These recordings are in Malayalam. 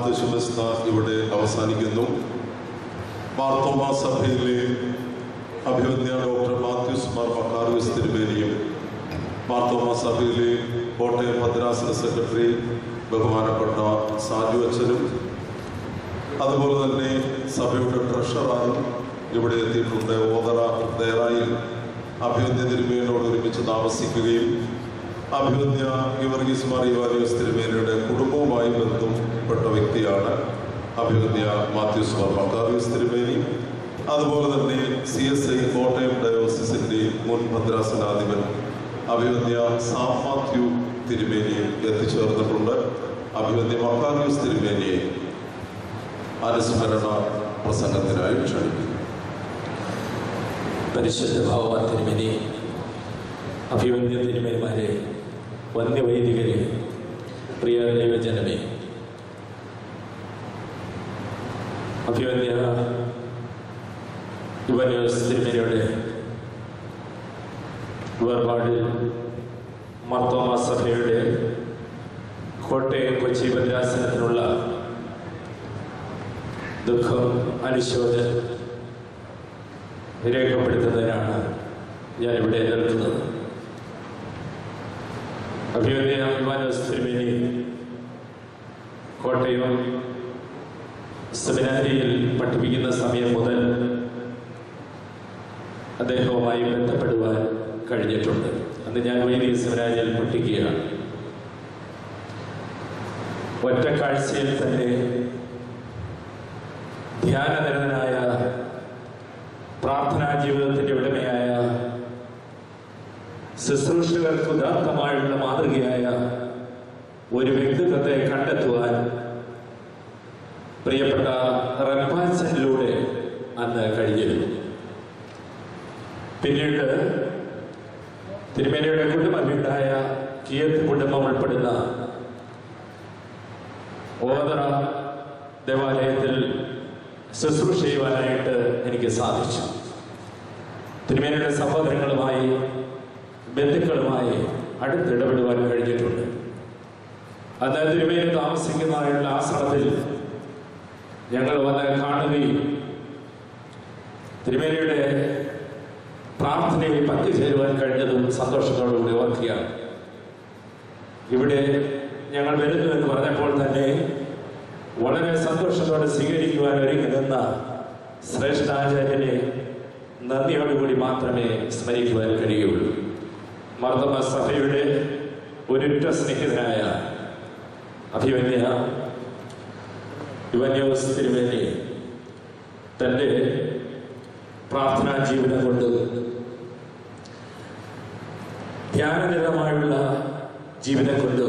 ശുശ്രൂഷ ഇവിടെ അവസാനിക്കുന്നു. മാർത്തോമാ സഭയിലെ അഭിവന്യ ഡോക്ടർ മാത്യൂസ് മാർ മക്കാറിയോസ് തിരുമേനിയും മാർത്തോമാ സഭയിലെ കോട്ടയം ഭദ്രാസന സെക്രട്ടറി ബഹുമാനപ്പെട്ട സാജു അച്ഛനും അതുപോലെ തന്നെ സഭയുടെ ട്രഷററും ഇവിടെ എത്തിയിട്ടുണ്ട്. ഓതറ ദേറായിൽ അഭിവന്യ തിരുമേനിയോട് ഒരുമിച്ച് താമസിക്കുകയും അഭിവന്യ ഗീവർഗീസ് മാർ യുവാനിയോസ് തിരുമേനിയുടെ കുടുംബവുമായി ബന്ധപ്പെട്ട വ്യക്തിയാണ് അഭിവന്യ മാത്യൂസ് മാർ മക്കാറിയോസ് തിരുമേനി. അതുപോലെ തന്നെ CSI കോട്ടയം ഡയോസിസിൻ്റെ മുൻ ഭദ്രാസനാധിപൻ അഭിവന്യ സാം മാത്യു തിരുമേനിയും എത്തിച്ചേർന്നിട്ടുണ്ട്. അഭിവന്യ മക്കാറിയോസ് തിരുമേനിയെ അനുസ്മരണ പ്രസംഗത്തിനായി ക്ഷണിക്കുന്നു. പരിശുദ്ധ ഭാവ തിരുമേനി, അഭിവന്യ തിരുമേനിമാരെ, വന്യവൈദികരെ, പ്രിയ ദൈവജനമേ, അഭിവന്യ യുവാനിയോസ് തിരുമേനിയുടെ വേർപാടിൽ മാർത്തോമാ സഭയുടെ കോട്ടയം കൊച്ചി ഭദ്രാസനത്തിനുള്ള ദുഃഖം അനുശോചനം രേഖപ്പെടുത്തുന്നതിനാണ് ഞാനിവിടെ നിൽക്കുന്നത്. അഭിവന്യ യുവാനിയോസ് തിരുമേനി കോട്ടയം സെമിനാരിയിൽ പഠിപ്പിക്കുന്ന സമയം മുതൽ അദ്ദേഹവുമായി ബന്ധപ്പെടുവാൻ കഴിഞ്ഞിട്ടുണ്ട്. അന്ന് ഞാൻ വൈദിക സെമിനാരിയിൽ പഠിക്കുകയാണ്. ഒറ്റ കാഴ്ചയിൽ തന്നെ ധ്യാനനിരതനായ, പ്രാർത്ഥനാ ജീവിതത്തിൻ്റെ ഉടമയായ, ശുശ്രൂഷകർക്ക് ഉദാത്തമായുള്ള മാതൃകയായ ഒരു വ്യക്തിത്വത്തെ കണ്ടെത്തുവാൻ പ്രിയപ്പെട്ട റെപ്പാച്ചനിലൂടെ അന്ന് കഴിഞ്ഞിരുന്നു. പിന്നീട് തിരുമേനിയുടെ കുടുംബ വീടായ കിയത്ത് കുടുംബം ഉൾപ്പെടുന്ന ഓതറ ദേവാലയത്തിൽ ശുശ്രൂഷ ചെയ്യുവാനായിട്ട് എനിക്ക് സാധിച്ചു. തിരുമേനിയുടെ സഹോദരങ്ങളുമായി, ബന്ധുക്കളുമായി അടുത്തിടപെടുവാൻ കഴിഞ്ഞിട്ടുണ്ട്. അന്ന് തിരുമേനി താമസിക്കുന്നതായുള്ള ആശ്രമത്തിൽ ഞങ്ങൾ വന്ന് കാണുകയും തിരുമേനിയുടെ പ്രാർത്ഥനയിൽ പങ്കുചേരുവാൻ കഴിഞ്ഞതും സന്തോഷത്തോടുകൂടി ഓർക്കുകയാണ്. ഇവിടെ ഞങ്ങൾ വരുന്നു എന്ന് പറഞ്ഞപ്പോൾ തന്നെ വളരെ സന്തോഷത്തോടെ സ്വീകരിക്കുവാൻ ഒരുങ്ങി നിന്ന ശ്രേഷ്ഠാചാര്യനെ നന്ദിയോടുകൂടി മാത്രമേ സ്മരിക്കുവാൻ കഴിയുള്ളൂ. മാർത്തോമാ സഭയുടെ ഒരുറ്റ സ്നേഹിതനായ അഭിവന്യ യുവാനിയോസ് തിരുമേനി തൻ്റെ പ്രാർത്ഥനാ ജീവിതം കൊണ്ട്, ധ്യാനനിരതമായുള്ള ജീവിതം കൊണ്ട്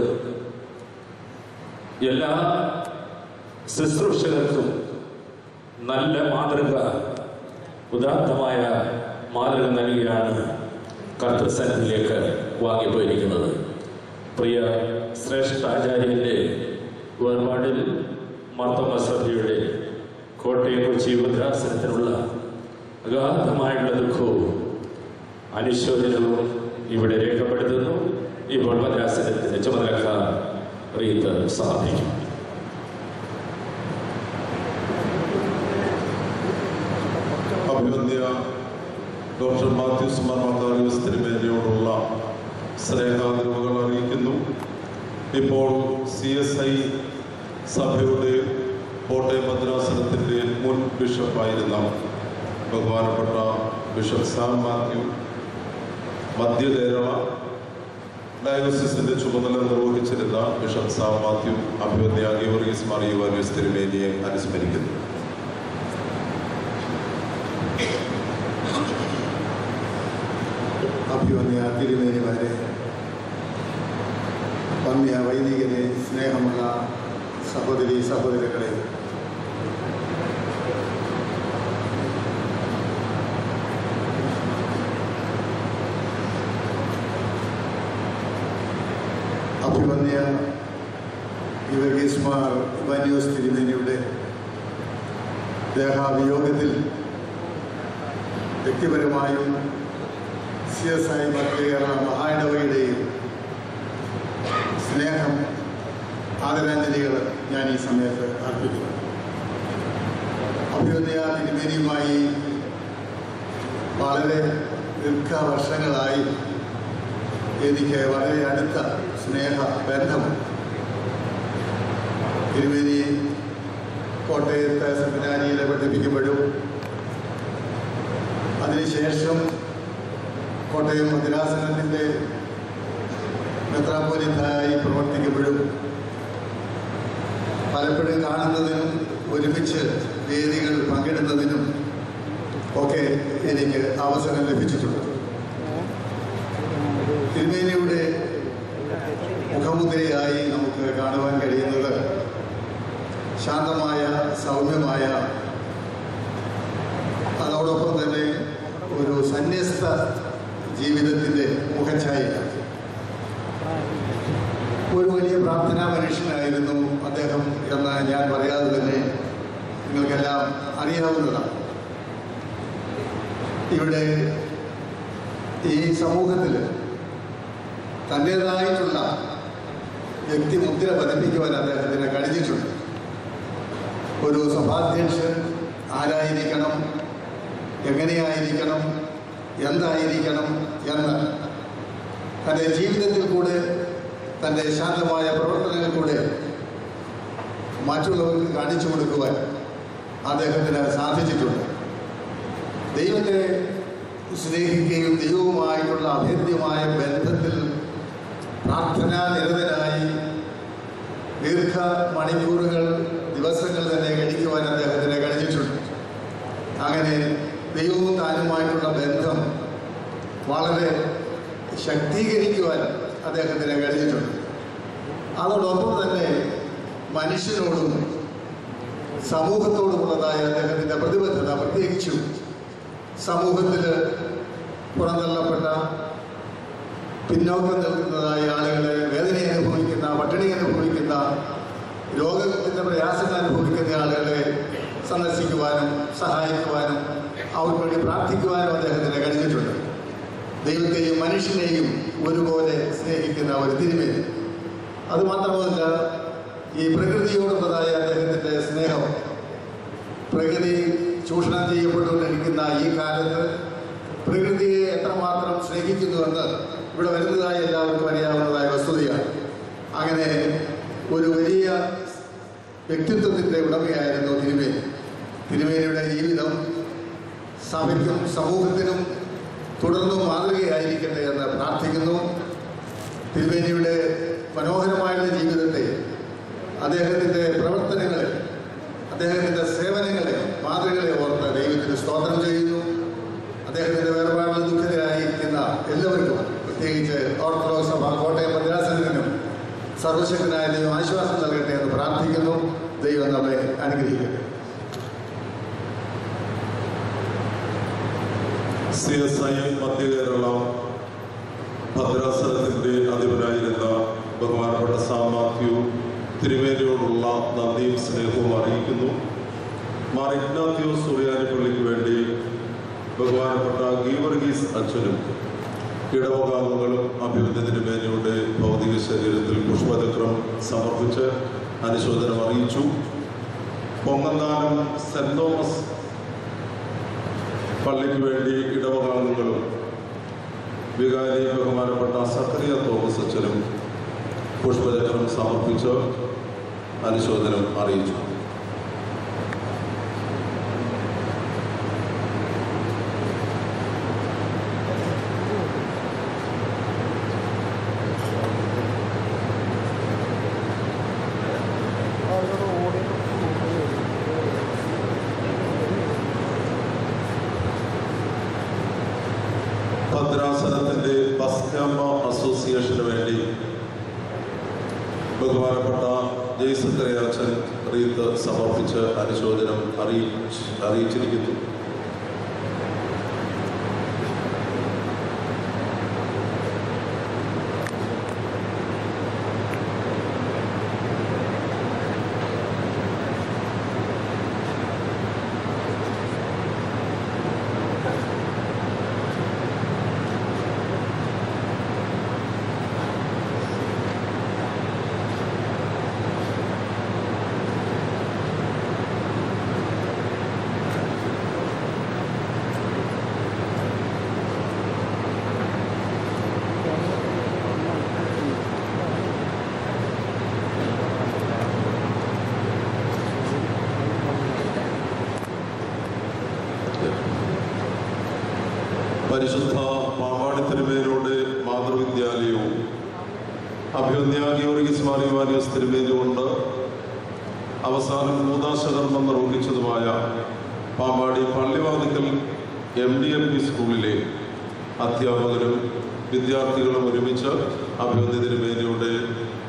എല്ലാ ശുശ്രൂഷകർക്കും നല്ല മാതൃക, ഉദാത്തമായ മാതൃക നൽകിയാണ് കർത്തൃസന്നിധിയിലേക്ക് വാങ്ങിപ്പോയിരിക്കുന്നത്. പ്രിയ ശ്രേഷ്ഠാചാര്യൻ്റെ വേർപാടിൽ മാർത്തോമാ സഭയുടെ കോട്ടയം കൊച്ചി ഭദ്രാസനത്തിനുള്ള അഗാധമായുള്ള ദുഃഖവും അനുശോചനവും ഇവിടെ രേഖപ്പെടുത്തുന്നു. ഇപ്പോൾ ഭദ്രാസനത്തിന്റെ ചുമതലക്കാർ റീത്ത് സമർപ്പിക്കും. അഭിവന്യ ഡോക്ടർ മാത്യൂസ് മാർ മക്കാറിയോസ് തിരുമേനിയോടുള്ള സ്നേഹാദരവുകൾ അറിയിക്കുന്നു. ഇപ്പോൾ CSI സഭയുടെ കോട്ടയം ഭദ്രാസനത്തിൻ്റെ മുൻ ബിഷപ്പായിരുന്ന ബഹുമാനപ്പെട്ട ബിഷപ്പ് സാം മാത്യു, മധ്യ കേരള ഡയോസിസിൻ്റെ ചുമതല നിർവഹിച്ചിരുന്ന ബിഷപ്പ് സാം മാത്യു അഭിവന്യ ഗീവർഗീസ് മാർ യുവാനിയോസ് തിരുമേനിയെ അനുസ്മരിക്കുന്നു. അഭിവന്യ തിരുമേനിമാരെ, വന്യ വൈദികരെ, സ്നേഹമുള്ള സഹോദരി സഹോദരങ്ങളെ, അഭിവന്യ ഗീവർഗീസ് മാർ യുവാനിയോസ് തിരുമേനിയുടെ ദേഹാവിയോഗത്തിൽ വ്യക്തിപരമായും CSI മധ്യ കേരള മഹായിടവകയുടെയും സ്നേഹം ആദരാഞ്ജലികൾ ഞാൻ ഈ സമയത്ത് അർപ്പിക്കുന്നു. അഭിവന്യ തിരുമേനിയുമായി വളരെ ദീർഘവർഷങ്ങളായി എനിക്ക് വളരെ അടുത്ത സ്നേഹ ബന്ധമുണ്ട്. തിരുമേനി കോട്ടയത്തെ സെമിനാരിയിൽ പഠിപ്പിക്കുമ്പോഴും അതിനുശേഷം കോട്ടയം ഭദ്രാസനത്തിൻ്റെ മെത്രാപ്പോലീത്തായി പ്രവർത്തിക്കുമ്പോഴും പലപ്പോഴും കാണുന്നതിനും ഒരുമിച്ച് വേദികൾ പങ്കിടുന്നതിനും ഒക്കെ എനിക്ക് അവസരം ലഭിച്ചിട്ടുണ്ട്. തിരുമേനിയുടെ മുഖമുദ്രയായി നമുക്ക് കാണുവാൻ കഴിയുന്നത് ശാന്തമായ, സൗമ്യമായ, അതോടൊപ്പം തന്നെ ഒരു സന്യസ്ത ജീവിതത്തിൻ്റെ മുഖഛായയാണ്. ഒരു വലിയ പ്രാർത്ഥനാ മനുഷ്യനായിരുന്നു അദ്ദേഹം എന്ന് ഞാൻ പറയാതെ തന്നെ നിങ്ങൾക്കെല്ലാം അറിയാവുന്നതാണ്. ഇവിടെ ഈ സമൂഹത്തിൽ തൻ്റേതായിട്ടുള്ള വ്യക്തിമുദ്ര പതിപ്പിക്കുവാൻ അദ്ദേഹത്തിന് കഴിഞ്ഞിട്ടുണ്ട്. ഒരു സഭാധ്യക്ഷൻ ആരായിരിക്കണം, എങ്ങനെയായിരിക്കണം, എന്തായിരിക്കണം എന്ന് തൻ്റെ ജീവിതത്തിൽ കൂടെ, തൻ്റെ ശാന്തമായ പ്രവർത്തനങ്ങൾ കൂടെ മറ്റുള്ളവർക്ക് കാണിച്ചു കൊടുക്കുവാൻ അദ്ദേഹത്തിന് സാധിച്ചിട്ടുണ്ട്. ദൈവത്തെ സ്നേഹിക്കുകയും ദൈവവുമായിട്ടുള്ള അഭേദ്യമായ ബന്ധത്തിൽ പ്രാർത്ഥനാനിരതനായി ദീർഘ മണിക്കൂറുകൾ, ദിവസങ്ങൾ തന്നെ കഴിക്കുവാൻ അദ്ദേഹത്തിന് കഴിഞ്ഞിട്ടുണ്ട്. അങ്ങനെ ദൈവവും താനുമായിട്ടുള്ള ബന്ധം വളരെ ശക്തീകരിക്കുവാൻ അദ്ദേഹത്തിന് കഴിഞ്ഞിട്ടുണ്ട്. അതോടൊപ്പം തന്നെ മനുഷ്യനോടും സമൂഹത്തോടുമുള്ളതായ അദ്ദേഹത്തിൻ്റെ പ്രതിബദ്ധത, പ്രത്യേകിച്ചും സമൂഹത്തിൽ പുറന്തള്ളപ്പെട്ട, പിന്നോക്കം നിൽക്കുന്നതായ ആളുകളെ, വേദന അനുഭവിക്കുന്ന, പട്ടിണി അനുഭവിക്കുന്ന, രോഗത്തിൻ്റെ പ്രയാസങ്ങൾ അനുഭവിക്കുന്ന ആളുകളെ സന്ദർശിക്കുവാനും സഹായിക്കുവാനും അവർക്ക് വേണ്ടി പ്രാർത്ഥിക്കുവാനും അദ്ദേഹത്തിന് കഴിഞ്ഞിട്ടുണ്ട്. ദൈവത്തെയും മനുഷ്യനെയും ഒരുപോലെ സ്നേഹിക്കുന്ന ഒരു തിരുമേനി. അതുമാത്രമല്ല, ഈ പ്രകൃതിയോടുള്ളതായ അദ്ദേഹത്തിൻ്റെ സ്നേഹം, പ്രകൃതി ചൂഷണം ചെയ്യപ്പെട്ടുകൊണ്ടിരിക്കുന്ന ഈ കാലത്ത് പ്രകൃതിയെ എത്രമാത്രം സ്നേഹിക്കുന്നുവെന്ന് ഇവിടെ വരുന്നതായി എല്ലാവർക്കും അറിയാവുന്നതായ വസ്തുതയാണ്. അങ്ങനെ ഒരു വലിയ വ്യക്തിത്വത്തിൻ്റെ ഉടമയായിരുന്നു തിരുമേനി. തിരുമേനിയുടെ ജീവിതം സഭയ്ക്കും സമൂഹത്തിനും തുടർന്നും മാതൃകയായിരിക്കട്ടെ എന്ന് പ്രാർത്ഥിക്കുന്നു. തിരുമേനിയുടെ മനോഹരമായുള്ള ജീവിതത്തെ, അദ്ദേഹത്തിൻ്റെ പ്രവർത്തനങ്ങളെ, അദ്ദേഹത്തിൻ്റെ സേവനങ്ങളെ, മാതൃകളെ ഓർത്ത് ദൈവത്തിന് സ്തോത്രം ചെയ്യുന്നു. അദ്ദേഹത്തിൻ്റെ വേർപാടിൽ ദുഃഖിതരായിരിക്കുന്ന എല്ലാവർക്കും, പ്രത്യേകിച്ച് ഓർത്തഡോക്സ് സഭ കോട്ടയം ഭദ്രാസനത്തിനും സർവശക്തനായ ദൈവം ആശ്വാസം നൽകട്ടെ എന്ന് പ്രാർത്ഥിക്കുന്നു. ദൈവം നമ്മെ അനുഗ്രഹിക്കട്ടെ. CSI മധ്യ കേരള ഭദ്രാസനത്തിൻ്റെ അധിപനായിരുന്ന ബഹുമാനപ്പെട്ട സാം മാത്യു തിരുമേനിയോടുള്ള നന്ദിയും സ്നേഹവും അറിയിക്കുന്നു. മാർ ഇഗ്നാത്യോസ് സുറിയാനിപ്പള്ളിക്ക് വേണ്ടി ബഹുമാനപ്പെട്ട ഗീവർഗീസ് അച്ഛനും ഇടവകാംഗങ്ങളും അഭിവന്യ തിരുമേനിയുടെ ഭൗതിക ശരീരത്തിൽ പുഷ്പചക്രം സമർപ്പിച്ച് അനുശോചനം അറിയിച്ചു. പൊങ്ങന്താനം സെന്റ് തോമസ് പള്ളിക്ക് വേണ്ടി ഇടവകാംഗങ്ങളും വികാരി ബഹുമാനപ്പെട്ട സക്കറിയ തോമസ് അച്ഛനും പുഷ്പചക്രം സമർപ്പിച്ച് അനുശോചനം അറിയിച്ചു. ഭദ്രാസനത്തിൻ്റെ ബസ്കാമ അസോസിയേഷന് വേണ്ടി ബഹുമാനപ്പെട്ട ജയ്സക്കറിയാച്ചൻ റീത്ത് സമർപ്പിച്ച് അനുശോചനം അറിയിച്ചിരിക്കുന്നു. പരിശുദ്ധ പാമ്പാടി തിരുമേനിയുടെ മാതൃവിദ്യാലയവും അഭിവന്യ ഗീവർഗീസ് മാർ യുവാനിയോസ് തിരുമേനി കൊണ്ട് അവസാനം കൂദാശകർമ്മം നിർവഹിച്ചതുമായ പാമ്പാടി പള്ളിവാതിക്കൽ MDLP സ്കൂളിലെ അധ്യാപകരും വിദ്യാർത്ഥികളും ഒരുമിച്ച് അഭിവന്യ തിരുമേനിയുടെ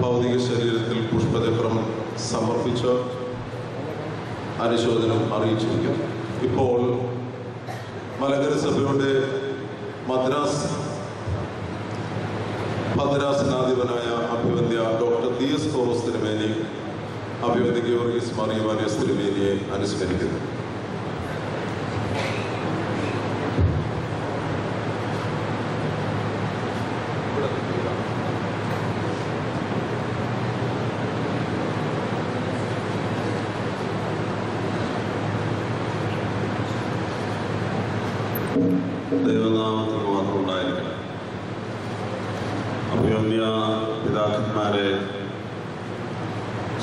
ഭൗതിക ശരീരത്തിൽ പുഷ്പചക്രം സമർപ്പിച്ച് അനുശോചനം അറിയിച്ചിരിക്കുന്നു. ഇപ്പോൾ മലങ്കര സഭയുടെ ഭദ്രാസനാധിപനായ അഭിവന്യ ഡോക്ടർ DS തോമസ് തിരുമേനി അഭിവന്യ ഗീവർഗീസ് മാർ യുവാനിയോസ് തിരുമേനിയെ അനുസ്മരിക്കുന്നു. ദൈവനാമത്തിൽ മാത്രം ഉണ്ടായിരിക്കണം. അഭിവന്യ പിതാക്കന്മാരെ,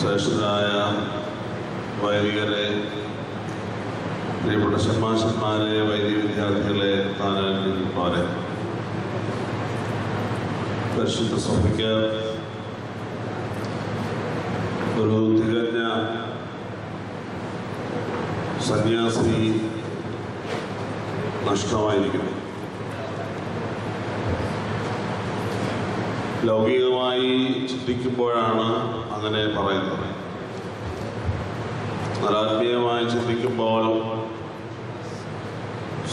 ശ്രേഷ്ഠരായ വൈദികരെ, പ്രിയപ്പെട്ട ഷമ്മാശന്മാരെ, വൈദിക വിദ്യാർത്ഥികളെ, താനെ പരിശുദ്ധ സഭയ്ക്ക് ഒരു തികഞ്ഞ സന്യാസി നഷ്ടമായിരിക്കുന്നു. ലൗകികമായി ചിന്തിക്കുമ്പോഴാണ് അങ്ങനെ പറയുന്നത്. ആത്മീയമായി ചിന്തിക്കുമ്പോൾ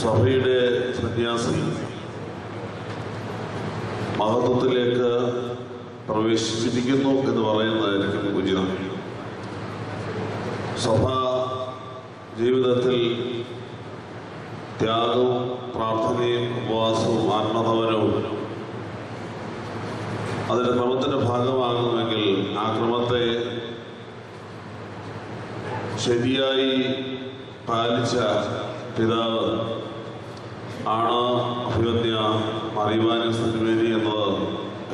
സഭയുടെ സന്യാസി മഹത്വത്തിലേക്ക് പ്രവേശിച്ചിരിക്കുന്നു എന്ന് പറയുന്നതായിരിക്കും ഉചിതം. സഭ ജീവിതത്തിൽ ത്യാഗവും പ്രാർത്ഥനയും ഉപവാസവും ആത്മതപനവും അതിൻ്റെ ക്രമത്തിൻ്റെ ഭാഗമാകുമെങ്കിൽ ആ ക്രമത്തെ ശരിയായി പാലിച്ച പിതാവ് ആണ് അഭിവന്യ മാർ യുവാനിയോസ് തിരുമേനി എന്നത്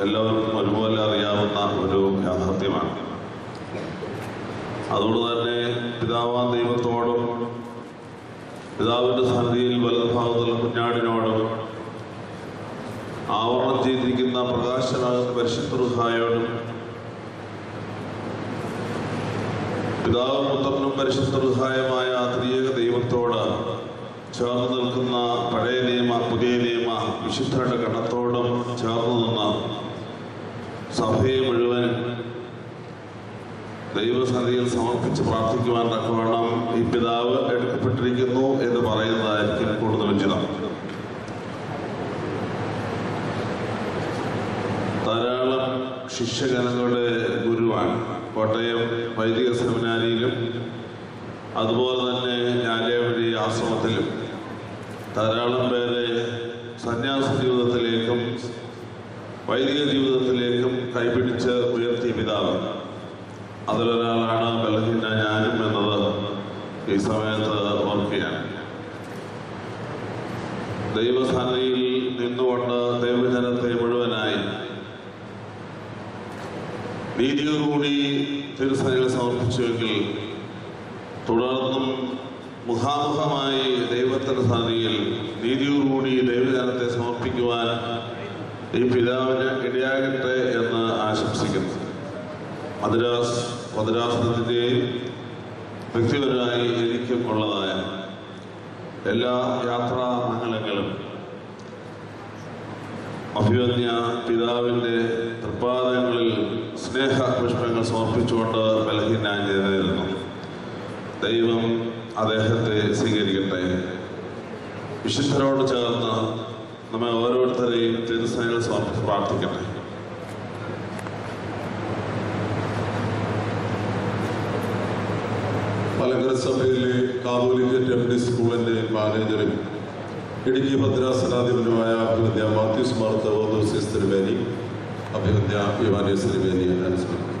എല്ലാവർക്കും ഒരുപോലെ അറിയാവുന്ന ഒരു യാഥാർത്ഥ്യമാണ്. അതുകൊണ്ട് തന്നെ പിതാവാൻ ദൈവത്തോടും പിതാവിൻ്റെ സന്നിധിയിൽ വലതുഭാഗത്തുള്ള കുഞ്ഞാടിനോടും ആവരണം ചെയ്തിരിക്കുന്ന പ്രകാശനാകുന്ന പരിശുദ്ധ റൂഹായോടും പിതാവും പുത്രനും പരിശുദ്ധ റൂഹായുമായ ത്രിയേക ദൈവത്തോട് ചേർന്ന് നിൽക്കുന്ന പഴയ നിയമ പുതിയ നിയമ വിശുദ്ധരുടെ ഗണത്തോടും ചേർന്ന് നിന്ന് സഭയെ മുഴുവൻ ദൈവസന്നിധിയിൽ സമർപ്പിച്ച് പ്രാർത്ഥിക്കുവാൻ തക്കവണ്ണം ഈ പിതാവ് എടുക്കപ്പെട്ടിരിക്കുന്നു എന്ന് പറയുന്നതായിരിക്കും കൂടുതൽ ഉചിതം. ധാരാളം ശിഷ്യഗണങ്ങളുടെ ഗുരുവാണ്. കോട്ടയം വൈദിക സെമിനാരിയിലും അതുപോലെ തന്നെ ഞാലേവഴി ആശ്രമത്തിലും ധാരാളം പേരെ സന്യാസ ജീവിതത്തിലേക്കും വൈദിക ജീവിതത്തിലേക്കും കൈപിടിച്ച് ഉയർത്തിയ പിതാവ്. അതിലൊരാളാണ് ബലഹീന ഞാനും എന്നത് ഈ സമയത്ത് ഓർക്കുകയാണ്. ദൈവസന്നിധിയിൽ നിന്നുകൊണ്ട് ദൈവജനത്തെ മുഴുവനായി നീതിയോടുകൂടി തിരുസന്നിധിയിൽ സമർപ്പിച്ചുവെങ്കിൽ തുടർന്നും മുഖാമുഖമായി ദൈവത്തിൻ്റെ സന്നിധിയിൽ നീതിയോടുകൂടി ദൈവജനത്തെ സമർപ്പിക്കുവാൻ ഈ പിതാവിന് ഇടയാകട്ടെ എന്ന് ആശംസിക്കുന്നു. മദ്രാസനത്തിൻ്റെയും വ്യക്തിപരമായി എനിക്കും ഉള്ളതായ എല്ലാ യാത്രാ മംഗളങ്ങളും അഭിവന്യ പിതാവിൻ്റെ തൃപ്പാദങ്ങളിൽ സ്നേഹ പുഷ്പങ്ങൾ സമർപ്പിച്ചുകൊണ്ട് ബലഹീനായി നേരുന്നു. ദൈവം അദ്ദേഹത്തെ സ്വീകരിക്കട്ടെ. വിശുദ്ധരോട് ചേർന്ന് നമ്മെ ഓരോരുത്തരെയും തിരുസന്നിധിയിൽ സമർപ്പിച്ച് പ്രാർത്ഥിക്കട്ടെ. മലങ്കര സഭയിലെ കാതോലിക്കറ്റ് MD സ്കൂളിൻ്റെ മാനേജരും ഇടുക്കി ഭദ്രാസനാധിപനുമായ അഭിവന്യ മാത്യൂസ് മാർ തെവോദോസിസ് തിരുമേനി അഭിവന്യ യുവാനിയോസ് തിരുമേനിയെ അനുസ്മരിക്കുന്നു.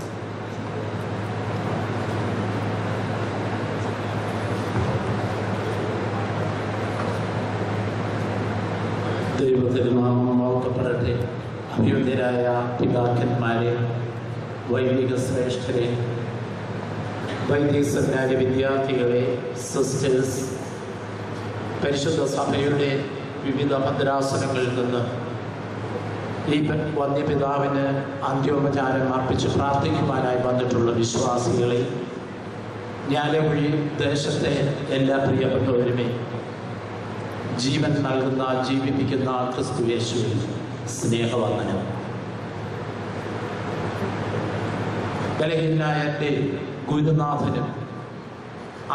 ദൈവത്തിന് നാമം വാഴ്ത്തപ്പെടട്ടെ. അഭിവന്യരായ പിതാക്കന്മാരെ, വൈദിക ശ്രേഷ്ഠരെ, വൈദിക സെമിനാരി വിദ്യാർത്ഥികളെ, സിസ്റ്റേഴ്സ്, പരിശുദ്ധ സഭയുടെ വിവിധ ഭദ്രാസനങ്ങളിൽ നിന്ന് ഈ വന്യപിതാവിന് അന്ത്യോപചാരം അർപ്പിച്ച് പ്രാർത്ഥിക്കുവാനായി വന്നിട്ടുള്ള വിശ്വാസികളെ, ഞാലക്കുഴി ദേശത്തെ എല്ലാ പ്രിയപ്പെട്ടവരുമേ, ജീവൻ നൽകുന്ന ജീവിപ്പിക്കുന്ന ക്രിസ്തു യേശുവിൽ സ്നേഹവന്ദനം. ബലഹീനായ എൻ്റെ ഗുരുനാഥനും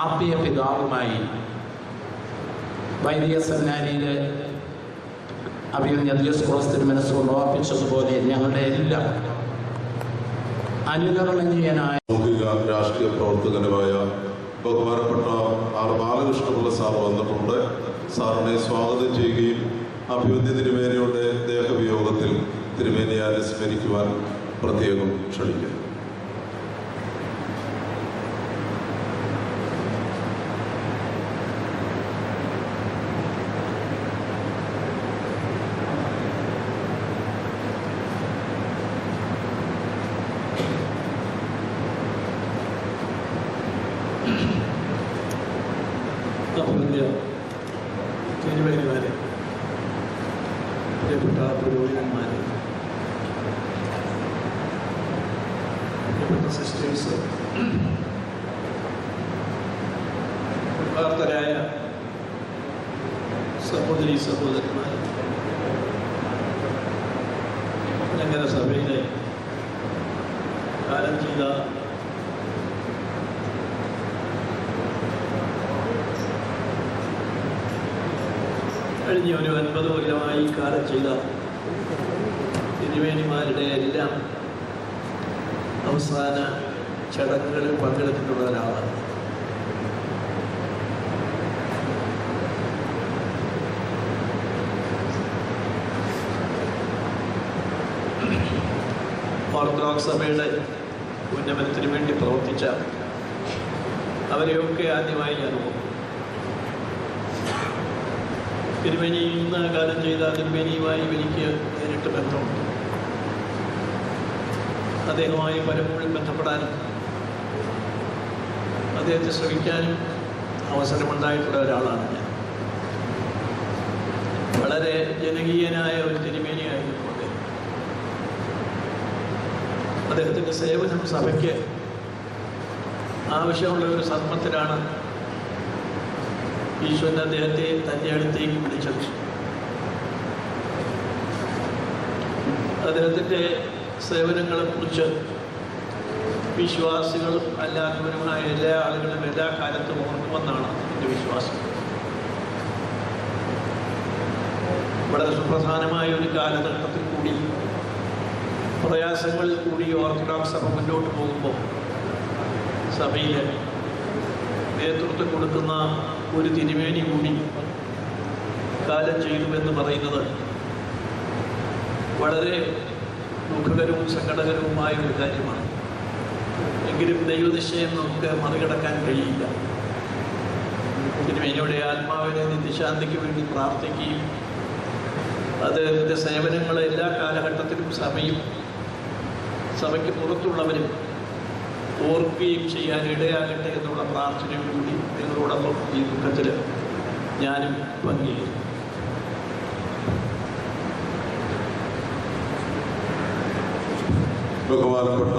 ആത്മീയ പിതാവുമായി വൈദിക സെമിനാരിയിലെ അഭിമന്യ ദിയോസ്കോറോസ് തിരുമനസ് ഓർപ്പിച്ചതുപോലെ ഞങ്ങളുടെ എല്ലാം അനുകരണീയനായ രാഷ്ട്രീയ പ്രവർത്തകനുമായ ബഹുമാനപ്പെട്ട ആർ ബാലകൃഷ്ണപിള്ള സാർ വന്നിട്ടുണ്ട്. സാറിനെ സ്വാഗതം ചെയ്യുകയും അഭിമന്യ തിരുമേനിയുടെ ദേഹവിയോഗത്തിൽ തിരുമേനിയെ അനുസ്മരിക്കുവാൻ പ്രത്യേകം ക്ഷണിക്കുന്നു. തിരുവേനിമാരെ, പ്രിയപ്പെട്ട പുരോഹിതന്മാരെ, പ്രിയപ്പെട്ട സിസ്റ്റേഴ്സ്, പ്രാർത്ഥരായ സഹോദരി സഹോദരന്മാരെ, ഞങ്ങളുടെ സഭയിലെ കാലം ചെയ്ത കഴിഞ്ഞ ഒരു 50 കൊല്ലമായി കാലം ചെയ്ത തിരുവേനിമാരുടെ എല്ലാം അവസാന ചടങ്ങുകളിൽ പങ്കെടുത്തിട്ടുള്ള ഒരാളാണ്. ഓർത്തഡോക്സ് സഭയുടെ ഉന്നമനത്തിന് വേണ്ടി പ്രവർത്തിച്ച അവരെയൊക്കെ ആദ്യമായി ഞാൻ ഓർക്കുന്നു. തിരുമേനി ഇന്ന് കാലം ചെയ്ത തിരുമേനിയുമായി എനിക്ക് നേരിട്ട് ബന്ധമുണ്ട്. അദ്ദേഹവുമായി പലപ്പോഴും ബന്ധപ്പെടാനും അദ്ദേഹത്തെ ശ്രമിക്കാനും അവസരമുണ്ടായിട്ടുള്ള ഒരാളാണ് ഞാൻ. വളരെ ജനകീയനായ ഒരു തിരുമേനിയായിരുന്നു അദ്ദേഹം. അദ്ദേഹത്തിൻ്റെ സേവനം സഭയ്ക്ക് ആവശ്യമുള്ള ഒരു സന്മത്തിലാണ് ഈശ്വരൻ അദ്ദേഹത്തെ തൻ്റെ അടുത്തേക്ക് വിളിച്ചത്. അദ്ദേഹത്തിൻ്റെ സേവനങ്ങളെക്കുറിച്ച് വിശ്വാസികളും അല്ലാത്തവരുമായ എല്ലാ ആളുകളും എല്ലാ കാലത്തും ഓർക്കുമെന്നാണ് എൻ്റെ വിശ്വാസം. വളരെ സുപ്രധാനമായ ഒരു കാലഘട്ടത്തിൽ കൂടി, പ്രയാസങ്ങളിൽ കൂടി ഓർത്തഡോക്സ് സഭ മുന്നോട്ട് പോകുമ്പോൾ സഭയിൽ നേതൃത്വം കൊടുക്കുന്ന ഒരു തിരുമേനി കൂടി കാലം ചെയ്യുമെന്ന് പറയുന്നത് വളരെ ദുഃഖകരവും സങ്കടകരവുമായ ഒരു കാര്യമാണ്. എങ്കിലും ദൈവനിശ്ചയം നമുക്ക് മറികടക്കാൻ കഴിയില്ല. തിരുമേനിയുടെ ആത്മാവിനെ നിത്യശാന്തിക്ക് വേണ്ടി പ്രാർത്ഥിക്കുകയും അദ്ദേഹത്തിൻ്റെ സേവനങ്ങൾ എല്ലാ കാലഘട്ടത്തിലും സഭയ്ക്ക് പുറത്തുള്ളവരും ഓർക്കുകയും ചെയ്യാൻ ഇടയാകട്ടെ എന്നുള്ള പ്രാർത്ഥനയോടുകൂടി നിങ്ങളോടൊപ്പം ഈ ദുഃഖത്തിൽ ഞാനും പങ്കുചേരും. ബഹുമാനപ്പെട്ട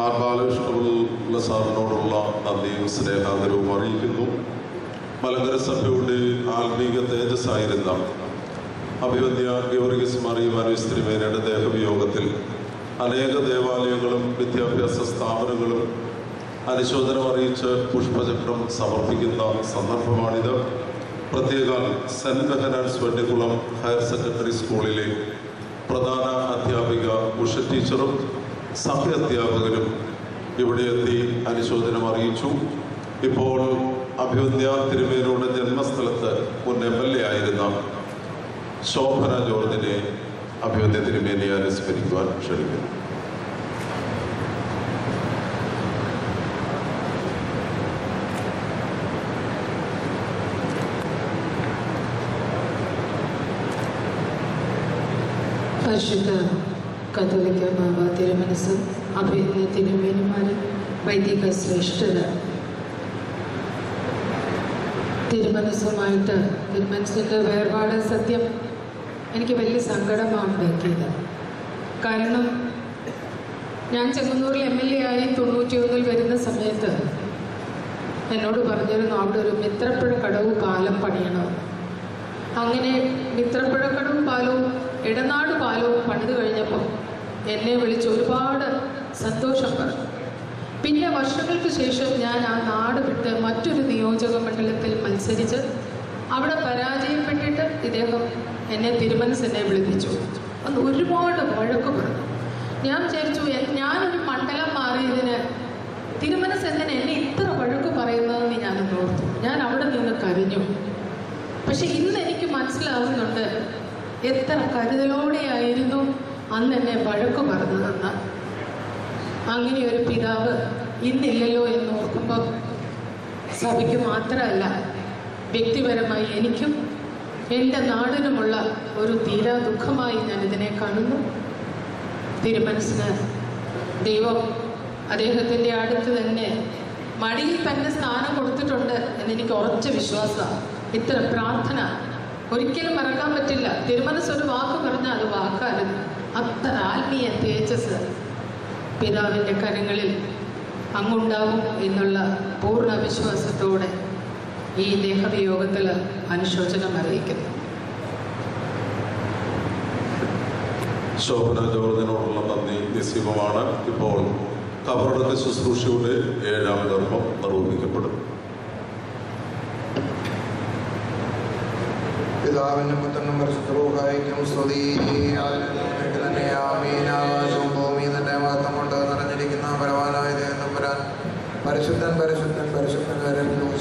ആർ ബാലകൃഷ്ണപിള്ള സാറിനോടുള്ള നന്ദിയും സ്നേഹാദരവും അറിയിക്കുന്നു. മലങ്കര സഭയുടെ ആത്മീക തേജസ്സായിരുന്ന അഭിവന്യ ഗീവർഗീസ് മാർ ഇവാനിയോസ് തിരുമേനിയുടെ ദേഹവിയോഗത്തിൽ അനേക ദേവാലയങ്ങളും വിദ്യാഭ്യാസ സ്ഥാപനങ്ങളും അനുശോചനം അറിയിച്ച് പുഷ്പചക്രം സമർപ്പിക്കുന്ന സന്ദർഭമാണിത്. പ്രത്യേക cent Behnan's Vennikulam higher secondary സ്കൂളിലെ പ്രധാന അധ്യാപിക ഉഷ ടീച്ചറും സഭ അധ്യാപകരും ഇവിടെ എത്തി അനുശോചനം അറിയിച്ചു. ഇപ്പോൾ അഭിവന്യ തിരുമേനിയുടെ ജന്മസ്ഥലത്ത് മുൻ MLA ആയിരുന്ന ശോഭന ജോർജിനെ അഭിവന്യ തിരുമേനിയെ അനുസ്മരിക്കുവാൻ ക്ഷണിക്കുന്നു. പരിശുദ്ധ കത്തോലിക്ക ബാബ തിരുമനസ്, അഭിവന്യ തിരുമേനിമാർ, വൈദിക ശ്രേഷ്ഠത, തിരുമനസിൻ്റെ വേർപാട് സത്യം എനിക്ക് വലിയ സങ്കടമാണ് ഉണ്ടാക്കിയത്. കാരണം ഞാൻ ചെങ്ങന്നൂരിൽ MLA ആയി 91 വരുന്ന സമയത്ത് എന്നോട് പറഞ്ഞിരുന്നു അവിടെ ഒരു മിത്രപ്പുഴ കടവ് പാലം പണിയണം. അങ്ങനെ മിത്രപ്പുഴ കടവ് പാലവും ഇടനാട് പാലവും പണിത് കഴിഞ്ഞപ്പോൾ എന്നെ വിളിച്ച് ഒരുപാട് സന്തോഷം പറഞ്ഞു. പിന്നെ വർഷങ്ങൾക്ക് ശേഷം ഞാൻ ആ നാട് വിട്ട് മറ്റൊരു നിയോജക മണ്ഡലത്തിൽ മത്സരിച്ച് അവിടെ പരാജയപ്പെട്ടിട്ട് ഇദ്ദേഹം തിരുമനസിനെ വിളിപ്പിച്ചു. അന്ന് ഒരുപാട് വഴക്ക് പറഞ്ഞു. ഞാൻ വിചാരിച്ചു ഞാനൊരു മണ്ഡലം മാറിയതിന് തിരുമനസ് എന്നെ ഇത്ര വഴക്ക് പറയുന്നതെന്ന് ഞാനൊന്ന് ഓർത്തു. ഞാൻ അവിടെ നിന്ന് കരഞ്ഞു. പക്ഷെ ഇന്ന് എനിക്ക് മനസ്സിലാവുന്നുണ്ട് എത്ര കരുതലോടെയായിരുന്നു അന്ന് എന്നെ വഴക്ക് പറഞ്ഞതെന്ന്. അങ്ങനെ ഒരു പിതാവ് ഇന്നില്ലല്ലോ എന്ന് ഓർക്കുമ്പോൾ സഭയ്ക്ക് മാത്രമല്ല വ്യക്തിപരമായി എനിക്കും എൻ്റെ നാടിനുമുള്ള ഒരു തീരാ ദുഃഖമായി ഞാൻ ഇതിനെ കാണുന്നു. തിരുമനസിന് ദൈവം അദ്ദേഹത്തിൻ്റെ അടുത്ത് തന്നെ മടിയിൽ തന്നെ സ്ഥാനം കൊടുത്തിട്ടുണ്ട് എന്നെനിക്ക് ഉറച്ച വിശ്വാസമാണ്. ഇത്ര പ്രാർത്ഥന ഒരിക്കലും മറക്കാൻ പറ്റില്ല. തിരുമനസ് ഒരു വാക്ക് പറഞ്ഞാൽ അത് വാക്കായിരുന്നു. അത്ര ആത്മീയ തേജസ് പിതാവിൻ്റെ കരങ്ങളിൽ അങ്ങുണ്ടാവും എന്നുള്ള പൂർണ്ണ വിശ്വാസത്തോടെ ഈ ദേഹവിയോഗത്തിൽ അനുശോചനം അറിയിക്കുന്നു. ശോഭന ജോർജിനോടുള്ള നന്ദി നിസ്സീമമാണ്. ഇപ്പോൾ കബറടക്ക ശുശ്രൂഷയുടെ 7ാം കർമ്മം നിർവഹിക്കപ്പെടും. പിതാവിനും പുത്രനും പരിശുദ്ധരൂഹായിക്കും സ്തുതി. തന്നെ ആമീൻ. ആകാശവും ഭൂമിയും തന്റെ മഹത്വം കൊണ്ട് നിറഞ്ഞിരിക്കുന്ന പരവാനായ തമ്പുരാൻ പരിശുദ്ധൻ പരിശുദ്ധൻ പരിശുദ്ധൻ നീ ും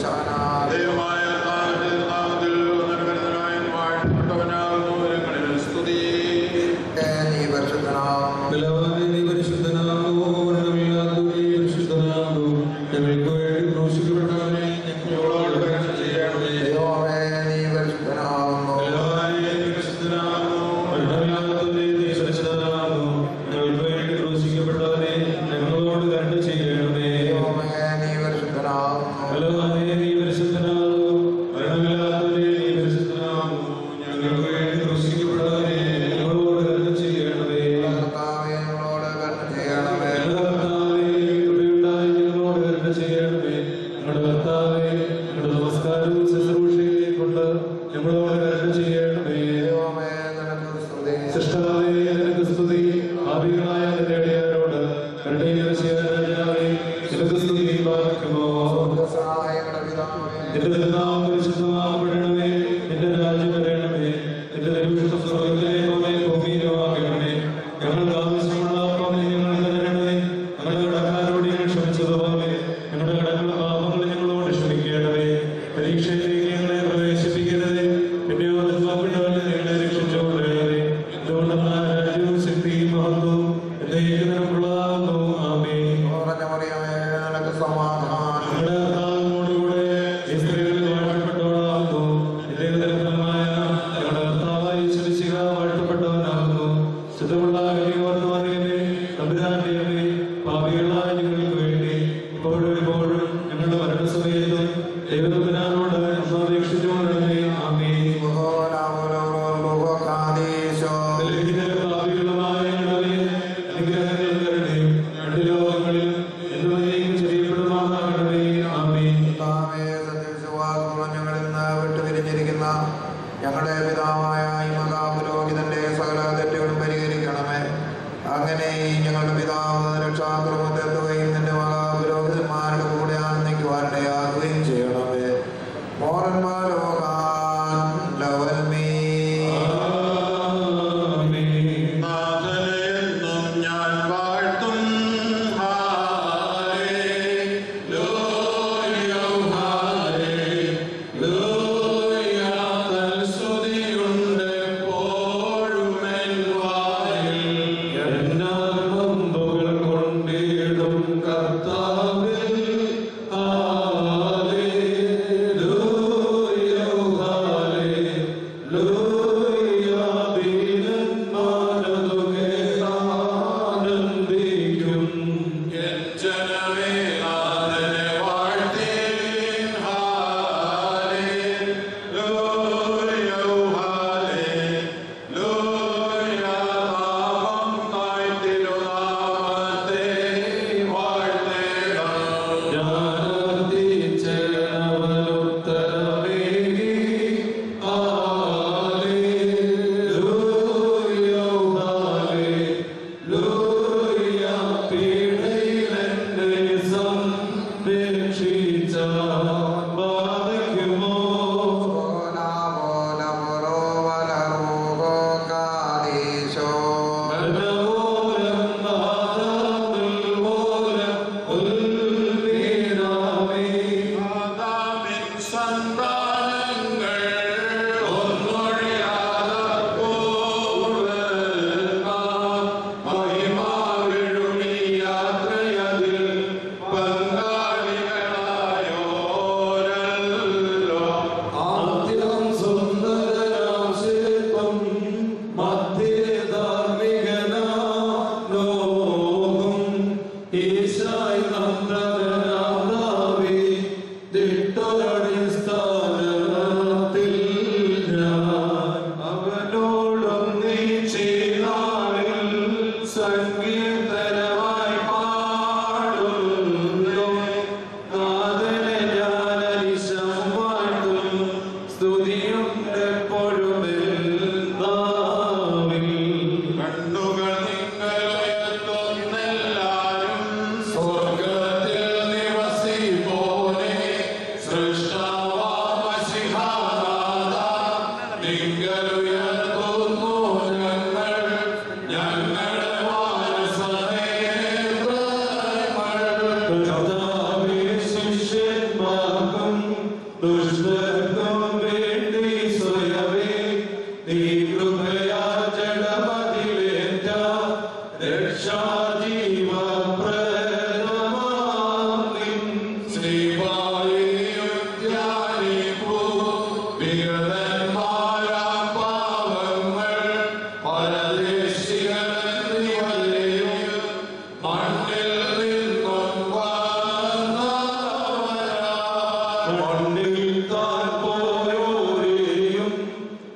മണ്ണിൽ താൻ പോയോരെയും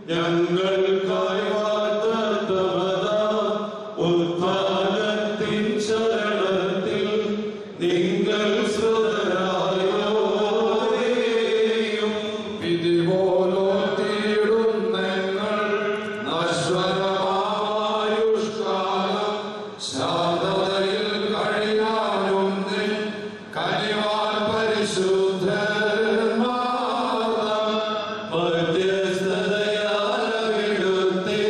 ഞങ്ങൾക്കായി വാഗ്ദത്തമതാ ഉത്ഥാനത്തിൻ ശരണത്തിൽ നിങ്ങൾ ശ്രുതരായോരെയും വിധി പോലോ തീടും നിങ്ങൾ നശ്വരമായുഷ്കാലം ശാന്തതയിൽ കഴിയാനും നിൻ കനിവാൻ പരിശുദ്ധന്മാർദ്ദം മധ്യസ്ഥതയാലവിടുത്തെ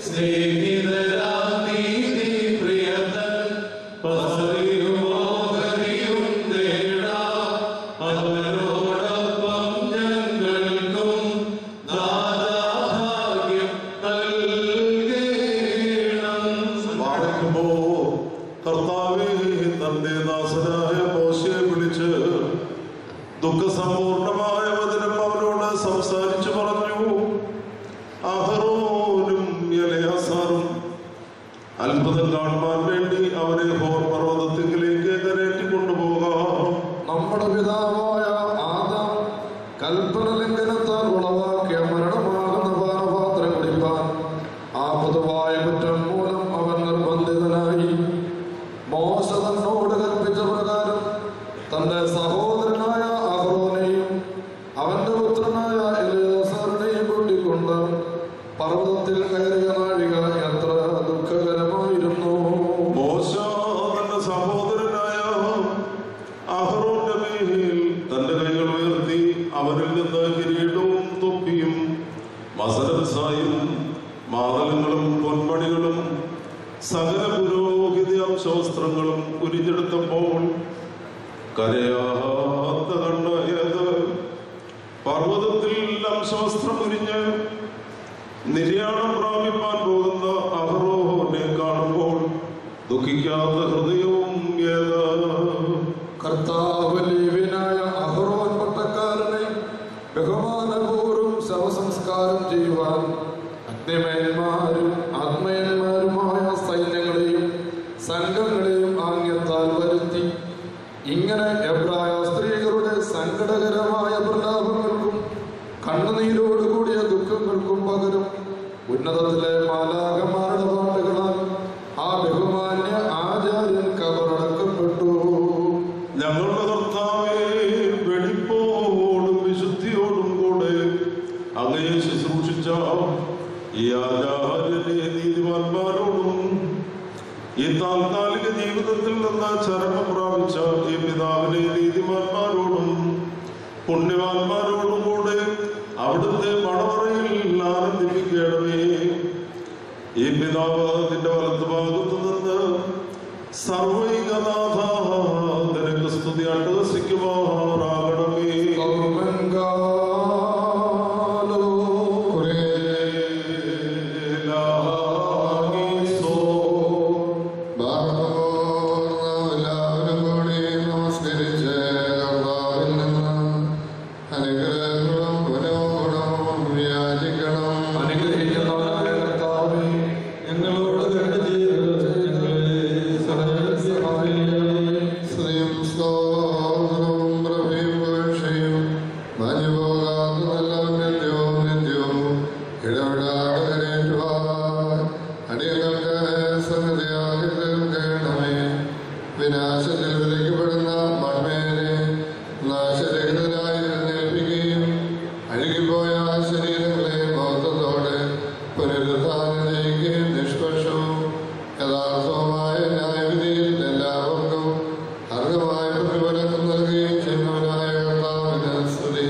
സ്നേഹിതരാം നീതിപ്രിയതൻ പസരിയുമോഹരിയും നേടാം അവരോടൊപ്പം ഞങ്ങൾക്കും ദാതാഭാഗ്യം നൽകണം. പാർക്കുമ്പോ കർത്താവേ തന്റെ ദാസനായ മോശയെ വിളിച്ച് ദുഃഖസമ്പൂർണമായ വചനം അവരോട് സംസാരിച്ചു പറഞ്ഞു. അഹറോനും എലയാസാറും അത്ഭുതം കാണുവാൻ വേണ്ടി അവരെ ഹോർ പർവ്വതത്തിലേക്ക് കരേറ്റി കൊണ്ടുപോകാം. നമ്മുടെ പിതാവായ ആദാം കൽപ്പന ലംഘനത്താൽ ഉളവാക്കിയ മരണമാകുന്ന പാനപാത്രം കുടിപ്പാൻ ആ പൊതുവായ കുറ്റം മൂലം അവൻ നിർബന്ധിതനായി. മോശ തന്നോട് കൽപ്പിച്ച പ്രകാരം തന്റെ സഹോദരനായ അഹ്റോനെയും അവന്റെ പുത്രനായ എലയാസാറിനെയും കൂട്ടിക്കൊണ്ട് പർവ്വതത്തിൽ കയറിയ നാഴിക എത്ര ദുഃഖകരമായിരുന്നു. മോശ തന്റെ സഹോദരനായ അഹറോന്റെ മേൽ തന്റെ കൈകൾ ഉയർത്തി അവരിൽ നിന്ന് കിരീടവും തൊപ്പിയും മസരസായും മാതളങ്ങളും പൊന്മണികളും സകല പുരോഹിത അംശവസ്ത്രങ്ങളും ഉരിഞ്ഞെടുത്തപ്പോൾ കരയാത്ത കണ്ണയത് പർവ്വതത്തിൽ അംശവസ്ത്രം ഉരിഞ്ഞ് നിര്യാണം പ്രാപിപ്പാൻ പോകുന്ന അഹറോനെ കാണുമ്പോൾ ദുഃഖിക്കാത്ത ഹൃദയവും ഏത്. കർത്താവ് ലേവ്യനായ അഹ്റോൻ പട്ടക്കാരനെ ബഹുമാനപൂർവ്വം ശവസംസ്കാരം ചെയ്യുവാൻ അഗ്നിമയന്മാരും ആത്മയന്മാരുമായ സൈന്യങ്ങളെയും സംഘങ്ങളെയും ആംഗ്യത്താൽ വരുത്തി. ഇങ്ങനെ എബ്രായ സ്ത്രീകളുടെ സങ്കടകരമായ പ്രലാപങ്ങൾക്കും കണ്ണുനീരോടുകൂടിയ ദുഃഖങ്ങൾക്കും പകരം ഉന്നതത്തിലെ മാലാഖമാരുടെ പാട്ടുകളാൽ ആ ബഹുമാന്യ ആചാര്യൻ കബറടക്കപ്പെട്ടു. ഞങ്ങളുടെ കർത്താവേ, വെടിപ്പോടും വിശുദ്ധിയോടും കൂടെ അങ്ങയെ ശുശ്രൂഷിച്ച ഈ ആചാര്യനെ നീതിമാന്മാരോടും ഈ താൽക്കാലിക ജീവിതത്തിൽ നിന്ന് ചരമം പ്രാപിച്ച ഈ പിതാവിനെ നീതിമാന്മാരോടും പുണ്യവാന്മാരോടും കൂടെ അവിടുത്തെ മണവറയിൽ ആനന്ദിപ്പിക്കണമേ. ഈ പിതാവ് നിന്റെ വലത്ത് ഭാഗത്തു നിന്ന് സർവൈകനാഥ നിനക്ക് സ്തുതി അട്ടഹസിക്കുമാറാകണമേ. എല്ലാവരും കൂടി നമസ്കരിച്ച് കർത്താവിൽ നിന്ന് അനുഗ്രഹങ്ങളും ഗുണവും യാചിക്കണം. അനുഗ്രഹിക്കുന്നവനായ കർത്താവേ, ഞങ്ങളോട് കരുണ ചെയ്ത് സ്ത്രീയും സ്തോത്രവും പ്രഭയും വീഴ്ചയും മാഞ്ഞുപോകാത്ത നല്ല നിത്യവും നിത്യവും ഇടപെടാതെ കരേറ്റുവാൻ അടിയങ്ങൾക്ക് സംഗതിയാക്കി തീർക്കണമേ. വിനാശത്തിൽ വിധിക്കപ്പെടുന്ന മൺമേനെ നാശരഹിതരായി എഴുന്നേൽപ്പിക്കുകയും അഴുകിപ്പോയ ശരീരങ്ങളെ ബോധത്തോടെ പുനരുദ്ധാനം ചെയ്യുകയും നിഷ്പക്ഷവും യഥാർത്ഥവുമായ ന്യായവിധിയിൽ എല്ലാവർക്കും അർഹമായ പ്രതിഫലം നൽകുകയും ചെയ്യുന്നവനായ കർത്താവിന് സ്തുതി.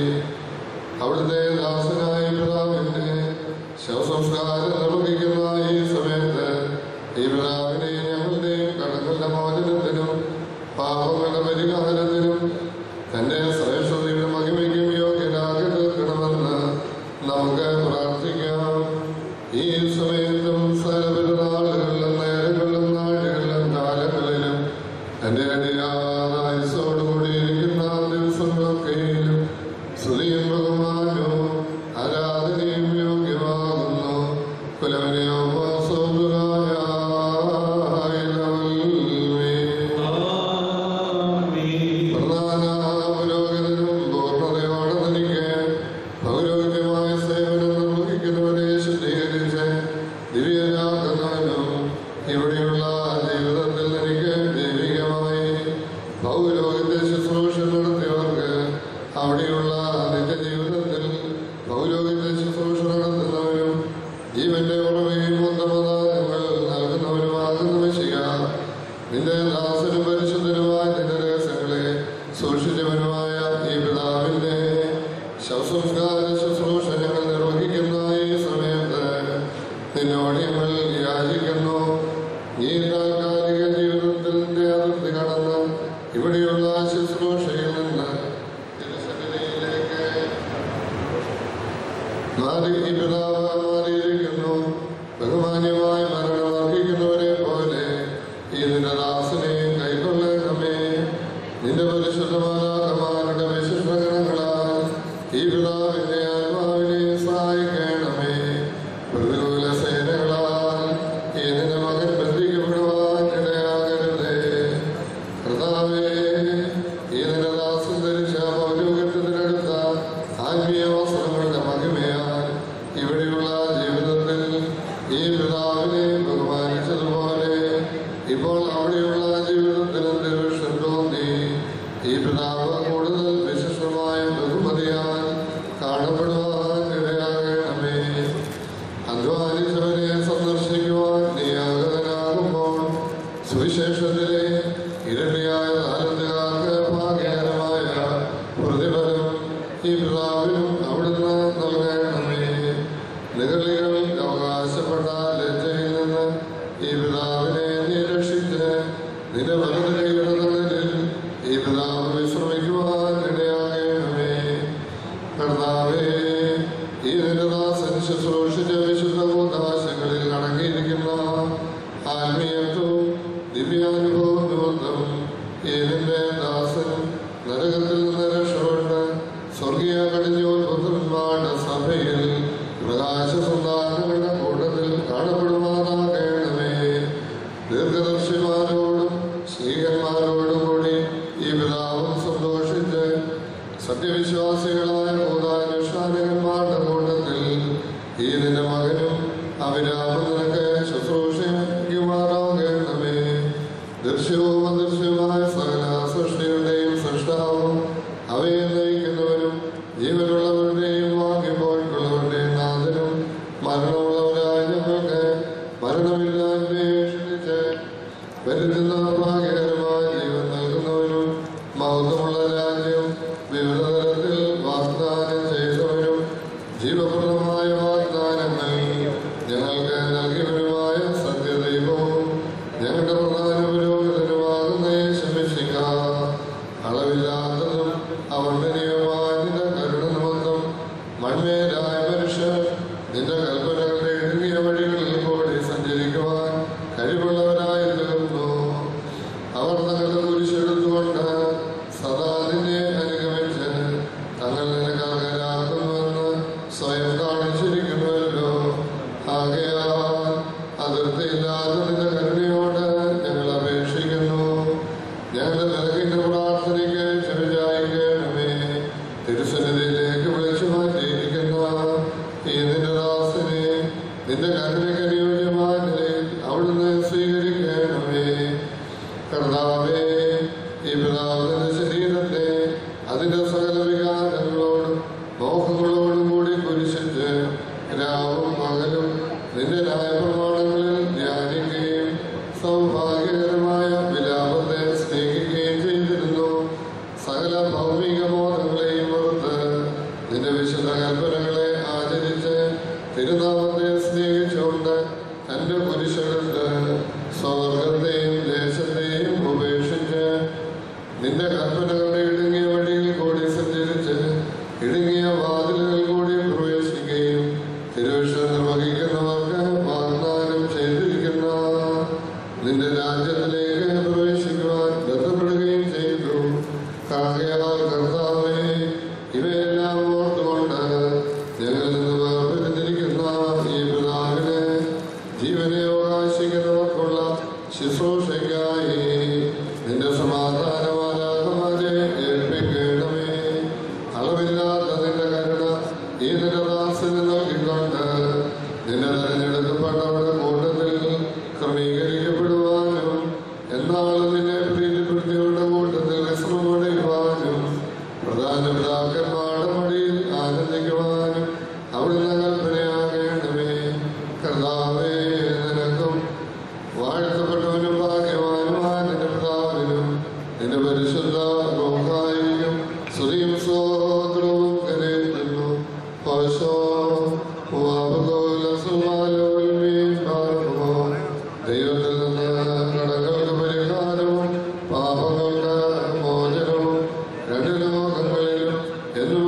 അവിടുത്തെ ദാസനായ പിതാവിന്റെ ശവസംസ്കാരം നിർവഹിക്കുന്ന ഈ സമയത്ത് ഈ പിതാവിനെ ഞങ്ങളുടെയും കടങ്ങളുടെ മോചനത്തിനും പാപങ്ങളുടെ പരിഹാരത്തിനും തന്റെ ശ്രേഷ്ഠതയുടെ മഹിമയ്ക്കും യോഗ്യനാക്കി തീർക്കണമെന്ന് നമുക്ക് പ്രാർത്ഥിക്കാം. ഈ സമയത്തും സകലപെരുന്നാളുകളിലും നേരങ്ങളിലും നാടുകളിലും കാലങ്ങളിലും തന്റെ അടിയാതോടുകൂടിയിരിക്കുന്ന ദിവസങ്ങളൊക്കെയും സ്തുതിയും ബഹുമാനവും ആരാധനയും യോഗ്യമാകുന്നു. കുലവനെയോ പ്രധാന പുരോഹിതനും അവിടെയുള്ള നിന്റെ ജീവിതത്തിൽ പൗരോഹിത്യ ശുശ്രൂഷ നടത്തുന്നവരും ജീവന്റെ ഉറവയും ഉത്തമദാനങ്ങൾ നൽകുന്നവരുമാകുന്ന വിഷയ നിന്റെ ദാസനും പരിശുദ്ധനുമായ നിന്റെ രഹസ്യങ്ങളെ സൂക്ഷിച്ചവനുമായ ഈ പിതാവിന്റെ ശവസംസ്കാര ശുശ്രൂഷ ഞങ്ങൾ നിർവഹിക്കുന്ന ഈ സമയത്ത് നിന്നോട് ഞങ്ങൾ യാചിക്കുന്നു. ഈ താൽക്കാലിക ജീവിതത്തിന്റെ അതിർത്തി കടന്ന് ഇവിടെയുള്ള ശുശ്രൂഷയിൽ നിന്ന് തിരുസന്നിധിയിലേക്ക് ഈ പിതാവ് മാറിയിരിക്കുന്നു. ബഹുമാന്യമായി മരണമർഹിക്കുന്നവരെ പോലെ ഈ നിന്റെ ദാസനെ കൈക്കൊള്ളണമേ. നിന്റെ പരിശുദ്ധമാരുടെ വിശിഷ്ടഗണങ്ങളാൽ ഈ പിതാവിന്റെ ആത്മാവിനെ സഹായിക്കണമേ. പ്രതികൂല സേനകളാൽ ഈ നിന്റെ മകൻ ബന്ധിക്കപ്പെടുവാൻ ഇടയാകരുതേ. കർത്താവേ, ഈ നിന്റെ ദാസൻ ധരിച്ച പൗരോഹിത്യത്തിനടുത്ത ആത്മീയ വസ്ത്രങ്ങളുടെ മഹിമയാൽ ഇവിടെയുള്ള ജീവിതത്തിൽ ഈ പിതാവിനെ ബഹുമാനിച്ചതുപോലെ ഇപ്പോൾ അവിടെയുള്ള ജീവിതത്തിൽ ദൈവം തോന്നി ഈ പിതാവ് കൂടുതൽ വിശിഷ്ടമായ ബഹുമതിയാൽ കാണപ്പെടുവാൻ ഇടയാകണമേ. അധ്വാനിച്ചവരെ സന്ദർശിക്കുവാൻ നീ ആഗതനാകുമ്പോൾ സുവിശേഷത്തിലെ ഇരട്ടിയായ താലന്തുകാർക്ക് ഭാഗ്യകരമായ പ്രതിഫലം ഈ പിതാവിനും അവിടുന്ന് നൽകണമേ. നിഗളികൾ അവകാശപ്പെട്ട ലജ്ജയിൽ നിന്ന് ഈ പിതാവിനെ നീ രക്ഷിച്ച് നിന്റെ വലതുകൈയുടെ തണലിൽ ഈ പിതാവ് വിശ്രമിക്കുവാൻ ഇടയാകണമേ. കർത്താവേ, ഈ നിന്റെ ദാസൻ ശുശ്രൂഷിച്ച വിശുദ്ധ കൂതാശകളിൽ അടങ്ങിയിരിക്കുന്ന ആത്മീയത്വവും ദിവ്യാനുഭവം നിമിത്തം ഈ നിന്റെ ദാസൻ നരകത്തിൽ നിന്ന് രക്ഷപ്പെട്ട് സ്വർഗീയ കടിഞ്ഞോൽപുത്രന്മാരുടെ സഭയിൽ പ്രകാശ സന്താനങ്ങളുടെ കൂട്ടത്തിൽ കാണപ്പെടുമാറാകണമേ. ദീർഘദർശിമാരോടും സ്ത്രീകന്മാരോടും കൂടി ഈ പിതാവും സന്തോഷിച്ച് സത്യവിശ്വാസികളായ ബോധാനുഷ്ഠാനകന്മാരുടെ കൂട്ടത്തിൽ ഈ നിന്റെ മകനും അവിരാമം നിനക്ക് ശുശ്രൂഷിക്കുമാറാകണമേ. ദൃശ്യവും അദൃശ്യവുമായ സകല സൃഷ്ടികളുടെയും സൃഷ്ടാവും അവയെ നയിക്കുന്നവരും ജീവനുള്ളവരുടെയും വാങ്ങിപ്പോയിട്ടുള്ളവരുടെയും നാഥനും മരണമുള്ളവരായ ഞങ്ങൾക്ക് മരണമില്ലായ്മയെ ക്ഷണിച്ച് വരുത്തുന്ന ഭാഗ്യകരമായ ജീവൻ നൽകുന്നവരും മഹത്വമുള്ള രാജ്യം വിവിധ തരത്തിൽ വാഗ്ദാനം ചെയ്തവരും ജീവപ്രദമായ വാഗ്ദാനങ്ങൾ ഞങ്ങൾക്ക് നൽകിയവരുമായ സത്യദൈവവും ഞങ്ങളുടെ പ്രധാന പുരോഹിതനുമാകുന്ന യേശുമിശിഹ അളവില്ലാത്തതും അവർണ്ണനീയമായ നിന്റെ കരുണ നിമിത്തം മൺമേലായ മനുഷ്യർ നിന്റെ കൽപ്പനകളുടെ ഇടുങ്ങിയ വഴികളിൽ കൂടി സഞ്ചരിക്കുവാൻ കഴിവുള്ളവരായി തീർന്നു. അവർ തങ്ങളുടെ കുരിശെടുത്തുകൊണ്ട് സദാ നിന്നെ അനുഗമിച്ച് തങ്ങൾ നിനക്ക് അർഹരാക്കുന്നുവെന്ന് സ്വയം കാണിച്ചിരിക്കുന്നുവല്ലോ. ആകയാൽ അതിർത്തിയില്ലാത്ത നിന്റെ കരുണയോട് ഞങ്ങൾ അപേക്ഷിക്കുന്നു. ഞങ്ങളുടെ നിലകിന്റെ പ്രാർത്ഥനയ്ക്ക് ചെവിചായിക്കണമേ. തിരുസന്നിധിയിലേക്ക് വിളിച്ചു മാറ്റിയിരിക്കുന്ന ഈ നിന്റെ ദാസനെ നിന്റെ കരുണയ്ക്ക് അനുയോജ്യമായ നിലയിൽ അവിടുന്ന് സ്വീകരിക്കണമേ. കർത്താവേ, ഈ പിതാവിന്റെ ശരീരത്തെ അതിന്റെ സകല വികാരങ്ങളോടും മോഹങ്ങളോടും കൂടി കുരിശിച്ച് രാവും പകലും നിന്റെ ന്യായപ്രമാണങ്ങളിൽ ധ്യാനിക്കുകയും സൗഭാഗ്യകരമായ വിലാപത്തെ സ്നേഹിക്കുകയും ചെയ്തിരുന്നു. സകല ഭൗമിക ബോധങ്ങളെയും ഓർത്ത് നിന്റെ വിശുദ്ധ കൽപ്പനകളെ ആചരിച്ച് തിരുനാമത്തെ സ്നേഹിച്ചുകൊണ്ട് തന്റെ കുരിശെടുത്ത് സ്വർഗത്തെയും ദേശത്തെയും ഉപേക്ഷിച്ച് നിന്റെ കൽപ്പനകളുടെ ഇടുങ്ങിയ വഴിയിൽ കൂടി സഞ്ചരിച്ച് ഇടുങ്ങിയ വാതിലുകൾ കൂടി പ്രവേശിക്കുകയും തിരുവിഷ്ടം നിർവഹിക്കുന്നവർക്ക് വാഗ്ദാനം ചെയ്തിരിക്കുന്ന നിന്റെ രാജ്യത്തിലേക്ക് പ്രവേശിക്കുവാൻ ബന്ധപ്പെടുകയും ചെയ്തു. ആകയാൽ കർത്താവേ, ഇവയെല്ലാം ഓർത്തുകൊണ്ട് ഞങ്ങളിൽ നിന്ന് വേർപിരിഞ്ഞിരിക്കുന്ന ഈ പിതാവിനെ ജീവനെ അവകാശിക്കുന്നവർക്കുള്ള ശുശ്രൂഷയ്ക്കായി നിന്റെ സമാധാനമാരാധമാരെ ഏൽപ്പിക്കണമേ. അളവില്ലാത്ത നിന്റെ കരുണ ഈ നിന്റെ ദാസന് നൽകിക്കൊണ്ട് നിന്റെ തെരഞ്ഞെടുക്കപ്പെട്ടവരുടെ കൂട്ടത്തിൽ ക്രമീകരിക്കപ്പെടുവാനും എന്നാളും നിന്നെ പ്രീതിപ്പെടുത്തിയവരുടെ കൂട്ടത്തിൽ വിശ്രമമടയുവാനും പ്രധാന മാതാപിതാക്കന്മാരുടെ മടിയിൽ ആനന്ദിക്കുവാനും അവിടുന്ന് കൽപ്പനയാകണമേ. കർത്താവേ, നിനക്കും വാഴ്ത്തപ്പെട്ടവനും ഭാഗ്യവാനുമായ നിന്റെ പിതാവിനും നിന്റെ പരിശുദ്ധ റൂഹായിക്കും സ്തുതിയും സ്തോത്രവും കരേറ്റുന്നു. ദൈവത്തിൽ നിന്ന് കടങ്ങൾക്ക് പരിഹാരവും പാപങ്ങൾക്ക് മോചനവും രണ്ട് ലോകങ്ങളിലും എന്നും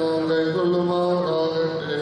നാം കൈക്കൊള്ളുമാറാകട്ടെ.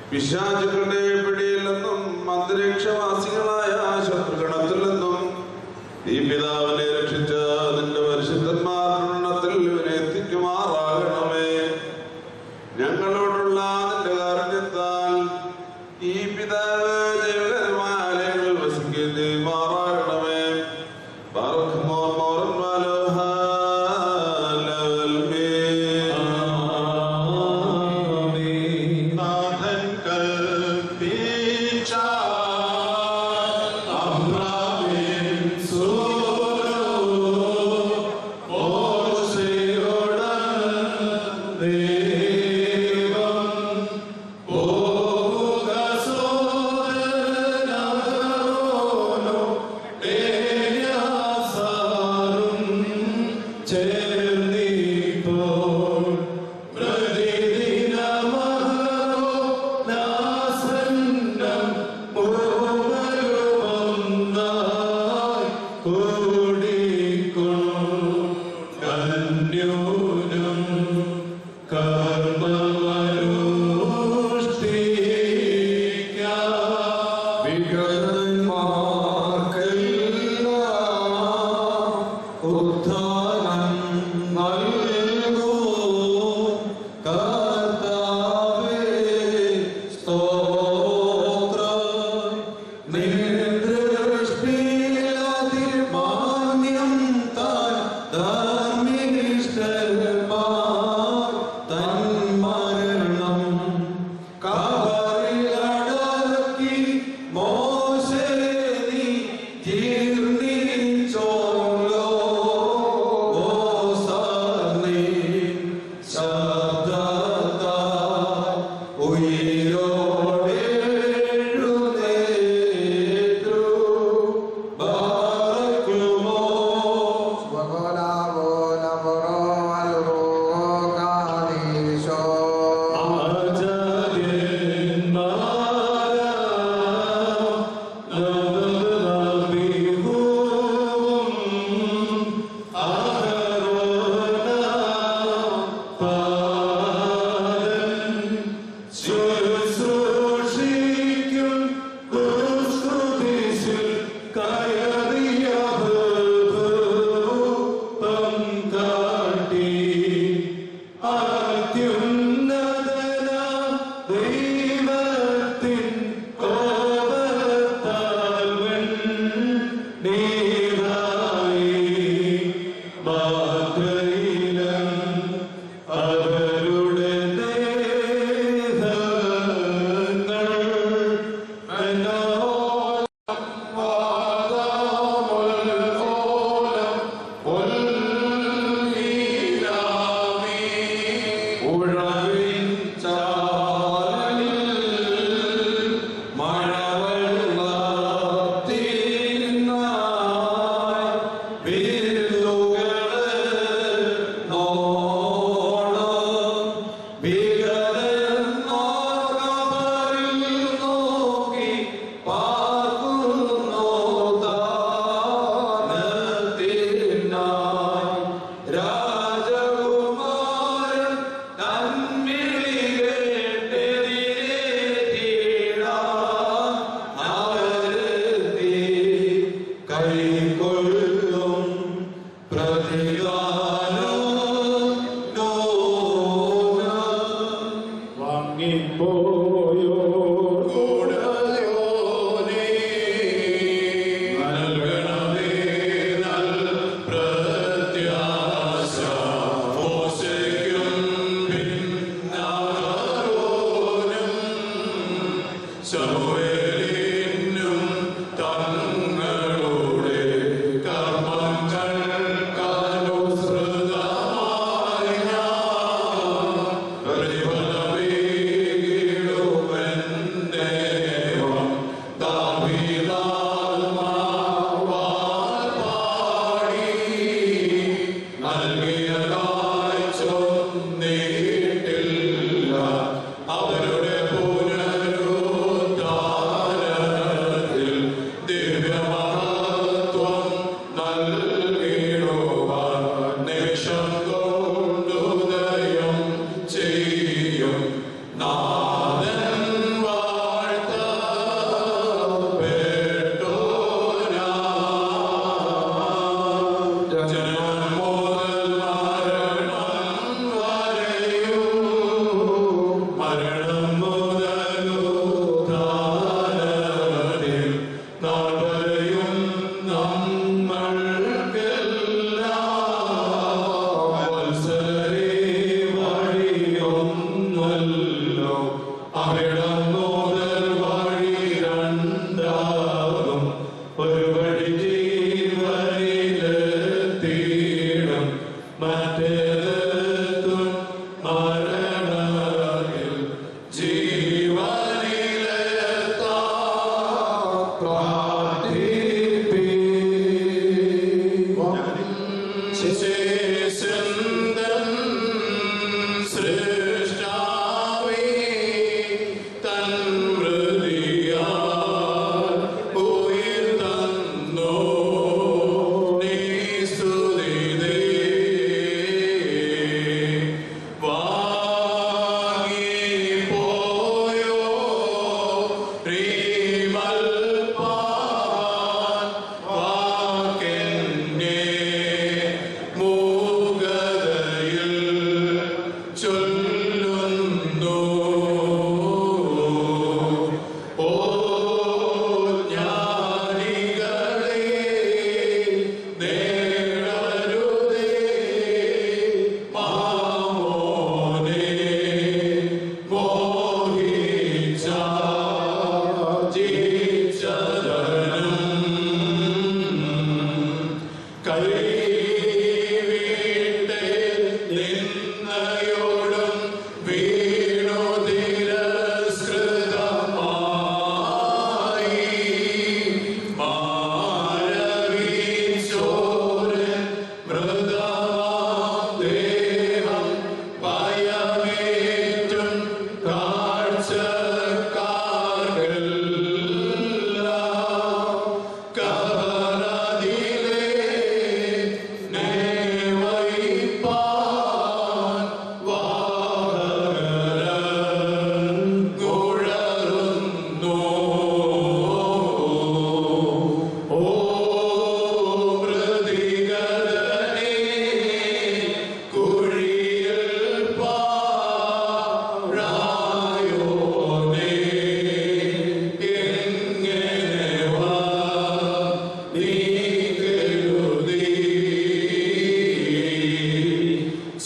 പിശാചുക്കളുടെ പിടിയിൽ നിന്നും അന്തരീക്ഷവാസികളായ ശത്രുഗണത്തിൽ നിന്നും ഈ പിതാവിനെ രക്ഷിച്ച നിന്റെ പരിശുദ്ധന്മാരുടെ Citizen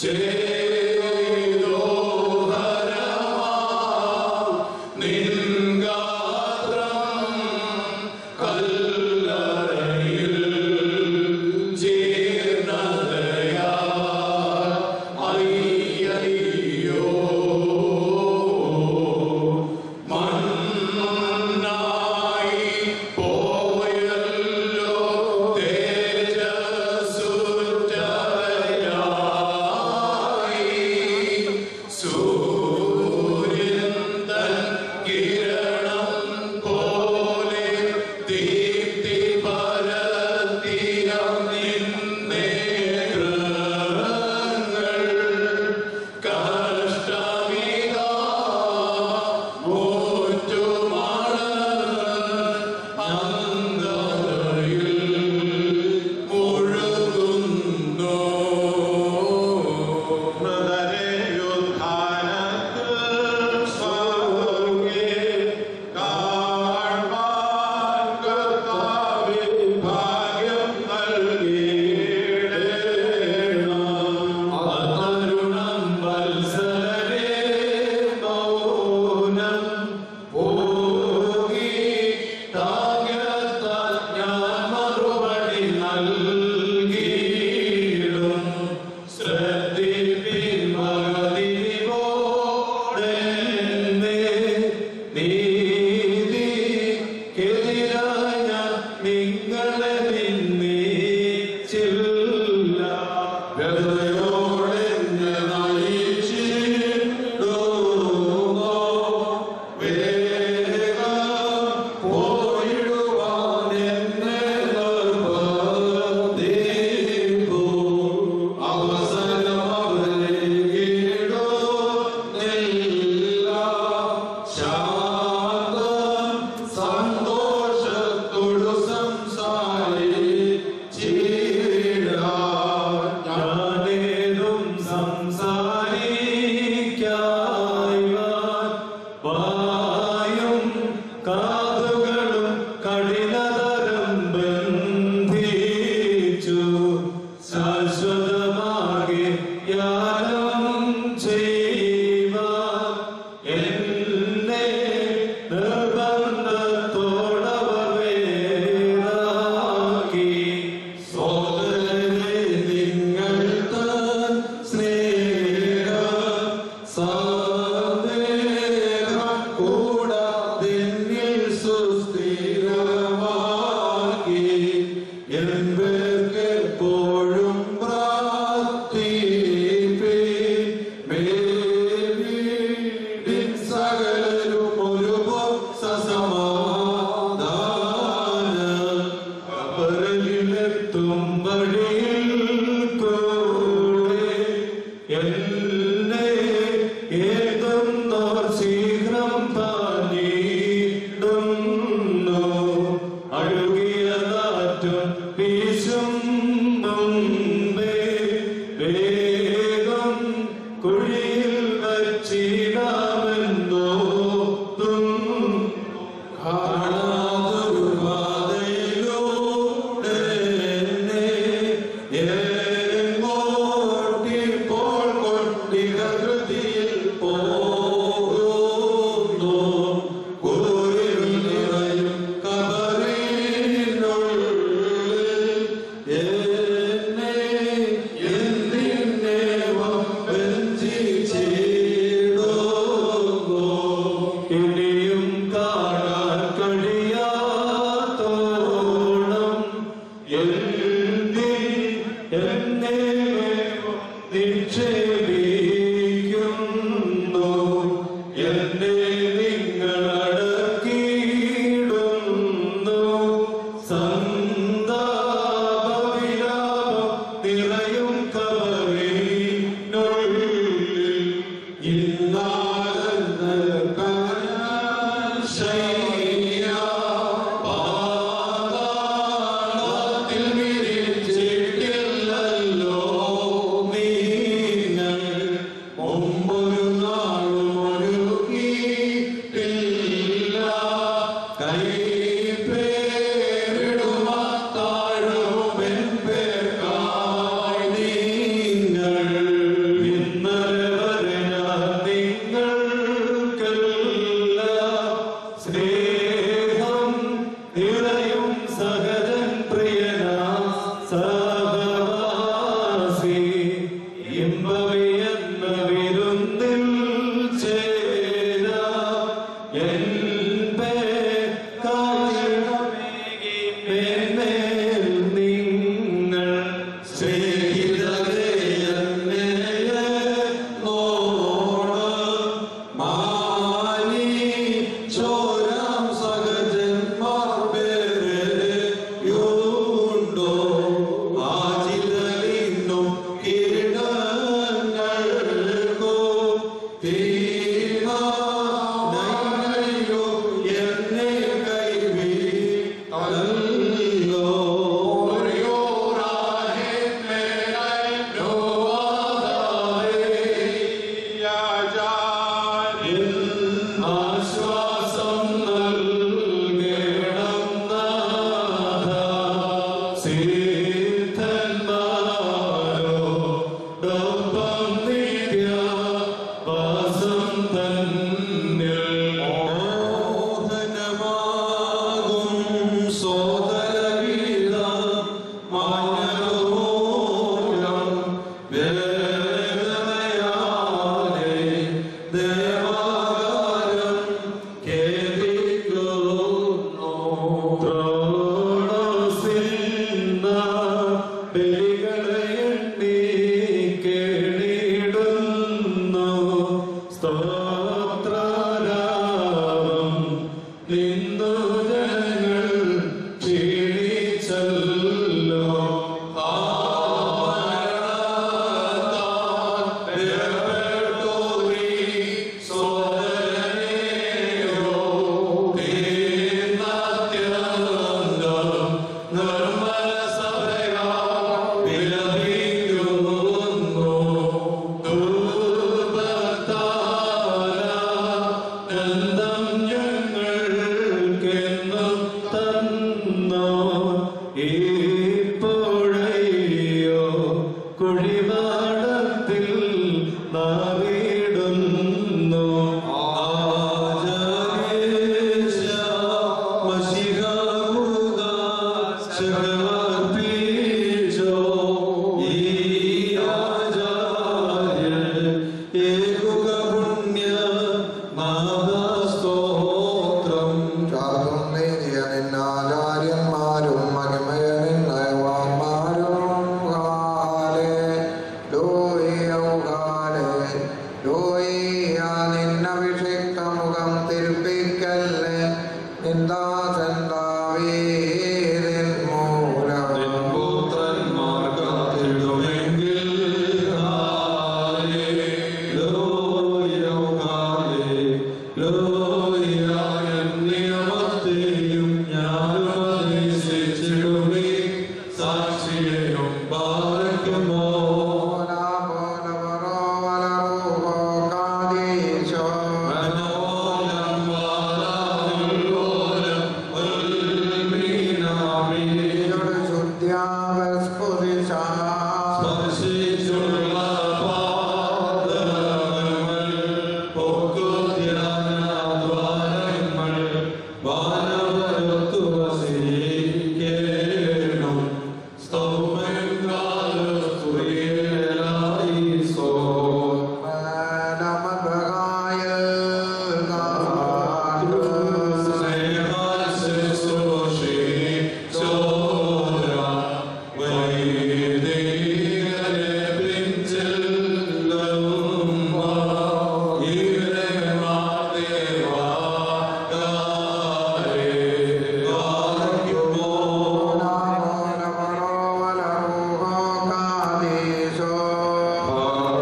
ിൽ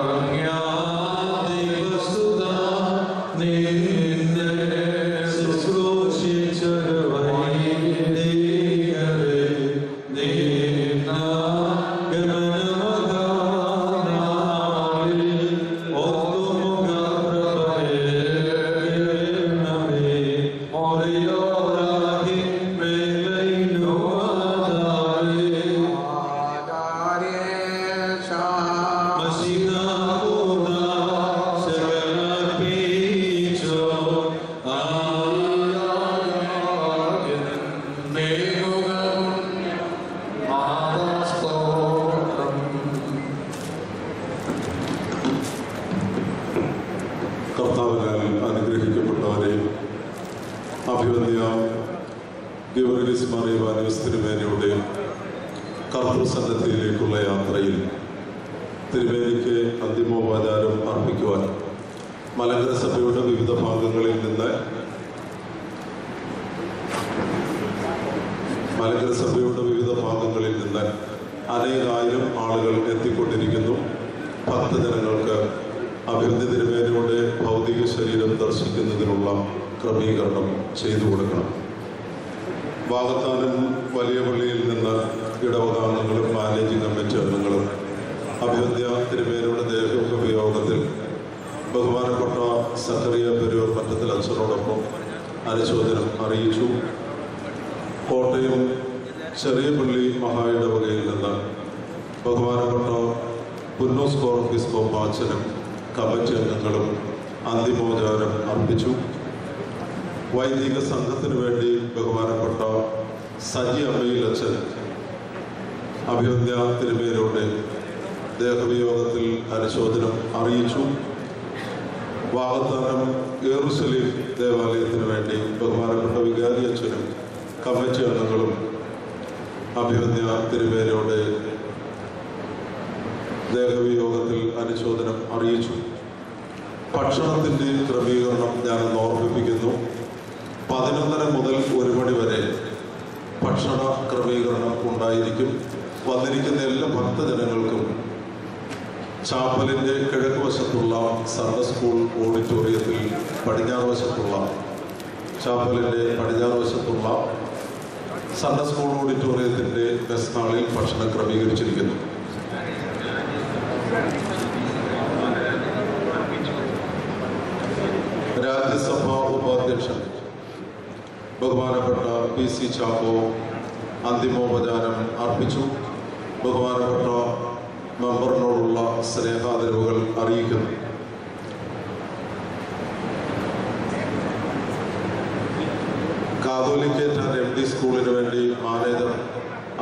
ഭംഗ്യ കർത്താവിനാൽ അനുഗ്രഹിക്കപ്പെട്ടവരെ, അഭിവന്യ ഗീവർഗീസ് മാർ ഇവാനിയോസ് തിരുമേനിയുടെ കർത്തൃസന്നദ്ധിയിലേക്കുള്ള യാത്രയിൽ തിരുമേനിക്ക് അന്തിമോപചാരം അർപ്പിക്കുവാൻ മലങ്കര സഭയുടെ വിവിധ ഭാഗങ്ങളിൽ നിന്ന് അനേകായിരം ആളുകൾ എത്തിക്കൊണ്ടിരിക്കുന്നു. ഭക്തജനങ്ങൾക്ക് അഭിവന്യ തിരുമേനിയുടെ ഭൗതിക ശരീരം ദർശിക്കുന്നതിനുള്ള ക്രമീകരണം ചെയ്തു കൊടുക്കണം. വാകത്താനം വലിയ പള്ളിയിൽ നിന്ന് ഇടവകാംഗങ്ങളും മാനേജിംഗ് കമ്മിറ്റി അംഗങ്ങളും അഭിവന്യ തിരുമേനിയുടെ ദേഹോപയോഗത്തിൽ ബഹുമാനപ്പെട്ട സക്കറിയ പെരൂർ മറ്റത്തിൽ അച്ഛനോടൊപ്പം അനുശോചനം അറിയിച്ചു. കോട്ടയം ചെറിയ പള്ളി മഹാ ഇടവകയിൽ നിന്ന് ബഹുമാനപ്പെട്ട പുന്നോസ് കോർപ്പിസ്കോപ്പ് അച്ഛനും കമ്മിറ്റി അംഗങ്ങളും അന്തിമോപചാരം അർപ്പിച്ചു. വൈദിക സംഘത്തിനു വേണ്ടി ബഹുമാനപ്പെട്ട സജി അമ്മയിൽ അച്ഛൻ അഭിവന്യ തിരുമേനിയുടെ ദേഹവിയോഗത്തിൽ അനുശോചനം അറിയിച്ചു. വാകത്താനം യെരൂശലേം ദേവാലയത്തിനു വേണ്ടി ബഹുമാനപ്പെട്ട വികാരി അച്ഛനും കമ്മിറ്റി അംഗങ്ങളും അഭിവന്യ തിരുമേനിയുടെ ദേഹവിയോഗത്തിൽ അനുശോചനം അറിയിച്ചു. ഭക്ഷണത്തിൻ്റെ ക്രമീകരണം ഞാനൊന്ന് ഓർമ്മിപ്പിക്കുന്നു. 11:30 മുതൽ 1 മണി വരെ ഭക്ഷണ ക്രമീകരണം ഉണ്ടായിരിക്കും. വന്നിരിക്കുന്ന എല്ലാ ഭക്തജനങ്ങൾക്കും ചാപ്പലിൻ്റെ കിഴക്ക് വശത്തുള്ള സൺഡേ സ്കൂൾ ഓഡിറ്റോറിയത്തിൽ പടിഞ്ഞാറ് വശത്തുള്ള സൺഡേ സ്കൂൾ ഓഡിറ്റോറിയത്തിൻ്റെ മെസ് ഹാളിൽ ഭക്ഷണം ക്രമീകരിച്ചിരിക്കുന്നു. രാജ്യസഭാ ഉപാധ്യക്ഷൻ ബഹുമാനപ്പെട്ട PC ചാക്കോ അന്തിമോപചാരം അർപ്പിച്ചു. ബഹുമാനപ്പെട്ട മെമ്പറിനോടുള്ള സ്നേഹാദരവുകൾ അറിയിക്കുന്നു. കാതോലിക്കേറ്റ് ആൻഡ് MD സ്കൂളിന് വേണ്ടി മാനേജർ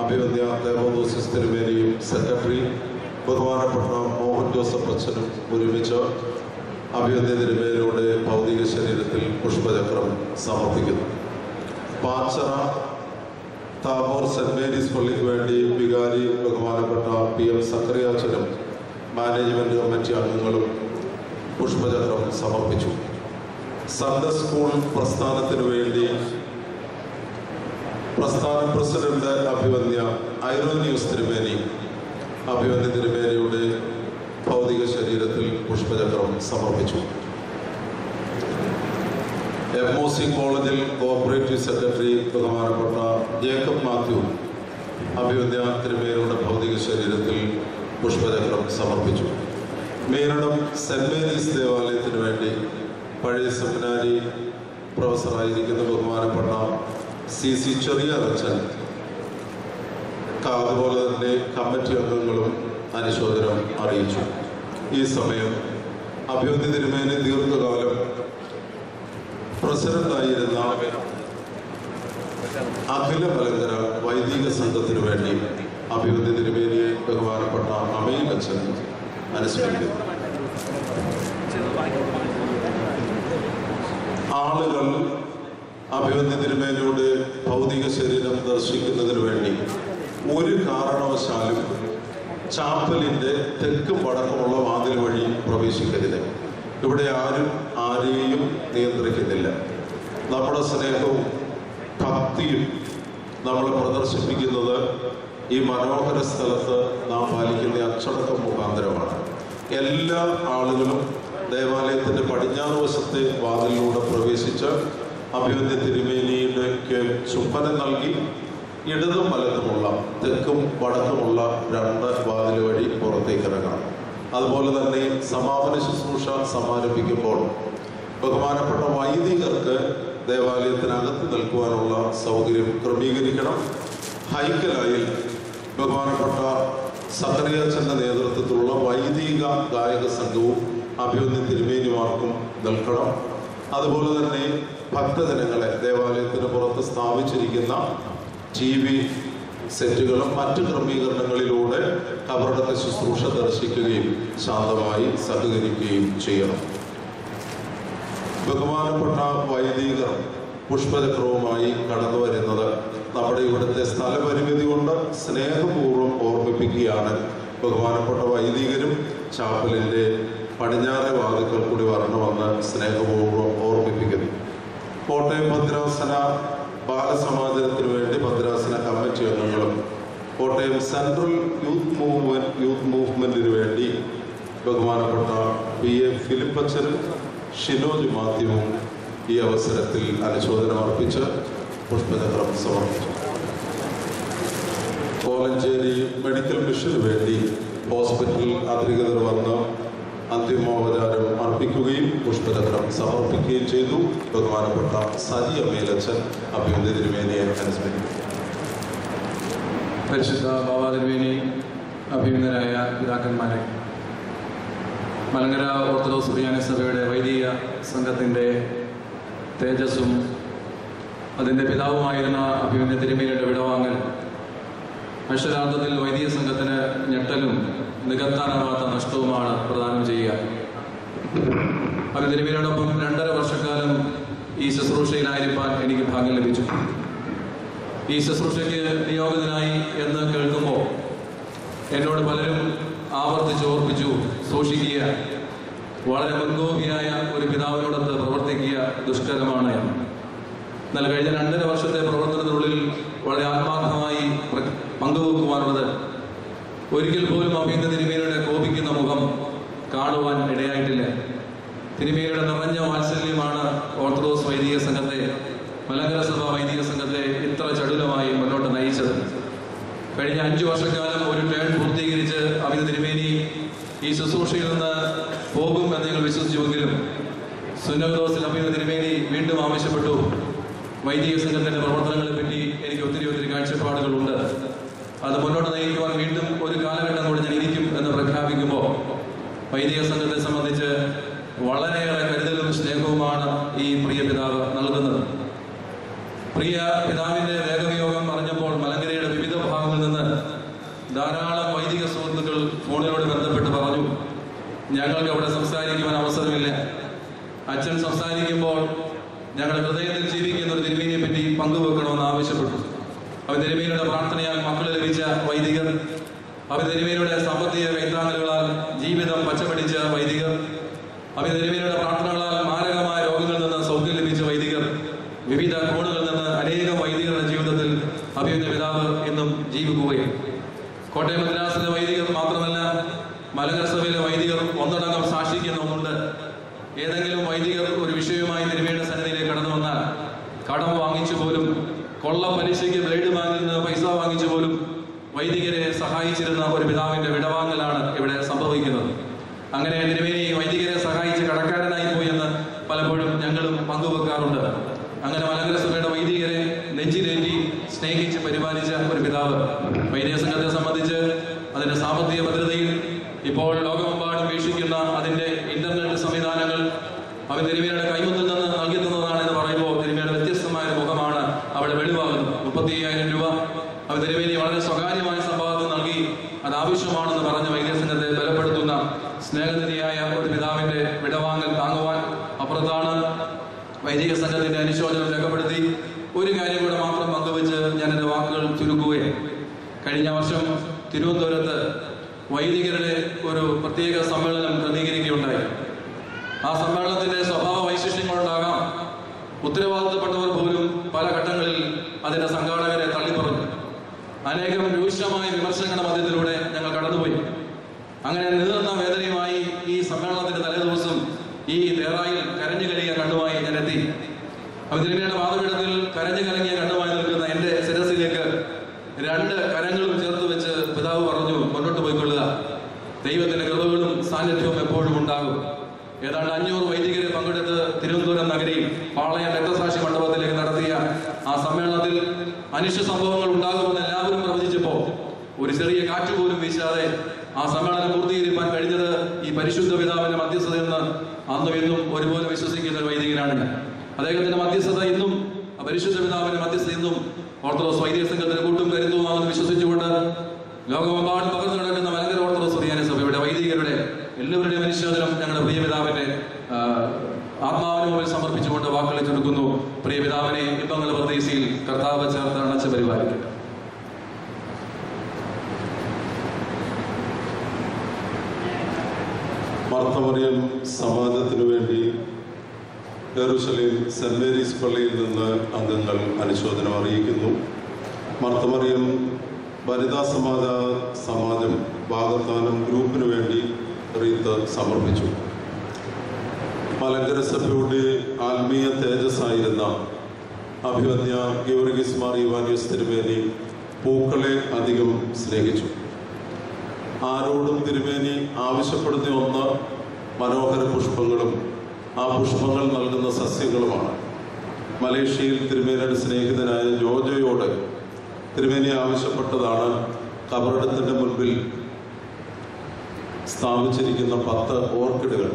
അഭിവന്യ ദേവദോസിസ് തിരുമേനിയും സെക്രട്ടറി ബഹുമാനപ്പെട്ട മോഹൻ ജോസഫ് അച്ഛനും ഒരുമിച്ച് അഭിവന്യ തിരുമേനിയുടെ ഭൗതിക ശരീരത്തിൽ പുഷ്പചക്രം സമർപ്പിക്കുന്നു. പാച്ചറ താബോർ സെന്റ് മേരീസ് പള്ളിക്ക് വേണ്ടി വികാരി ബഹുമാനപ്പെട്ട PM സക്കറിയാച്ചനും മാനേജ്മെന്റ് കമ്മിറ്റി അംഗങ്ങളും പുഷ്പചക്രം സമർപ്പിച്ചു. സൺഡേ സ്കൂൾ പ്രസ്ഥാനത്തിനു വേണ്ടി പ്രസ്ഥാന പ്രസിഡന്റ് അഭിവന്യ ഐറോനിയോസ് തിരുമേനി അഭിവന്യ തിരുമേനിയുടെ ഭൗതിക ശരീരത്തിൽ പുഷ്പചക്രം സമർപ്പിച്ചു. MOC കോളേജിൽ കോഓപ്പറേറ്റീവ് സെക്രട്ടറി ബഹുമാനപ്പെട്ട ജേക്കബ് മാത്യു അഭിവന്യ തിരുമേനിയുടെ ഭൗതിക ശരീരത്തിൽ പുഷ്പചക്രം സമർപ്പിച്ചു. മീനടം സെന്റ് മേരീസ് ദേവാലയത്തിന് വേണ്ടി പഴയ സെമിനാരി പ്രൊഫസറായിരിക്കുന്ന ബഹുമാനപ്പെട്ട CC ചെറിയാറച്ചൻ അതുപോലെ തന്നെ കമ്മിറ്റി അംഗങ്ങളും അനുശോചനം അറിയിച്ചു. ഈ സമയം അഭിവന്യ തിരുമേനി ദീർഘകാലം പ്രസിഡന്റായിരുന്ന അഖില മലങ്കര വൈദിക സംഘത്തിനു വേണ്ടി അഭിവന്യ തിരുമേനിയെ ബഹുമാനപ്പെട്ട അമീൻ അച്ഛൻ അനുസ്മരിക്കുന്നു. ആളുകൾ അഭിവന്യ തിരുമേനിയുടെ ഭൗതിക ശരീരം ദർശിക്കുന്നതിന് വേണ്ടി ഒരു കാരണവശാലും ചാപ്പലിൻ്റെ തെക്കും വടക്കുമുള്ള വാതിൽ വഴി പ്രവേശിക്കരുത്. ഇവിടെ ആരെയും നിയന്ത്രിക്കുന്നില്ല. നമ്മുടെ സ്നേഹവും ഭക്തിയും നമ്മൾ പ്രദർശിപ്പിക്കുന്നത് ഈ മനോഹര സ്ഥലത്ത് നാം പാലിക്കുന്ന അച്ചടക്കം മുഖാന്തരമാണ്. എല്ലാ ആളുകളും ദേവാലയത്തിൻ്റെ പടിഞ്ഞാറ് വശത്തെ വാതിലിലൂടെ പ്രവേശിച്ച് അഭിവന്യ തിരുമേനിയിലേക്ക് ചുംബനം നൽകി ഇടതും വലത്തുമുള്ള തെക്കും വടക്കുമുള്ള 2 വാതിൽ വഴി പുറത്തേക്ക് ഇറങ്ങണം. അതുപോലെ തന്നെ സമാപന ശുശ്രൂഷ സമാരംഭിക്കുമ്പോൾ ബഹുമാനപ്പെട്ട വൈദികർക്ക് ദേവാലയത്തിനകത്ത് നിൽക്കുവാനുള്ള സൗകര്യം ക്രമീകരിക്കണം. ഹൈക്കലായിൽ ബഹുമാനപ്പെട്ട സക്കറിയാച്ചൻ്റെ നേതൃത്വത്തിലുള്ള വൈദിക ഗായക സംഘവും അഭിവന്യ തിരുമേനിമാർക്കും നിൽക്കണം. അതുപോലെ തന്നെ ഭക്തജനങ്ങളെ ദേവാലയത്തിന് പുറത്ത് സ്ഥാപിച്ചിരിക്കുന്ന TV സെറ്റുകളും മറ്റു ക്രമീകരണങ്ങളിലൂടെ കബറടക്ക ശുശ്രൂഷ ദർശിക്കുകയും ശാന്തമായി സഹകരിക്കുകയും ചെയ്യണം. ബഹുമാനപ്പെട്ട വൈദികർ പുഷ്പചക്രവുമായി കടന്നു വരുന്നത് നമ്മുടെ ഇവിടുത്തെ സ്ഥലപരിമിതി കൊണ്ട് സ്നേഹപൂർവ്വം ഓർമ്മിപ്പിക്കുകയാണ്. ബഹുമാനപ്പെട്ട വൈദികരും ചാപ്പലിൻ്റെ പടിഞ്ഞാറെ വാതിൽക്കൽ കൂടി വരണമെന്ന് സ്നേഹപൂർവ്വം ഓർമ്മിപ്പിക്കുന്നു. കോട്ടയം ഭദ്രാസന ബാലസമാജത്തിന് വേണ്ടി ഭദ്രാസന കമ്മിറ്റി അംഗങ്ങളും കോട്ടയം സെൻട്രൽ യൂത്ത് മൂവ്മെൻറ്റിന് വേണ്ടി ബഹുമാനപ്പെട്ട PA ഫിലിപ്പച്ചനും ഷിനോജ് മാത്യുവും ഈ അവസരത്തിൽ അനുശോചനം അർപ്പിച്ച് പുഷ്പചക്രം സമർപ്പിച്ചു. കോലഞ്ചേരി മെഡിക്കൽ മിഷന് വേണ്ടി ഹോസ്പിറ്റൽ അധികൃതർ വന്ന് അന്തിമോപചാരം അർപ്പിക്കുകയും പുഷ്പചക്രം സമർപ്പിക്കുകയും ചെയ്തു. ബഹുമാനപ്പെട്ട സജി അമേലച്ചൻ അഭിവന്ദ്യ തിരുമേനിയെ അനുസ്മരിക്കും. പരിശുദ്ധ ബാബാ തിരുമേനി, അഭിനന്ദനായ പിതാക്കന്മാരെ, മലങ്കര ഓർത്തഡോക്സ് സുറിയാനി സഭയുടെ വൈദിക സംഘത്തിൻ്റെ തേജസ്സും അതിൻ്റെ പിതാവുമായിരുന്ന അഭിമന്യ തിരുമേനിയുടെ വിടവാങ്ങൽ അക്ഷരാർത്ഥത്തിൽ വൈദിക സംഘത്തിന് ഞെട്ടലും നികത്താനാവാത്ത നഷ്ടവുമാണ് പ്രദാനം ചെയ്യുക. അഭിമന്യ തിരുമേനിയോടൊപ്പം 2.5 വർഷക്കാലം ഈ ശുശ്രൂഷയിലായിരിക്കാൻ എനിക്ക് ഭാഗ്യം ലഭിച്ചു. ഈ ശുശ്രൂഷയ്ക്ക് നിയോഗിതനായി എന്ന് കേൾക്കുമ്പോൾ എന്നോട് പലരും ഓർപ്പിച്ചു സൂക്ഷിക്കുക, വളരെ മുൻകോപിയായ ഒരു പിതാവിനോടൊത്ത് പ്രവർത്തിക്കുക ദുഷ്കരമാണ് എന്ന്. എന്നാൽ കഴിഞ്ഞ 2.5 വർഷത്തെ പ്രവർത്തനത്തിനുള്ളിൽ വളരെ ആത്മാർത്ഥമായി പങ്കുവെക്കുവാനുള്ളത്, ഒരിക്കൽ പോലും അഭിനന്ദ തിരുമേനിയുടെ കോപിക്കുന്ന മുഖം കാണുവാൻ ഇടയായിട്ടില്ല. തിരുമേനിയുടെ നിറഞ്ഞ വാത്സല്യമാണ് ഓർത്തഡോക്സ് വൈദിക സംഘത്തെ, മലങ്കര സഭ വൈദിക സംഘത്തെ ഇത്ര ചടുലമായി മുന്നോട്ട് നയിച്ചത്. കഴിഞ്ഞ 5 വർഷക്കാലം ഒരു ടേൺ പൂർത്തീകരിച്ച് അഭിനന്ദ തിരുമേനി ഈ ശുശ്രൂഷയിൽ നിന്ന് പോകും എന്ന് ഞങ്ങൾ വിശ്വസിച്ചുവെങ്കിലും സുന്നതദോസിൽ അഭിനന്ദ തിരുമേനി വീണ്ടും ആവശ്യപ്പെട്ടു, വൈദിക സംഘത്തിൻ്റെ പ്രവർത്തനങ്ങളെ പറ്റി എനിക്ക് ഒത്തിരി കാഴ്ചപ്പാടുകളുണ്ട്, അത് മുന്നോട്ട് നയിക്കുവാൻ വീണ്ടും ഒരു കാലഘട്ടം കൂടി ഞാൻ ഇരിക്കും എന്ന് പ്രഖ്യാപിക്കുമ്പോൾ വൈദിക സംഘത്തെ സംബന്ധിച്ച് വളരെയേറെ കരുതലും സ്നേഹവുമാണ് ഈ പ്രിയ പിതാവ് നൽകുന്നത്. പ്രിയ പിതാവിൻ്റെ ദേഹവിയോഗം അറിഞ്ഞപ്പോൾ മലങ്കരയുടെ വിവിധ ഭാഗങ്ങളിൽ നിന്ന് ധാരാളം വൈദിക സുഹൃത്തുക്കൾ ഫോണിലൂടെ ബന്ധപ്പെട്ട് പറഞ്ഞു, ഞങ്ങൾക്ക് അവിടെ സംസാരിക്കുവാൻ അവസരമില്ല. അച്ഛൻ സംസാരിക്കുമ്പോൾ ഞങ്ങളുടെ ഹൃദയത്തിൽ ജീവിക്കുന്ന ഒരു തിരുമേനിയെ പറ്റി പങ്കുവെക്കണമെന്ന് ആവശ്യപ്പെട്ടു. അവർ തിരുമേനിയുടെ പ്രാർത്ഥനയാൽ മക്കൾ ലഭിച്ച വൈദികർ, അവർ തിരുമേനിയുടെ സാമ്പത്തിക കൈത്താങ്ങലുകളാൽ ജീവിതം പച്ചപിടിച്ച വൈദികർ, അവർ തിരുമേനിയുടെ പ്രാർത്ഥനകളാൽ മാരകമായ രോഗങ്ങളിൽ നിന്ന് സൗഖ്യം ലഭിച്ച വൈദികർ, വിവിധ കോണുകളിൽ നിന്ന് അനേകം വൈദികരുടെ ജീവിതത്തിൽ അഭിനന്ദ പിതാവ് ഇന്നും ജീവിക്കുകയും കോട്ടയം മദ്രാസിലെ വൈദികർ മാത്രമല്ല, മലങ്കര സഭയിലെ വൈദികർ ഒന്നടങ്കം സാക്ഷിക്കുന്ന ഒന്നുണ്ട്. ഏതെങ്കിലും വൈദികർ ഒരു വിഷയവുമായി തിരുമേനിയുടെ സന്നിധിയിലേക്ക് കടന്നു വന്നാൽ കടം വാങ്ങിച്ചു പോലും, കൊള്ള പലിശയ്ക്ക് ബ്ലേഡ് വാങ്ങുന്ന പൈസ വാങ്ങിച്ചു പോലും വൈദികരെ സഹായിച്ചിരുന്ന ഒരു പിതാവിന്റെ വിടവാങ്ങലാണ് ഇവിടെ സംഭവിക്കുന്നത്. അങ്ങനെ തിരുമേനി വൈദികരെ സഹായിച്ച് കടക്കാരനായി പോയി എന്ന് പലപ്പോഴും ഞങ്ങളും പങ്കുവെക്കാറുണ്ട്. അങ്ങനെ മലങ്കര സഭയുടെ വൈദികരെ നെഞ്ചിലേറ്റി സ്നേഹിച്ച് പരിപാലിച്ച ഒരു പിതാവ്. വൈദിക സംഘത്തെ സംബന്ധിച്ച് അതിന്റെ സാമ്പത്തിക ഭദ്രതയിൽ ഇപ്പോൾ ലോകമെമ്പാടും വീക്ഷിക്കുന്ന അതിന്റെ ഇന്റർനെറ്റ് സംവിധാനങ്ങൾ അവൻ തിരുമേനിയുടെ കൈമുന്നിൽ നിന്ന് നൽകി തന്നതാണ് എന്ന് പറയുമ്പോൾ തിരുമേനിയുടെ വ്യത്യസ്തമായ മുഖമാണ് അവിടെ വെളിവാകുന്നത്. 35,000 രൂപ അവൻ തിരുമേനി വളരെ സ്വകാര്യമായ സമ്പാദനം നൽകി അത് ആവശ്യമാണെന്ന് പറഞ്ഞ വൈദിക സംഘത്തെ ബലപ്പെടുത്തുന്ന സ്നേഹനിധിയായ ഒരു പിതാവിന്റെ വിടവാങ്ങൽ താങ്ങുവാൻ അപ്പുറത്താണ്. വൈദിക സംഘത്തിന്റെ അനുശോചനം രേഖപ്പെടുത്തി ഒരു കാര്യം കൂടെ മാത്രം പങ്കുവെച്ച് ഞാൻ എൻ്റെ വാക്കുകൾ ചുരുക്കുകയും, കഴിഞ്ഞ വർഷം തിരുവനന്തപുരത്ത് വൈദികരുടെ ഒരു പ്രത്യേക സമ്മേളനം ക്രമീകരിക്കുകയുണ്ടായി. ആ സമ്മേളനത്തിന്റെ സ്വഭാവ വൈശിഷ്ട്യങ്ങളുണ്ടാകാം. ഉത്തരവാദിത്തപ്പെട്ടവർ പോലും പല ഘട്ടങ്ങളിൽ അതിന്റെ സംഘാടകരെ തള്ളിപ്പറഞ്ഞു. അനേകം രൂക്ഷമായ വിമർശനങ്ങളുടെ മധ്യത്തിലൂടെ ഞങ്ങൾ കടന്നുപോയി. അങ്ങനെ നീർന്ന വേദനയുമായി ഈ സമ്മേളനത്തിന്റെ തലേദിവസം ഈ തേറായിൽ കരഞ്ഞു കലങ്ങിയ കണ്ണുമായി ഞാൻ എത്തി. തിരുമേനിയുടെ പാദപീഠത്തിൽ കരഞ്ഞു കലങ്ങിയ കണ്ണുമായി നിൽക്കുന്ന എൻ്റെ ശിരസിലേക്ക് 2 കരങ്ങളും ചേർത്ത് വെച്ച് പിതാവ് പറഞ്ഞു, മുന്നോട്ട് പോയിക്കൊള്ളുക, ദൈവത്തിന്റെ കൃപകളും സാന്നിധ്യവും എപ്പോഴും ഉണ്ടാകും. ഏതാണ്ട് 500 വൈദികരെ പങ്കെടുത്ത് തിരുവനന്തപുരം നഗരിയിൽ പാളയം രക്തസാക്ഷി മണ്ഡപത്തിലേക്ക് നടത്തിയ ആ സമ്മേളനത്തിൽ അനിഷ്ട സംഭവങ്ങൾ ഉണ്ടാകുമെന്ന് എല്ലാവരും പ്രവചിച്ചപ്പോൾ ഒരു ചെറിയ കാറ്റ് പോലും വീശാതെ ആ സമ്മേളനം പൂർത്തീകരിക്കാൻ കഴിഞ്ഞത് ഈ പരിശുദ്ധ പിതാവിന്റെ മധ്യസ്ഥതയെന്ന് അന്നും ഇന്നും ഒരുപോലെ വിശ്വസിക്കുന്ന ഒരു വൈദികനാണ് ഞാൻ. അദ്ദേഹത്തിന്റെ മധ്യസ്ഥത ഇന്നും, പരിശുദ്ധ പിതാവിന്റെ മധ്യസ്ഥത ഇന്നും ഓർത്തഡോക്സ് വൈദിക സംഘത്തിന് കൂട്ടും കരുത്തുമാണെന്ന് വിശ്വസിച്ചുകൊണ്ട് ലോകമെമ്പാടും പകർന്നു കിടക്കുന്ന മലങ്കര ഓർത്തഡോക്സ് സുറിയാനി സഭയുടെ വൈദികരുടെ എല്ലാവരുടെയും അനുശോചനം ഞങ്ങളുടെ പ്രിയ പിതാവിന്റെ ആത്മാവിന് മുമ്പിൽ സമർപ്പിച്ചുകൊണ്ട് വാക്കുകൾ ചുരുക്കുന്നു. പ്രിയ പിതാവിനെ ഇമ്പങ്ങളുടെ പ്രതീക്ഷയിൽ കർത്താവ് ചേർത്ത് അണച്ച് പരിപാലിക്കട്ടെ. മർത്തമറിയം സമാജത്തിനു വേണ്ടി യെരൂശലേം സെന്റ് മേരീസ് പള്ളിയിൽ നിന്ന് അംഗങ്ങൾ അനുശോചനം അറിയിക്കുന്നു. മർത്തമറിയം വനിതാ സമാജം വാഗത്താനം ഗ്രൂപ്പിനു വേണ്ടി റീത്ത് സമർപ്പിച്ചു. മലങ്കര സഭയുടെ ആത്മീയ തേജസ്സായിരുന്ന അഭിവന്യ ഗീവർഗീസ് മാർ യുവാനിയോസ് തിരുമേനി പൂക്കളെ അധികം സ്നേഹിച്ചു. ആരോടും തിരുമേനി ആവശ്യപ്പെടുന്ന ഒന്ന് മനോഹര പുഷ്പങ്ങളും ആ പുഷ്പങ്ങൾ നൽകുന്ന സസ്യങ്ങളുമാണ്. മലേഷ്യയിൽ തിരുമേനിയുടെ സ്നേഹിതനായ ജോജോയോട് തിരുമേനി ആവശ്യപ്പെട്ടതാണ് കബറിടത്തിൻ്റെ മുൻപിൽ സ്ഥാപിച്ചിരിക്കുന്ന 10 ഓർക്കിഡുകൾ.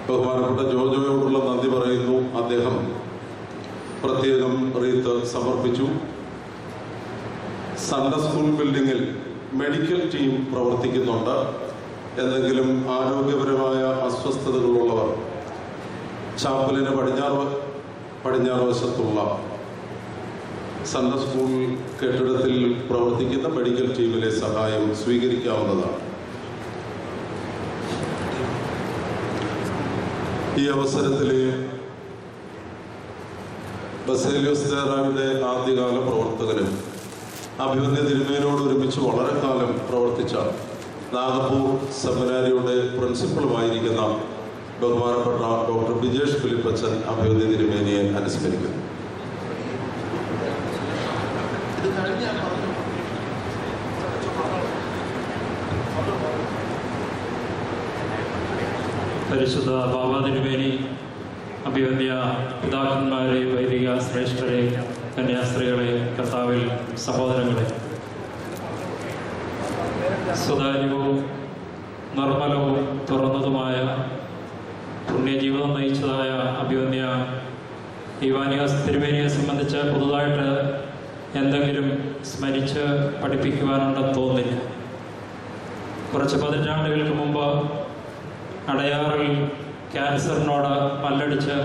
ബഹുമാനപ്പെട്ട ജോജോയോടുള്ള നന്ദി പറയുന്നു. അദ്ദേഹം പ്രത്യേകം റീത്ത് സമർപ്പിച്ചു. സൺഡേ സ്കൂൾ ബിൽഡിങ്ങിൽ മെഡിക്കൽ ടീം പ്രവർത്തിക്കുന്നുണ്ട്. എന്തെങ്കിലും ആരോഗ്യപരമായ അസ്വസ്ഥതകളുള്ളവർ ചാപ്പലിന് പടിഞ്ഞാറ് വശത്തുള്ള സൺഡേ സ്കൂൾ കെട്ടിടത്തിൽ പ്രവർത്തിക്കുന്ന മെഡിക്കൽ ടീമിലെ സഹായം സ്വീകരിക്കാവുന്നതാണ്. ഈ അവസരത്തിൽ ബസേലിയോസ് ദേറായുടെ ആദ്യകാല പ്രവർത്തകനും അഭിവന്യ തിരുമേനോട് ഒരുമിച്ച് വളരെ കാലം പ്രവർത്തിച്ച നാഗപ്പൂർ സെമിനാരിയുടെ പ്രിൻസിപ്പളുമായിരിക്കുന്ന ബഹുമാനപ്പെട്ട ഡോക്ടർ ബിജേഷ് ഫിലിപ്പച്ചൻ അഭിവന്യ തിരുമേനിയെ അനുസ്മരിക്കുന്നു. പരിശുദ്ധ ബാബ തിരുമേനി, അഭിവന്യ പിതാക്കന്മാരെ, വൈദിക ശ്രേഷ്ഠരെ, കന്യാസ്ത്രീകളെ, കർത്താവിൽ സഹോദരങ്ങളെ, സുതാര്യവും നിർമ്മലവും തുറന്നതുമായ പുണ്യജീവിതം നയിച്ചതായ അഭിവന്യ യുവാനിയോസ് തിരുമേനിയെ സംബന്ധിച്ച് പുതുതായിട്ട് എന്തെങ്കിലും സ്മരിച്ച് പഠിപ്പിക്കുവാനുണ്ടെന്ന് തോന്നുന്നില്ല. കുറച്ച് പതിറ്റാണ്ടുകൾക്ക് മുമ്പ് അടയാറിൽ ക്യാൻസറിനോട് മല്ലടിച്ച്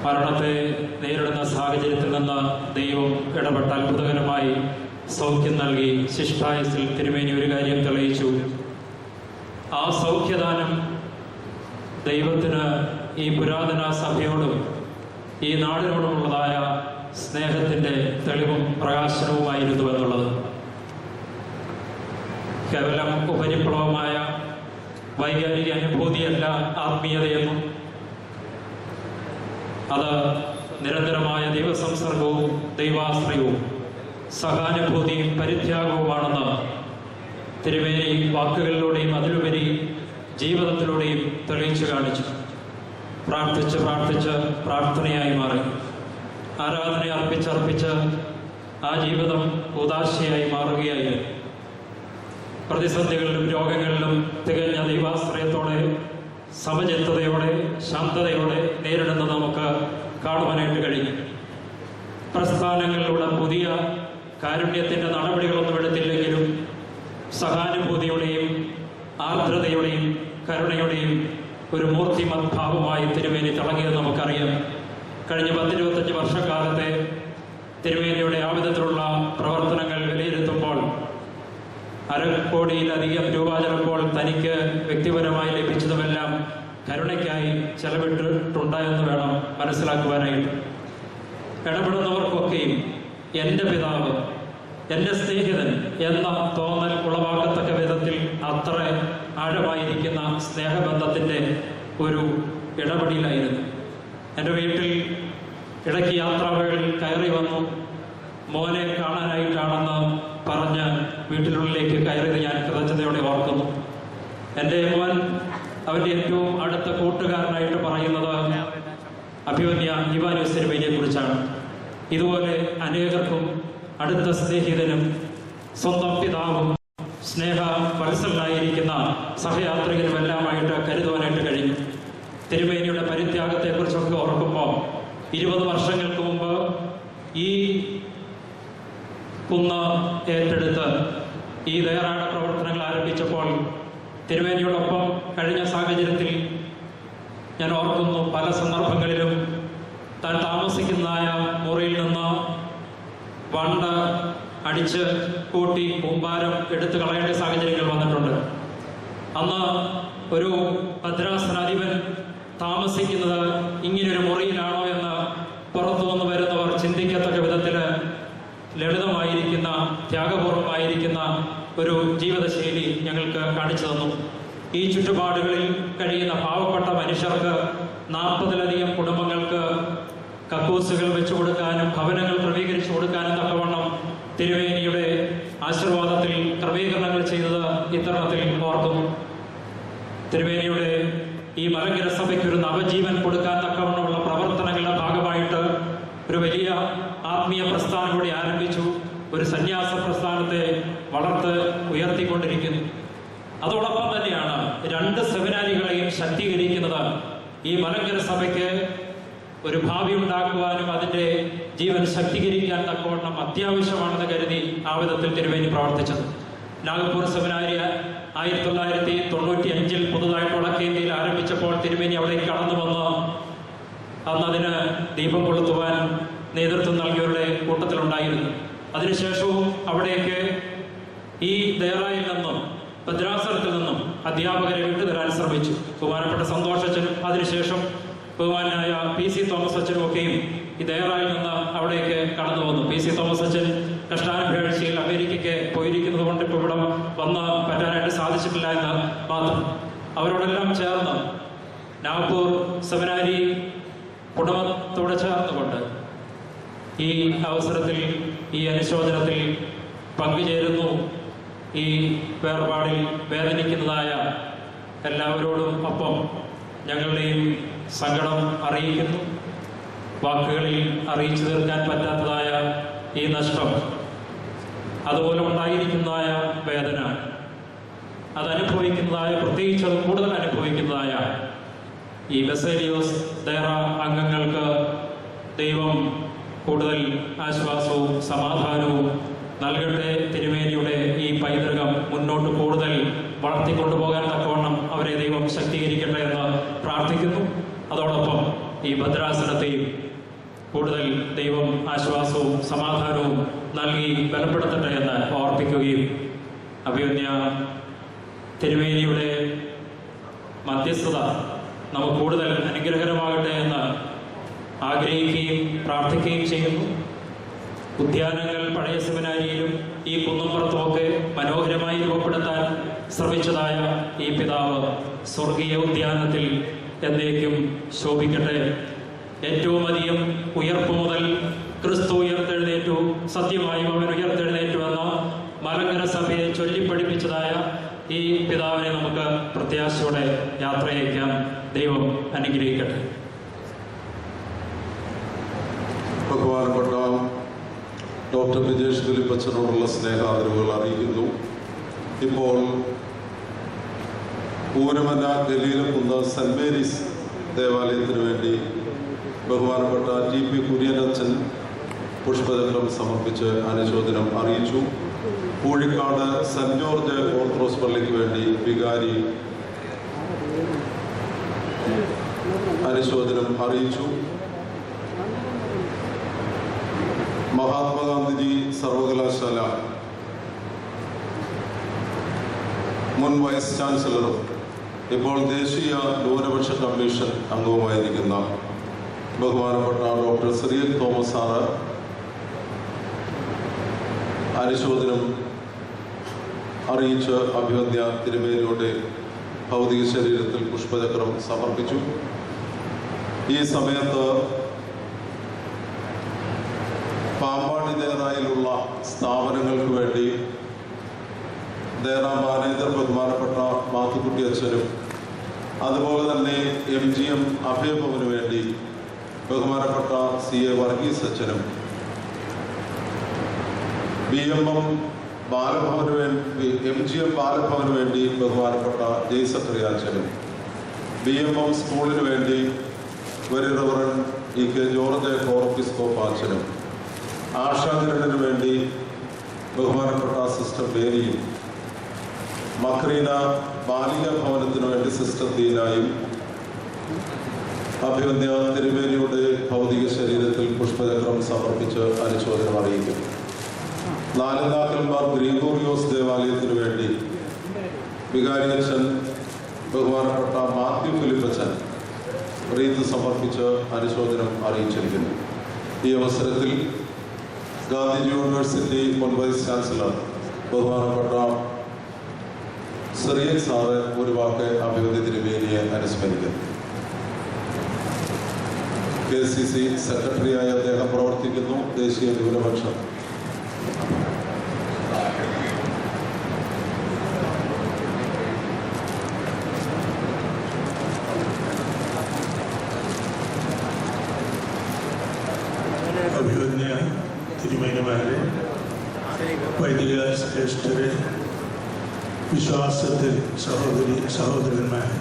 മരണത്തെ നേരിടുന്ന സാഹചര്യത്തിൽ നിന്ന് ദൈവം ഇടപെട്ട് അത്ഭുതകരമായി സൗഖ്യം നൽകി ശിഷ്ടായുസിൽ തിരുമേനി ഒരു കാര്യം തെളിയിച്ചു. ആ സൗഖ്യദാനം ദൈവത്തിന് ഈ പുരാതന സഭയോടും ഈ നാടിനോടുമുള്ളതായ സ്നേഹത്തിൻ്റെ തെളിവും പ്രകാശനവുമായിരുന്നു എന്നുള്ളത്. കേവലം ഉപരിപ്ലവമായ വൈകാരിക അനുഭൂതിയല്ല ആത്മീയതയെന്നും അത് നിരന്തരമായ ദൈവസംസർഗവും ദൈവാശ്രയവും സഹാനുഭൂതിയും പരിത്യാഗവുമാണെന്ന് തിരുമേനി വാക്കുകളിലൂടെയും അതിലുപരി ജീവിതത്തിലൂടെയും തെളിയിച്ചു കാണിച്ചു. പ്രാർത്ഥിച്ച് പ്രാർത്ഥനയായി മാറി. ആരാധന അർപ്പിച്ച് ആ ജീവിതം ഉദാശയായി മാറുകയായിരുന്നു. പ്രതിസന്ധികളിലും രോഗങ്ങളിലും തികഞ്ഞ ദൈവാശ്രയത്തോടെ, സമചിത്തതയോടെ, ശാന്തതയോടെ നേരിടുന്നത് നമുക്ക് കാണുവാനായിട്ട് കഴിയും. പ്രസ്ഥാനങ്ങളിലൂടെ പുതിയ കാരുണ്യത്തിൻ്റെ നടപടികളൊന്നും എടുത്തില്ലെങ്കിലും സഹാനുഭൂതിയുടെയും ആർദ്രതയുടെയും കരുണയുടെയും ഒരു മൂർത്തിമത് ഭാവമായി തിരുമേനി തിളങ്ങിയത് നമുക്കറിയാം. കഴിഞ്ഞ 10-25 വർഷക്കാലത്തെ തിരുമേനിയുടെ ആ വിധത്തിലുള്ള പ്രവർത്തനങ്ങൾ വിലയിരുത്തുമ്പോൾ 1/2 കോടിയിലധികം രൂപ ചിലപ്പോൾ തനിക്ക് വ്യക്തിപരമായി ലഭിച്ചതുമെല്ലാം കരുണയ്ക്കായി ചെലവിട്ടിട്ടുണ്ടായെന്ന് വേണം മനസ്സിലാക്കുവാനായിട്ട്. ഇടപെടുന്നവർക്കൊക്കെയും എൻ്റെ പിതാവ്, എൻ്റെ സ്നേഹിതൻ എന്ന തോന്നൽ ഉളവാക്കത്തക്ക വിധത്തിൽ അത്ര ആഴമായിരിക്കുന്ന സ്നേഹബന്ധത്തിൻ്റെ ഒരു ഇടപെടലായിരുന്നു. എൻ്റെ വീട്ടിൽ ഇടയ്ക്ക് യാത്രാവേളയിൽ കയറി വന്നു. മോനെ കാണാനായിട്ടാണെന്ന് പറഞ്ഞ് വീട്ടിനുള്ളിലേക്ക് കയറിയത് ഞാൻ കൃതജ്ഞതയോടെ ഓർക്കുന്നു. എൻ്റെ മോൻ അവൻ്റെ ഏറ്റവും അടുത്ത കൂട്ടുകാരനായിട്ട് പറയുന്നത് അഭിവന്യ യുവാനിയോസ് തിരുമേനിയെ കുറിച്ചാണ്. ഇതുപോലെ അനേകർക്കും അടുത്ത സ്നേഹിതനും സ്വന്തം പിതാവും സ്നേഹ വത്സലനായിരിക്കുന്ന സഹയാത്രികനുമെല്ലാമായിട്ട് കരുതുവാനായിട്ട് കഴിഞ്ഞു. തിരുമേനിയുടെ പരിത്യാഗത്തെക്കുറിച്ചൊക്കെ ഓർക്കുമ്പോൾ 20 വർഷങ്ങൾക്ക് മുമ്പ് ഈ കുന്ന് ഏറ്റെടുത്ത് ഈ ദേറാട പ്രവർത്തനങ്ങൾ ആരംഭിച്ചപ്പോൾ തിരുവേനിയോടൊപ്പം കഴിഞ്ഞ സാഹചര്യത്തിൽ ഞാൻ ഓർക്കുന്നു, പല സന്ദർഭങ്ങളിലും താൻ താമസിക്കുന്നതായ മുറിയിൽ നിന്ന് വണ്ട് അടിച്ച് കൂട്ടി കൂമ്പാരം എടുത്തു കളയേണ്ട സാഹചര്യങ്ങൾ വന്നിട്ടുണ്ട്. അന്ന് ഒരു ഭദ്രാസനാധിപൻ താമസിക്കുന്നത് ഇങ്ങനൊരു മുറിയിലാണോ എന്ന് പുറത്തു വന്ന് വരുന്നവർ ചിന്തിക്കത്തക്ക വിധത്തിൽ ലളിതമായിരിക്കുന്ന, ത്യാഗപൂർവമായിരിക്കുന്ന ഒരു ജീവിതശൈലി ഞങ്ങൾക്ക് കാണിച്ചു തന്നു. ഈ ചുറ്റുപാടുകളിൽ കഴിയുന്ന പാവപ്പെട്ട മനുഷ്യർക്ക് 40-ലധികം കുടുംബങ്ങൾക്ക് കക്കൂസുകൾ വെച്ചു കൊടുക്കാനും ഭവനങ്ങൾ ക്രമീകരിച്ചു കൊടുക്കാനും തക്കവണ്ണം തിരുവേനിയുടെ ആശീർവാദത്തിൽ ക്രമീകരണങ്ങൾ ചെയ്തത് ഇത്തരണത്തിൽ ഓർക്കുന്നു. തിരുവേനിയുടെ ഈ മലങ്കര സഭയ്ക്ക് ഒരു നവജീവൻ കൊടുക്കാൻ തക്കവണ്ണമുള്ള പ്രവർത്തനങ്ങളുടെ ഭാഗമായിട്ട് ഒരു വലിയ ആത്മീയ പ്രസ്ഥാനം കൂടി ആരംഭിച്ചു. ഒരു സന്യാസ പ്രസ്ഥാനത്തെ വളർത്ത് ഉയർത്തിക്കൊണ്ടിരിക്കുന്നു. അതോടൊപ്പം തന്നെയാണ് 2 സെമിനാരികളെയും ശക്തീകരിക്കുന്നത്. ഈ മലങ്കര സഭയ്ക്ക് ഒരു ഭാവി ഉണ്ടാക്കുവാനും അതിൻ്റെ ജീവൻ ശക്തീകരിക്കാൻ തക്കവണ്ണം അത്യാവശ്യമാണെന്ന് കരുതി ആ വിധത്തിൽ തിരുവേനി പ്രവർത്തിച്ചത്. നാഗപ്പൂർ സെമിനാരി 1995 പുതുതായിട്ട് വടക്കേന്ത്യയിൽ ആരംഭിച്ചപ്പോൾ തിരുവേനി അവിടേക്ക് കടന്നു വന്ന് അന്ന് അതിന് ദീപം കൊളുത്തുവാൻ നേതൃത്വം നൽകിയവരുടെ കൂട്ടത്തിലുണ്ടായിരുന്നു. അതിനുശേഷവും അവിടേക്ക് ഈ ദേറായിൽ നിന്നും ഭദ്രാസനത്തിൽ നിന്നും അധ്യാപകരെ വിട്ടുതരാൻ ശ്രമിച്ചു. ബഹുമാനപ്പെട്ട സന്തോഷച്ചനും അതിനുശേഷം ബഹുമാനായ PC തോമസ് അച്ഛനും ഒക്കെയും ഈ ദേറായിൽ നിന്ന് അവിടേക്ക് കടന്നു വന്നു. PC തോമസ് അച്ഛൻ കഷ്ടാനുഭേഴ്ചയിൽ അമേരിക്കയ്ക്ക് പോയിരിക്കുന്നത് കൊണ്ട് ഇപ്പോൾ ഇവിടെ വന്ന് പറ്റാനായിട്ട് സാധിച്ചിട്ടില്ല എന്ന് മാത്രം. അവരോടെല്ലാം ചേർന്ന് നാഗ്പൂർ സെമിനാരി കുടുംബത്തോടെ ചേർന്നുകൊണ്ട് ഈ അവസരത്തിൽ, ഈ അനുശോചനത്തിൽ പങ്കുചേരുന്നു. ഈ വേർപാടിൽ വേദനിക്കുന്നതായ എല്ലാവരോടും ഒപ്പം ഞങ്ങളുടെയും സങ്കടം അറിയിക്കുന്നു. വാക്കുകളിൽ അറിയിച്ചു തീർക്കാൻ പറ്റാത്തതായ ഈ നഷ്ടം, അതുപോലെ ഉണ്ടായിരിക്കുന്നതായ വേദന, അതനുഭവിക്കുന്നതായ, പ്രത്യേകിച്ച് അത് കൂടുതൽ അനുഭവിക്കുന്നതായ ഈ ബസേലിയോസ് ദേറ അംഗങ്ങൾക്ക് ദൈവം കൂടുതൽ ആശ്വാസവും സമാധാനവും നൽകട്ടെ. തിരുമേനിയുടെ ഈ പൈതൃകം മുന്നോട്ട് കൂടുതൽ വളർത്തിക്കൊണ്ടുപോകാൻ തക്കവണ്ണം അവരെ ദൈവം ശക്തീകരിക്കട്ടെ എന്ന് പ്രാർത്ഥിക്കുന്നു. അതോടൊപ്പം ഈ ഭദ്രാസനത്തെയും കൂടുതൽ ദൈവം ആശ്വാസവും സമാധാനവും നൽകി ബലപ്പെടുത്തട്ടെ എന്ന് ഓർപ്പിക്കുകയും അഭിമന്യ തിരുമേനിയുടെ മധ്യസ്ഥത നമുക്ക് കൂടുതൽ അനുഗ്രഹകരമാകട്ടെ എന്ന് ആഗ്രഹിക്കുകയും പ്രാർത്ഥിക്കുകയും ചെയ്യുന്നു. ഉദ്യാനങ്ങൾ പഴയ സെമിനാരിയിലും ഈ കുന്നംപുറത്തുമൊക്കെ മനോഹരമായി രൂപപ്പെടുത്താൻ ശ്രമിച്ചതായ ഈ പിതാവ് സ്വർഗീയ ഉദ്യാനത്തിൽ എന്നേക്കും ശോഭിക്കട്ടെ. ഏറ്റവും അധികം ഉയർപ്പ് മുതൽ ക്രിസ്തു ഉയർത്തെഴുന്നേറ്റു, സത്യമായും അവൻ ഉയർത്തെഴുന്നേറ്റു എന്ന മലങ്കര സഭയെ ചൊല്ലിപ്പഠിപ്പിച്ചതായ ഈ പിതാവിനെ നമുക്ക് പ്രത്യാശയോടെ യാത്രയയക്കാം. ദൈവം അനുഗ്രഹിക്കട്ടെ. ബഹുമാനപ്പെട്ട ഡോക്ടർ വിജേഷ് ഫിലിപ്പച്ചനോടുള്ള സ്നേഹാദരവുകൾ അറിയിക്കുന്നു. ഇപ്പോൾ ഊരമന ഗലീലക്കുന്ന് സെന്റ് മേരീസ് ദേവാലയത്തിന് വേണ്ടി ബഹുമാനപ്പെട്ട TP കുര്യനച്ഛൻ പുഷ്പചക്രം സമർപ്പിച്ച് അനുശോചനം അറിയിച്ചു. പൂഴിക്കാട് സെന്റ് ജോർജ് ഓർത്തഡോക്സ് പള്ളിക്ക് വേണ്ടി വികാരി അനുശോചനം അറിയിച്ചു. മഹാത്മാഗാന്ധിജി സർവകലാശാല മുൻ വൈസ് ചാൻസലറും ഇപ്പോൾ ദേശീയ ന്യൂനപക്ഷ കമ്മീഷൻ അംഗവുമായിരിക്കുന്ന ബഹുമാനപ്പെട്ട ഡോക്ടർ സിറിയക് തോമസ് സാറ് അനുശോചനം അറിയിച്ച് അഭിവന്ദ്യ തിരുമേനിയുടെ ഭൗതിക ശരീരത്തിൽ പുഷ്പചക്രം സമർപ്പിച്ചു. ഈ സമയത്ത് പാമ്പാടി ദേറായിലുള്ള സ്ഥാപനങ്ങൾക്ക് വേണ്ടി ദേറ മാനേജർ ബഹുമാനപ്പെട്ട മാത്തുക്കുട്ടി അച്ഛനും അതുപോലെ തന്നെ MGM അഭയഭവന് വേണ്ടി ബഹുമാനപ്പെട്ട CA വർഗീസ് അച്ഛനും BMM ബാലഭവന് വേണ്ടി MGM ബാലഭവന് വേണ്ടി ബഹുമാനപ്പെട്ട ജയ്സക്രിയ അച്ഛനും BMM സ്കൂളിന് വേണ്ടി very reverend EK George Corepiscopa അച്ഛനും ആശാകിരണിന് വേണ്ടി ബഹുമാനപ്പെട്ട സിസ്റ്റർ ബേരിയും മക്രീന ബാലിക ഭവനത്തിനു വേണ്ടി സിസ്റ്റർ ദീനായും അഭിവന്യ തിരുമേനിയുടെ ഭൗതിക ശരീരത്തിൽ പുഷ്പചക്രം സമർപ്പിച്ച് അനുശോചനം അറിയിക്കുന്നു. നാലന്താക്കന്മാർ ഗ്രിഗോറിയോസ് ദേവാലയത്തിനു വേണ്ടി വികാരിയച്ഛൻ ബഹുമാനപ്പെട്ട മാത്യു ഫിലിപ്പച്ചൻ റീത്ത് സമർപ്പിച്ച് അനുശോചനം അറിയിച്ചിരിക്കുന്നു. ഈ അവസരത്തിൽ ഗാന്ധി യൂണിവേഴ്സിറ്റി മുൻ വൈസ് ചാൻസലർ ബഹുമാനപ്പെട്ട സിറിയൻ സാറ് ഒരു വാക്ക് അഭിവന്യ തിരുമേനിയെ അനുസ്മരിക്കുന്നു. KCC സെക്രട്ടറിയായി അദ്ദേഹം പ്രവർത്തിക്കുന്നു. ദേശീയ ന്യൂനപക്ഷം അഭിവന്യ തിരുമേനിമാരെ, വൈദിക ശ്രേഷ്ഠരെ, വിശ്വാസത്തിൽ സഹോദരന്മാരെ,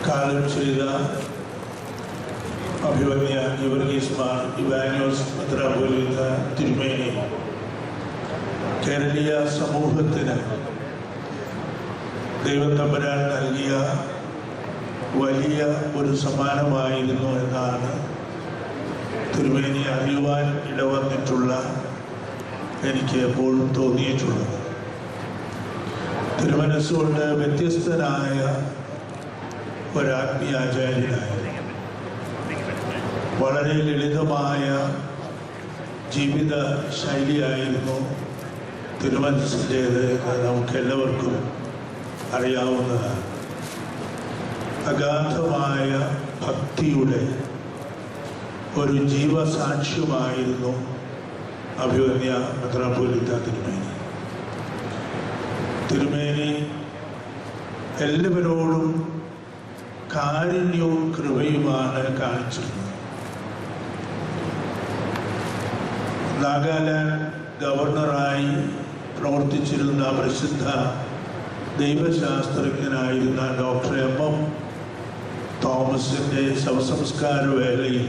കാലം ചെയ്ത അഭിവന്യ ഗീവർഗീസ് മാർ ഇവാനിയോസ് മെത്രാപ്പോലീത്ത തിരുമേനി കേരളീയ സമൂഹത്തിന് ദൈവത്തമ്പുരാൻ നൽകിയ വലിയ ഒരു സമ്മാനമായിരുന്നു എന്നാണ് തിരുമേനി അറിയുവാൻ ഇടവന്നിട്ടുള്ള എനിക്ക് എപ്പോഴും തോന്നിയിട്ടുള്ളത്. തിരുമനസ്സുകൊണ്ട് വ്യത്യസ്തനായ ഒരാത്മീയാചാര്യനായിരുന്നു. വളരെ ലളിതമായ ജീവിത ശൈലിയായിരുന്നു തിരുമനസ്സിൻ്റേത് എന്ന് നമുക്കെല്ലാവർക്കും അറിയാവുന്നതാണ്. അഗാധമായ ഭക്തിയുടെ ഒരു ജീവസാക്ഷ്യമായിരുന്നു അഭിവന്യ മെത്രാപ്പോലീത്ത തിരുമേനി. തിരുമേനി എല്ലാവരോടും കാരുണ്യവും കൃപയുമാണ് കാണിച്ചിരുന്നത്. നാഗാലാൻഡ് ഗവർണറായി പ്രവർത്തിച്ചിരുന്ന പ്രസിദ്ധ ദൈവശാസ്ത്രജ്ഞനായിരുന്ന ഡോക്ടർ M.M. തോമസിൻ്റെ ശവസംസ്കാര വേളയിൽ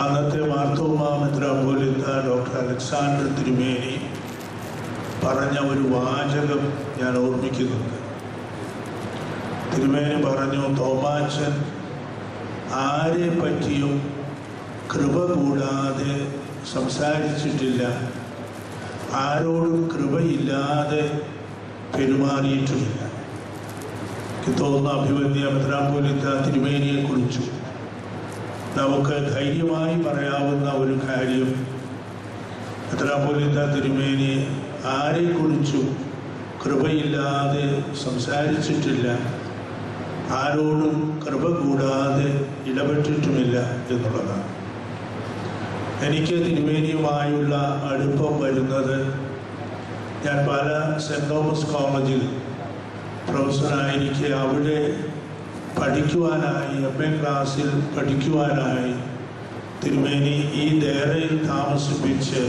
അന്നത്തെ മാർത്തോമാ മെത്രാപ്പോലീത്ത ഡോക്ടർ അലക്സാണ്ടർ തിരുമേനി പറഞ്ഞ ഒരു വാചകം ഞാൻ ഓർമ്മിക്കുന്നുണ്ട്. തിരുമേനി പറഞ്ഞു, തോമാച്ചൻ ആരെ പറ്റിയും കൃപ കൂടാതെ സംസാരിച്ചിട്ടില്ല, ആരോടും കൃപയില്ലാതെ പെരുമാറിയിട്ടുമില്ല. എനിക്ക് തോന്നുന്ന അഭിവന്യ മെത്രാപ്പോലീത്ത തിരുമേനിയെ കുറിച്ചു നമുക്ക് ധൈര്യമായി പറയാവുന്ന ഒരു കാര്യം, മെത്രാപ്പോലീത്ത തിരുമേനി ആരെക്കുറിച്ചും കൃപയില്ലാതെ സംസാരിച്ചിട്ടില്ല, ആരോടും കൃപ കൂടാതെ ഇടപെട്ടിട്ടുമില്ല എന്നുള്ളതാണ്. എനിക്ക് തിരുമേനിയുമായുള്ള അടുപ്പം വരുന്നത് ഞാൻ പാല സെൻറ് തോമസ് കോളേജിൽ പ്രൊഫസറായിരിക്കെ അവിടെ പഠിക്കുവാനായി MA ക്ലാസ്സിൽ പഠിക്കുവാനായി തിരുമേനി ഈ ഡേറയിൽ താമസിപ്പിച്ച്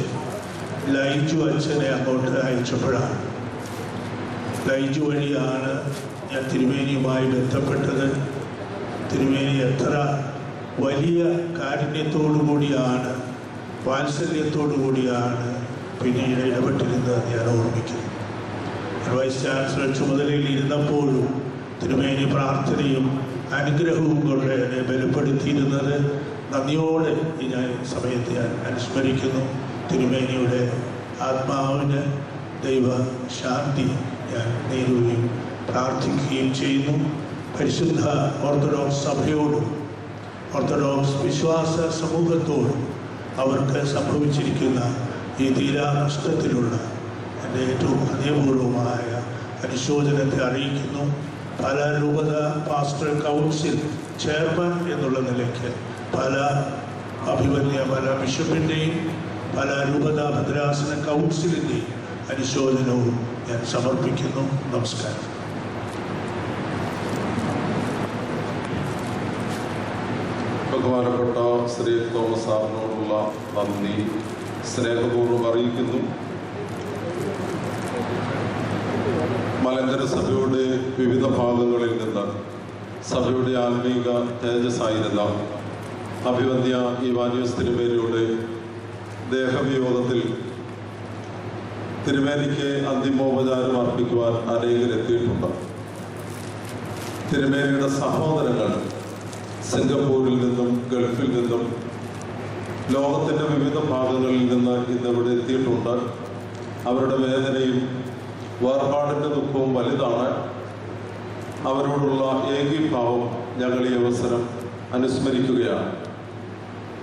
ലൈജു അച്ഛനെ അങ്ങോട്ട് അയച്ചപ്പോഴാണ്. ലൈജു വഴിയാണ് ഞാൻ തിരുമേനിയുമായി ബന്ധപ്പെട്ടത്. തിരുമേനി എത്ര വലിയ കാരുണ്യത്തോടു കൂടിയാണ്, വാത്സല്യത്തോടു കൂടിയാണ് പിന്നീട് ഇടപെട്ടിരുന്നത് ഞാൻ ഓർമ്മിക്കുന്നു. വൈസ് ചാൻസലർ ചുമതലയിൽ ഇരുന്നപ്പോഴും തിരുമേനി പ്രാർത്ഥനയും അനുഗ്രഹവും കൊണ്ട് എന്നെ ബലപ്പെടുത്തിയിരുന്നത് നന്ദിയോടെ ഈ ഞാൻ സമയത്ത് ഞാൻ അനുസ്മരിക്കുന്നു. തിരുമേനിയുടെ ആത്മാവിന് ദൈവ ശാന്തി ഞാൻ നേരുകയും പ്രാർത്ഥിക്കുകയും ചെയ്യുന്നു. പരിശുദ്ധ ഓർത്തഡോക്സ് സഭയോടും ഓർത്തഡോക്സ് വിശ്വാസ സമൂഹത്തോടും അവർക്ക് സംഭവിച്ചിരിക്കുന്ന ഈ തീരാനഷ്ടത്തിലുള്ള എൻ്റെ ഏറ്റവും ഹൃദയപൂർവമായ അനുശോചനത്തെ അറിയിക്കുന്നു. പല രൂപത പാസ്റ്റർ കൗൺസിൽ ചെയർമാൻ എന്നുള്ള നിലയ്ക്ക് പല ബിഷപ്പിൻ്റെയും പല രൂപത ഭദ്രാസന കൗൺസിലിൻ്റെയും അനുശോചനവും ഞാൻ സമർപ്പിക്കുന്നു. നമസ്കാരം. ബഹുമാനപ്പെട്ട ശ്രീ തോമസ് സാറിനോടുള്ള നന്ദി സ്നേഹപൂർവ്വം അറിയിക്കുന്നു. മലങ്കര സഭയുടെ വിവിധ ഭാഗങ്ങളിൽ നിന്ന് സഭയുടെ ആത്മീക തേജസ്സായിരുന്ന അഭിവന്യ ഇവാനിയോസ് തിരുമേനിയുടെ ദേഹവിയോഗത്തിൽ തിരുമേനിക്ക് അന്തിമോപചാരം അർപ്പിക്കുവാൻ അനേകരെത്തിയിട്ടുണ്ട്. തിരുമേനിയുടെ സഹോദരങ്ങൾ സിംഗപ്പൂരിൽ നിന്നും ഗൾഫിൽ നിന്നും ലോകത്തിൻ്റെ വിവിധ ഭാഗങ്ങളിൽ നിന്ന് ഇന്നിവിടെ എത്തിയിട്ടുണ്ട്. അവരുടെ വേദനയും വേർപാടിൻ്റെ ദുഃഖവും വലുതാണ്. അവരോടുള്ള ഏകീഭാവം ഞങ്ങൾ ഈ അവസരം അനുസ്മരിക്കുകയാണ്.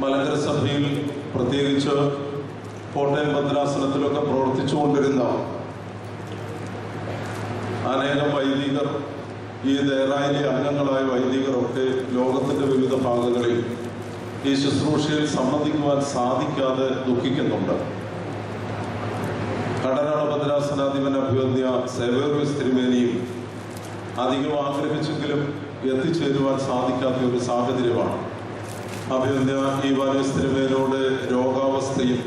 മലങ്കര സഭയിൽ പ്രത്യേകിച്ച് കോട്ടയം ഭദ്രാസനത്തിലൊക്കെ പ്രവർത്തിച്ചുകൊണ്ടിരുന്ന അനേകം വൈദികർ, ഈ ദേറായിലെ അംഗങ്ങളായ വൈദികരൊക്കെ ലോകത്തിൻ്റെ വിവിധ ഭാഗങ്ങളിൽ ഈ ശുശ്രൂഷയിൽ സംബന്ധിക്കുവാൻ സാധിക്കാതെ ദുഃഖിക്കുന്നുണ്ട്. കടനാട ഭദ്രാസനാധിപൻ അഭിവന്ദ്യ സേവേറിയസ് തിരുമേനിയും അധികം ആഗ്രഹിച്ചെങ്കിലും എത്തിച്ചേരുവാൻ സാധിക്കാത്ത ഒരു സാഹചര്യമാണ്. അഭിവന്ദ്യ ഈവാനിയോസ് തിരുമേനിയോട് രോഗാവസ്ഥയും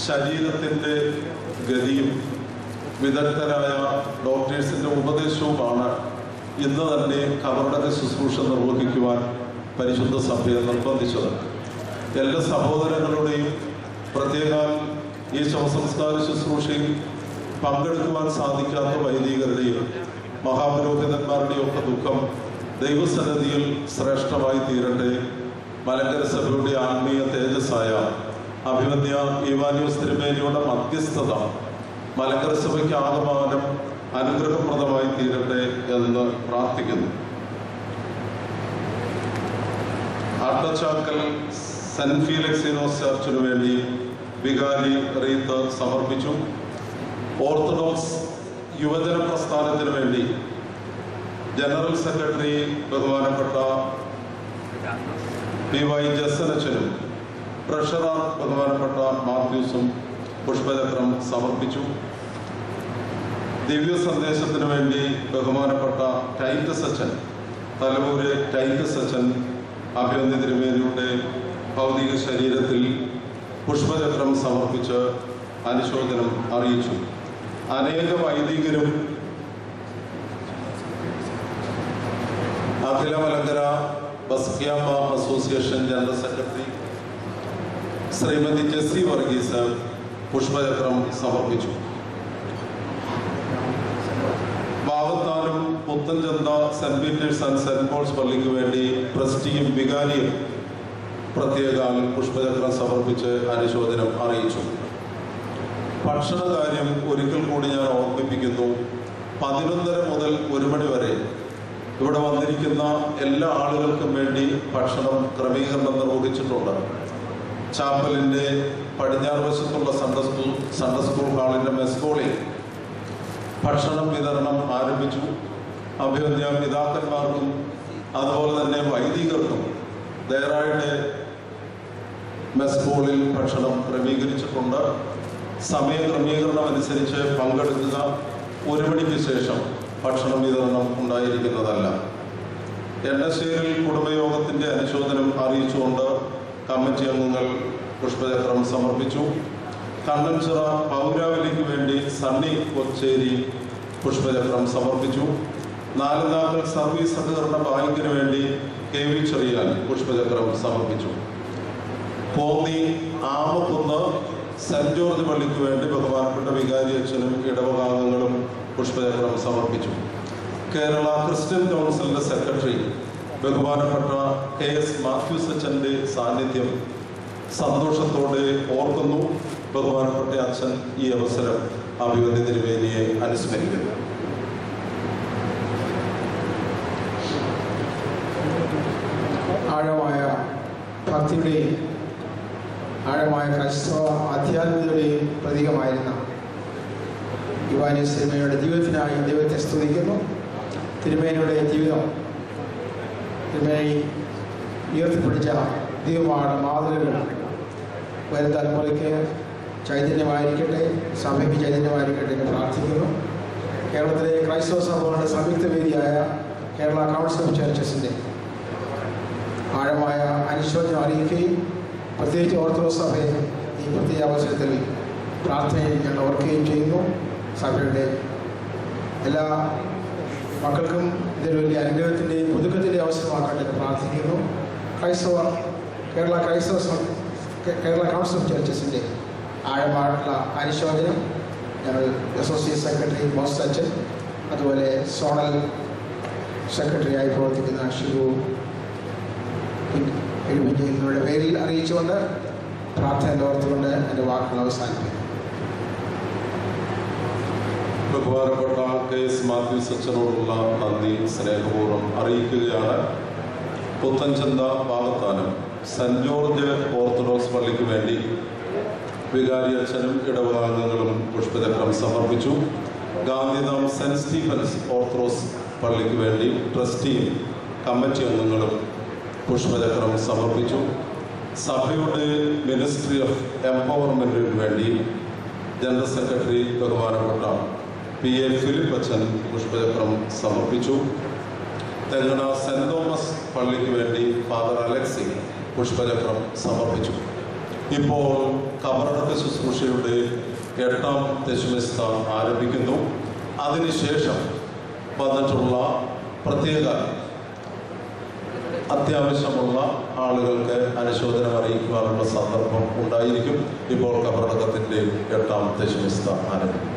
ശരീരത്തിൻ്റെ ഗതിയും വിദഗ്ധരായ ഡോക്ടേഴ്സിൻ്റെ ഉപദേശവുമാണ് ഇന്ന് തന്നെ കബറടക്ക ശുശ്രൂഷ നിർവഹിക്കുവാൻ പരിശുദ്ധ സഭയെ നിർബന്ധിച്ചത്. എല്ലാ സഹോദരങ്ങളുടെയും പ്രത്യേക ഈ ശവസംസ്കാര ശുശ്രൂഷയിൽ പങ്കെടുക്കുവാൻ സാധിക്കാത്ത വൈദികരുടെയും മഹാപുരോഹിതന്മാരുടെയും ഒക്കെ ദുഃഖം ദൈവസന്നിധിയിൽ ശ്രേഷ്ഠമായി തീരട്ടെ. മലങ്കര സഭയുടെ ആത്മീയ തേജസ്സായ അഭിവന്ദ്യ ഈവാനിയോസ് തിരുമേനിയുടെ മധ്യസ്ഥത മലങ്കര സഭയ്ക്ക് ആകമാനം അനുഗ്രഹപ്രദമായി തീരട്ടെ എന്ന് പ്രാർത്ഥിക്കുന്നു. ആട്ടച്ചാക്കൽ സെന്റ് ഫീലിക്സിനോസ് ചർച്ചിനു വേണ്ടി വികാരി റീത്ത് സമർപ്പിച്ചു. ഓർത്തഡോക്സ് യുവജന പ്രസ്ഥാനത്തിനു വേണ്ടി ജനറൽ സെക്രട്ടറി ബഹുമാനപ്പെട്ട PY ജസനച്ചനും ട്രഷറർ ബഹുമാനപ്പെട്ട മാത്യൂസും പുഷ്പചക്രം സമർപ്പിച്ചു. ദിവ്യ സന്ദേശത്തിനു വേണ്ടി ബഹുമാനപ്പെട്ട ടൈറ്റസ് അച്ഛൻ, തലവൂര് ടൈറ്റസ് അച്ഛൻ അഭിവന്ദ്യ തിരുമേനിയുടെ ഭൗതിക ശരീരത്തിൽ പുഷ്പചക്രം സമർപ്പിച്ച് അനുശോചനം അറിയിച്ചു. അനേക വൈദികരും അഖില Malankara Baskyama association general secretary Shrimati Jessy Varghese പുഷ്പചക്രം സമർപ്പിച്ചു. Vavathanam Puthenchantha Saint Peter's and Saint Paul's പള്ളിക്ക് വേണ്ടി ട്രസ്റ്റിയും വികാരിയും പ്രത്യേക പുഷ്പചക്രം സമർപ്പിച്ച് അനുശോചനം അറിയിച്ചു. ഭക്ഷണകാര്യം ഒരിക്കൽ കൂടി ഞാൻ ഓർമ്മിപ്പിക്കുന്നു. 11:30 മുതൽ 1 മണി വരെ ഇവിടെ വന്നിരിക്കുന്ന എല്ലാ ആളുകൾക്കും വേണ്ടി ഭക്ഷണം ക്രമീകരണം നിർവഹിച്ചിട്ടുണ്ട്. ചാപ്പലിൻ്റെ പടിഞ്ഞാറ് വശത്തുള്ള സൺഡേ സ്കൂൾ ഹാളിൻ്റെ മെസ് ഹോളിൽ ഭക്ഷണം വിതരണം ആരംഭിച്ചു. അഭിവന്ദ്യ പിതാക്കന്മാർക്കും അതുപോലെ തന്നെ വൈദികർക്കും ദേറായുടെ മെസ് ഹോളിൽ ഭക്ഷണം ക്രമീകരിച്ചിട്ടുണ്ട്. സമയ ക്രമീകരണം അനുസരിച്ച് പങ്കെടുക്കുക. 1 മണിക്ക് ശേഷം ഭക്ഷണ വിതരണം ഉണ്ടായിരിക്കുന്നതല്ല. എണ്ണശ്ശേരിൽ കുടുംബയോഗത്തിൻ്റെ അനുശോചനം അറിയിച്ചുകൊണ്ട് കമ്മിറ്റി അംഗങ്ങൾ പുഷ്പചക്രം സമർപ്പിച്ചു. കണ്ണൻചിറ പൗരാവലിക്ക് വേണ്ടി സണ്ണി കൊച്ചേരി പുഷ്പചക്രം സമർപ്പിച്ചു. നാലുനാക്കൽ സർവീസ് സഹകരണ ബാങ്കിന് വേണ്ടി KV ചെറിയാൻ പുഷ്പചക്രം സമർപ്പിച്ചു. കോന്നി ആമക്കുന്ന് സെന്റ് ജോർജ് പള്ളിക്ക് വേണ്ടി ബഹുമാനപ്പെട്ട വികാരി അച്ഛനും ഇടവകാംഗങ്ങളും പുഷ്പചക്രം സമർപ്പിച്ചു. കേരള ക്രിസ്ത്യൻ കൗൺസിലിൻ്റെ സെക്രട്ടറി ബഹുമാനപ്പെട്ട KS മാത്യൂസ് അച്ഛൻ്റെ സാന്നിധ്യം സന്തോഷത്തോടെ ഓർക്കുന്നു. ബഹുമാനപ്പെട്ട അച്ഛൻ ഈ അവസരം അഭിവന്ദ്യ തിരുമേനിയെ അനുസ്മരിക്കുന്നു. ആഴമായ ഭക്തിയുടെയും ആഴമായ ക്രൈസ്തവ ആധ്യാത്മികതയുടെയും പ്രതീകമായിരുന്ന ഈവാനിയോസ് തിരുമേനിയുടെ ജീവിതത്തിനായി ദൈവത്തെ സ്തുതിക്കുന്നു. തിരുമേനിയുടെ ജീവിതം, തിരുമേനി ഉയർത്തിപ്പിടിച്ച ദൈവമാണ് മാതൃകകൾ വരും തലമുറയ്ക്ക് ചൈതന്യമായിരിക്കട്ടെ, സഭയ്ക്ക് ചൈതന്യമായിരിക്കട്ടെ എന്ന് പ്രാർത്ഥിക്കുന്നു. കേരളത്തിലെ ക്രൈസ്തവ സഭകളുടെ സംയുക്ത വേദിയായ കേരള കൗൺസിൽ ഓഫ് ചർച്ചസിൻ്റെ ആഴമായ അനുശോചനം അറിയിക്കുകയും പ്രത്യേകിച്ച് ഓർത്തഡോക്സ് സഭയെ ഈ പ്രത്യേക അവസരത്തിൽ പ്രാർത്ഥനയിൽ ഞങ്ങൾ ഓർക്കുകയും ചെയ്യുന്നു. സഭയുടെ എല്ലാ മക്കൾക്കും ഇതൊരു വലിയ അനുഗ്രഹത്തിൻ്റെയും പുതുക്കത്തിൻ്റെ അവസരമാക്കട്ടെ എന്ന് പ്രാർത്ഥിക്കുന്നു. കേരള കൗൺസിൽ ഓഫ് ചർച്ചസിൻ്റെ ആഴമായിട്ടുള്ള അനുശോചനം ഞങ്ങൾ അസോസിയേറ്റ് സെക്രട്ടറി മോസ് അച്ഛൻ, അതുപോലെ സോണൽ സെക്രട്ടറിയായി പ്രവർത്തിക്കുന്ന ഷിബു എഴുപഞ്ചിയുടെ പേരിൽ അറിയിച്ചുകൊണ്ട് പ്രാർത്ഥന ഓർത്തുകൊണ്ട് എൻ്റെ വാക്കുകൾ അവസാനിപ്പിക്കുന്നു. ബഹുമാനപ്പെട്ട KS മാത്യൂസ് അച്ഛനോടുള്ള നന്ദി സ്നേഹപൂർവ്വം അറിയിക്കുകയാണ്. പുത്തൻചന്ത ഭാഗത്താനം സെൻറ് ജോർജ് ഓർത്തഡോക്സ് പള്ളിക്ക് വേണ്ടി വികാരി അച്ഛനും ഇടവകാംഗങ്ങളും പുഷ്പചക്രം സമർപ്പിച്ചു. ഗാന്ധിധാം സെൻറ് സ്റ്റീഫൻസ് ഓർത്തഡോക്സ് പള്ളിക്ക് വേണ്ടി ട്രസ്റ്റിയും കമ്മിറ്റി അംഗങ്ങളും പുഷ്പചക്രം സമർപ്പിച്ചു. സഭയുടെ മിനിസ്ട്രി ഓഫ് എംപവർമെൻറ്റിന് വേണ്ടി ജനറൽ സെക്രട്ടറി ബഹുമാനപ്പെട്ട PA ഫിലിപ്പ് അച്ഛൻ പുഷ്പചക്രം സമർപ്പിച്ചു. തെങ്ങണ സെൻറ് തോമസ് പള്ളിക്ക് വേണ്ടി ഫാദർ അലക്സി പുഷ്പചക്രം സമർപ്പിച്ചു. ഇപ്പോൾ കബറടക്ക ശുശ്രൂഷയുടെ 8ാം ദശമിസ്ഥ ആരംഭിക്കുന്നു. അതിനുശേഷം വന്നിട്ടുള്ള പ്രത്യേക അത്യാവശ്യമുള്ള ആളുകൾക്ക് അനുശോചനം അറിയിക്കുവാനുള്ള സന്ദർഭം ഉണ്ടായിരിക്കും. ഇപ്പോൾ കബറടക്കത്തിൻ്റെ 8ാം ദശമിസ്ഥ ആരംഭിക്കും.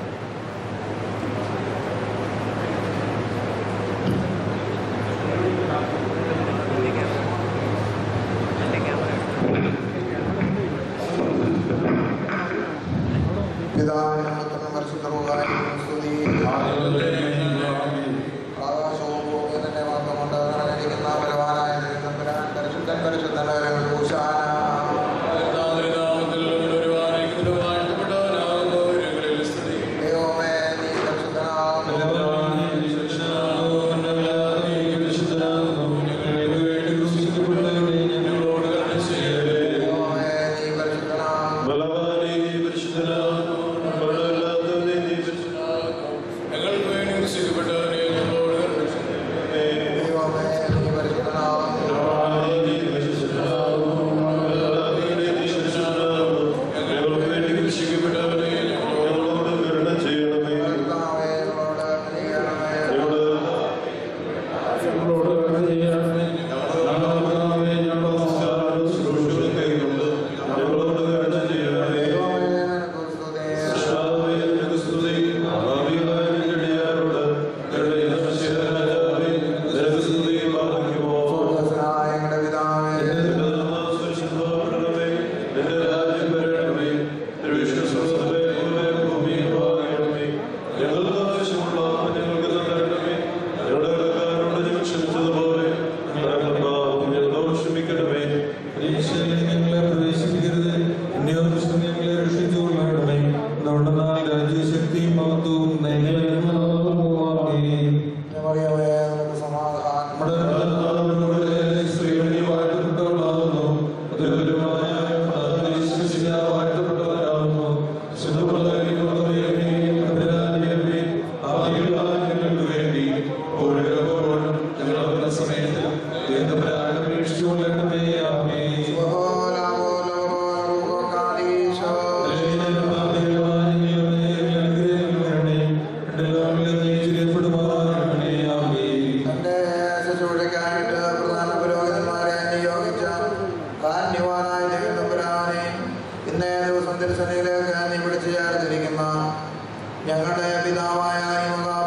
ഞങ്ങളുടെ പിതാവായ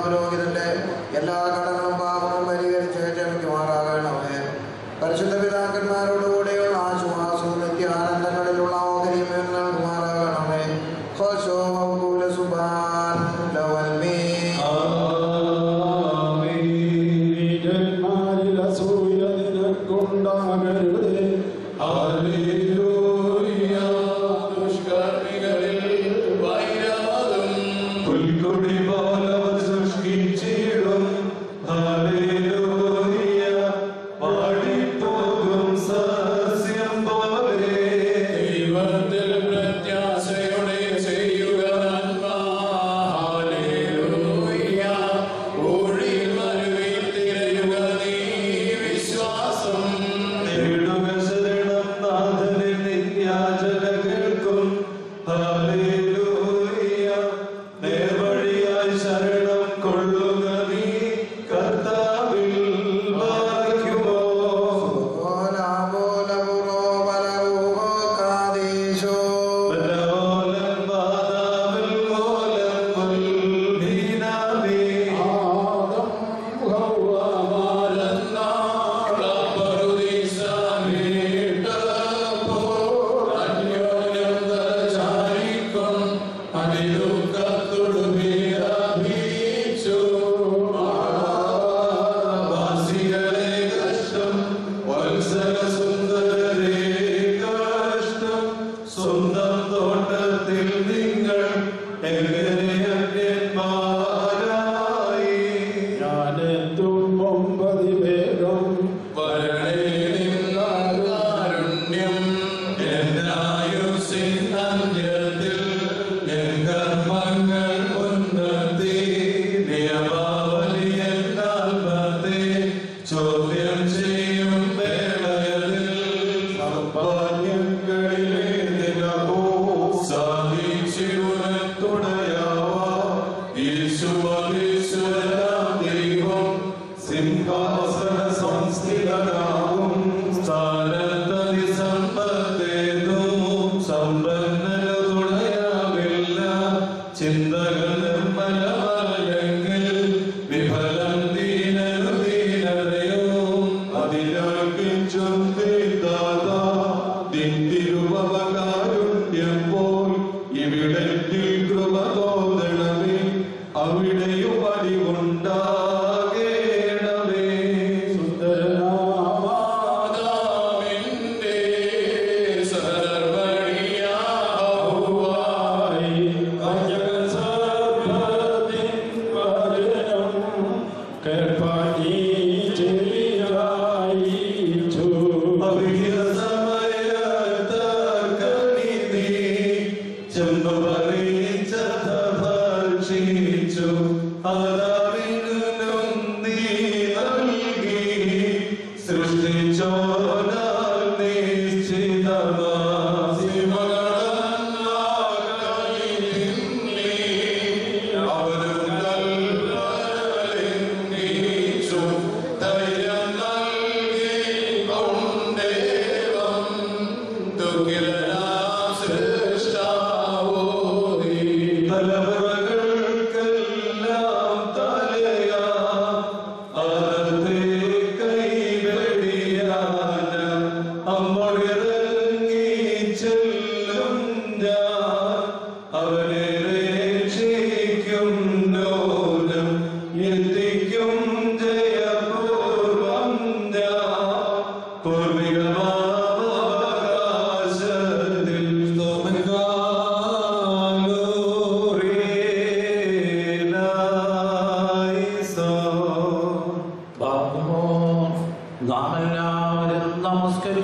പുരോഹിതന്റെ എല്ലാ കടങ്ങളും പാപങ്ങളും പരിഹരിച്ച് ക്ഷമിക്കുമാറാകണമേ. പരിശുദ്ധ പിതാക്കന്മാരോടുകൂടെയുള്ള ആശ്വാസവും നിത്യാനന്ദങ്ങളിലുള്ള ഓഹരിയും നൽകുമാറാകണമേ. ഹോശോ സുബാൻ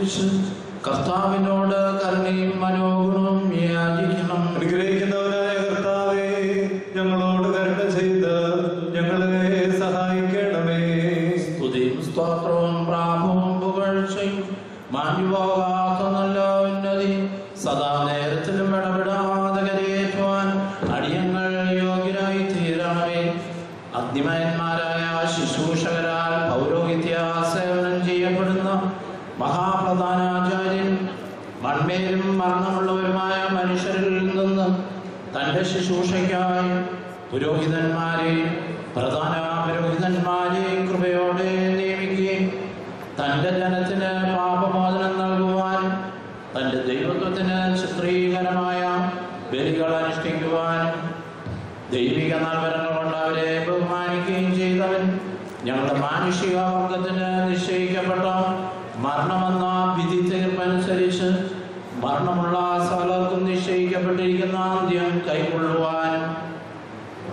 കുറിച്ച് കർത്താവിനോട് കരുണയും മനോഗുണവും യാചിക്കണം. അനുഗ്രഹിക്കുന്നവനായ കർത്താവേ, ഞങ്ങളോട് കരുണ ചെയ്ത് ഞങ്ങളെ സഹായിക്കണമേ. സ്തുതിയും സ്തോത്രവും പ്രാഭവും പുകഴ്ചയും മാഞ്ഞുപോകാത്ത നല്ല ഉന്നതി സദാ നേരത്തിലും ഇടപെടാതെ കരയേറ്റുവാൻ അടിയങ്ങൾ യോഗ്യരായി തീരണമേ. അഗ്നിമയന്മാരായ ശുശ്രൂഷകരാൽ പൗരോഹിത്യ സേവനം ചെയ്യപ്പെടുന്ന മഹാപ്രധാനാചാര്യൻ മൺമേലും മരണമുള്ളവരുമായ മനുഷ്യരിൽ നിന്ന് തൻ്റെ ശുശ്രൂഷയ്ക്കായി പുരോഹിതന്മാരെയും പ്രധാന പുരോഹിതന്മാരെയും കൃപയോടെ നിയമിക്കുകയും തൻ്റെ ജനത്തിന് പാപമോചനം നൽകുവാനും തൻ്റെ ദൈവത്വത്തിന് ചിത്രീകരമായ ബലികൾ അനുഷ്ഠിക്കുവാനും ദൈവിക നൽവരങ്ങൾ കൊണ്ട് അവരെ ബഹുമാനിക്കുകയും ചെയ്തവൻ ഞങ്ങളുടെ മാനുഷിക വർഗത്തിന് നിശ്ചയിക്കപ്പെട്ട മരണമെന്ന വിധി തീർപ്പനുസരിച്ച് മരണമുള്ള സകലർക്കും നിശ്ചയിക്കപ്പെട്ടിരിക്കുന്ന അന്ത്യം കൈക്കൊള്ളുവാനും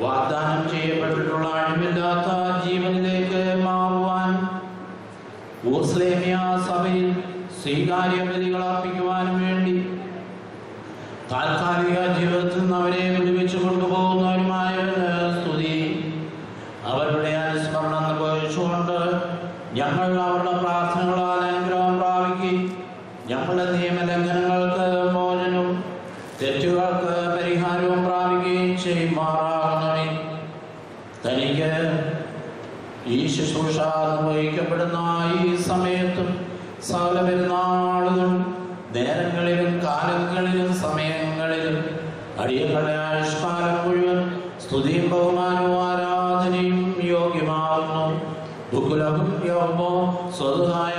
വാഗ്ദാനം ചെയ്യപ്പെട്ടിട്ടുള്ള അഴിവില്ലാത്ത ജീവനിലേക്ക് മാറുവാൻ ഊർസ്ലേമിയ സഭയിൽ സ്വീകാര്യ ബലികൾ അർപ്പിക്കുവാനും വേണ്ടി താൽക്കാലിക ജീവിതത്തിൽ നിന്ന് അവരെ വിടുവിച്ചു കൊണ്ടുപോകുന്നവരുമായവന് സ്തുതി. അവരുടെ അനുസ്മരണം നിർവഹിച്ചുകൊണ്ട് ഞങ്ങൾ അവരുടെ പ്രാർത്ഥനകളാൽ അനുഗ്രഹം പ്രാപിക്കുകയും ഞങ്ങളുടെ നിയമലംഘനങ്ങൾക്ക് മോചനവും തെറ്റുകൾക്ക് പരിഹാരവും പ്രാപിക്കുകയും ചെയ്യുമാറാകണമേ. തനിക്ക് ഈ ശുശ്രൂഷ നിർവഹിക്കപ്പെടുന്ന ഈ സമയത്തും സകല പെരുന്നാളുകളും നേരങ്ങളിലും കാലങ്ങളിലും സമയങ്ങളിലും അടിയങ്ങളുടെ ആയുഷ്കാലം മുഴുവൻ സ്തുതിയും ബഹുമാനവും ആരാധനയും യോഗ്യമാകുന്നു. ബുക്കുലഹും യൗമോ സ്വതഹായ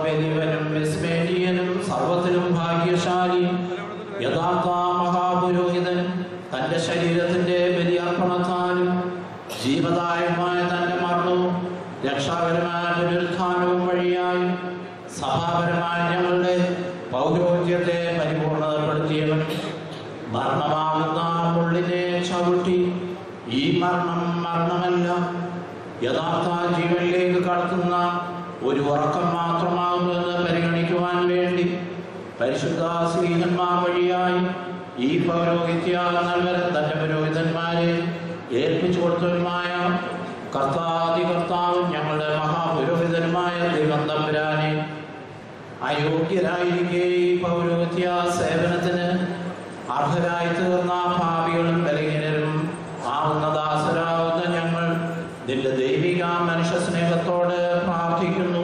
വലിയവനും വിസ്മേനീയനും സർവത്തിലും ഭാഗ്യശാലിയും യഥാർത്ഥ മഹാപുരോഹിതനും തൻ്റെ ശരീരത്തിൻ്റെ ബലിയർപ്പണത്താലും ജീവദായകമായ തൻ്റെ മരണവും രക്ഷാകരമായ പുനരുത്ഥാനവും വഴിയായി സഭാപരമായ ഞങ്ങളുടെ പൗരോഹിത്യത്തെ പരിപൂർണതപ്പെടുത്തിയവൻ മരണമാകുന്ന മുള്ളിനെ ചവിട്ടി ഈ മരണം മരണമല്ല, യഥാർത്ഥ ജീവനിലേക്ക് കടത്തുന്ന ഒരു ഉറക്കം മാത്രമാകുന്നുവെന്ന് പരിഗണിക്കുവാൻ വേണ്ടി പരിശുദ്ധ ശ്രീഹന്മാർ വഴിയായി ഈ പൗരോഹിത്യ നൽവരൻ തൻ്റെ പുരോഹിതന്മാരെ ഏൽപ്പിച്ചു കൊടുത്തവരുമായ കർത്താവും ഞങ്ങളുടെ മഹാപുരോഹിതനുമായ ദൈവം തമ്പുരാനെ അയോഗ്യരായിരിക്കെ ഈ പൗരോഹിത്യ സേവനത്തിന് അർഹരായി തീർന്ന ഭാവികളും ബലഹീനരും ആവുന്ന ദാസരാവുന്ന ഞങ്ങൾ നിന്റെ ദൈവിക മനുഷ്യ സ്നേഹത്തോട് പ്രാർത്ഥിക്കുന്നു.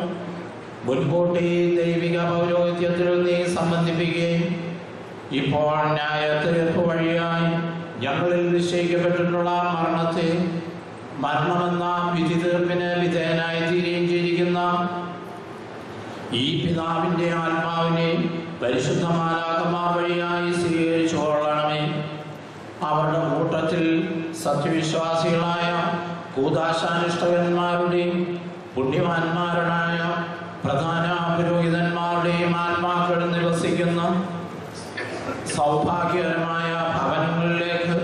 മുൻകൂട്ടി ദൈവിക പൗരോഹിത്യത്തിൽ നീ സംബന്ധിപ്പിക്കുകയും ഇപ്പോൾ ന്യായ തീർപ്പ് വഴിയായി ഞങ്ങളിൽ നിശ്ചയിക്കപ്പെട്ടിട്ടുള്ള മരണത്തെ മരണമെന്ന വിധി തീർപ്പിന് വിധേയനായി തീരുകയും ചെയ്തിരിക്കുന്ന ഈ പിതാവിൻ്റെ ആത്മാവിനെ പരിശുദ്ധ മാലാഖമാർ വഴിയായി സ്വീകരിച്ചു കൊള്ളണമേ. അവരുടെ കൂട്ടത്തിൽ സത്യവിശ്വാസികളായ കൂദാശാനുഷ്ഠകന്മാരുടെയും പുണ്യവാന്മാരായ പ്രധാന പുരോഹിതന്മാരുടെയും ആത്മാക്കൾ നിവസിക്കുന്ന സൗഭാഗ്യകരമായ ഭവനങ്ങളിലേക്ക്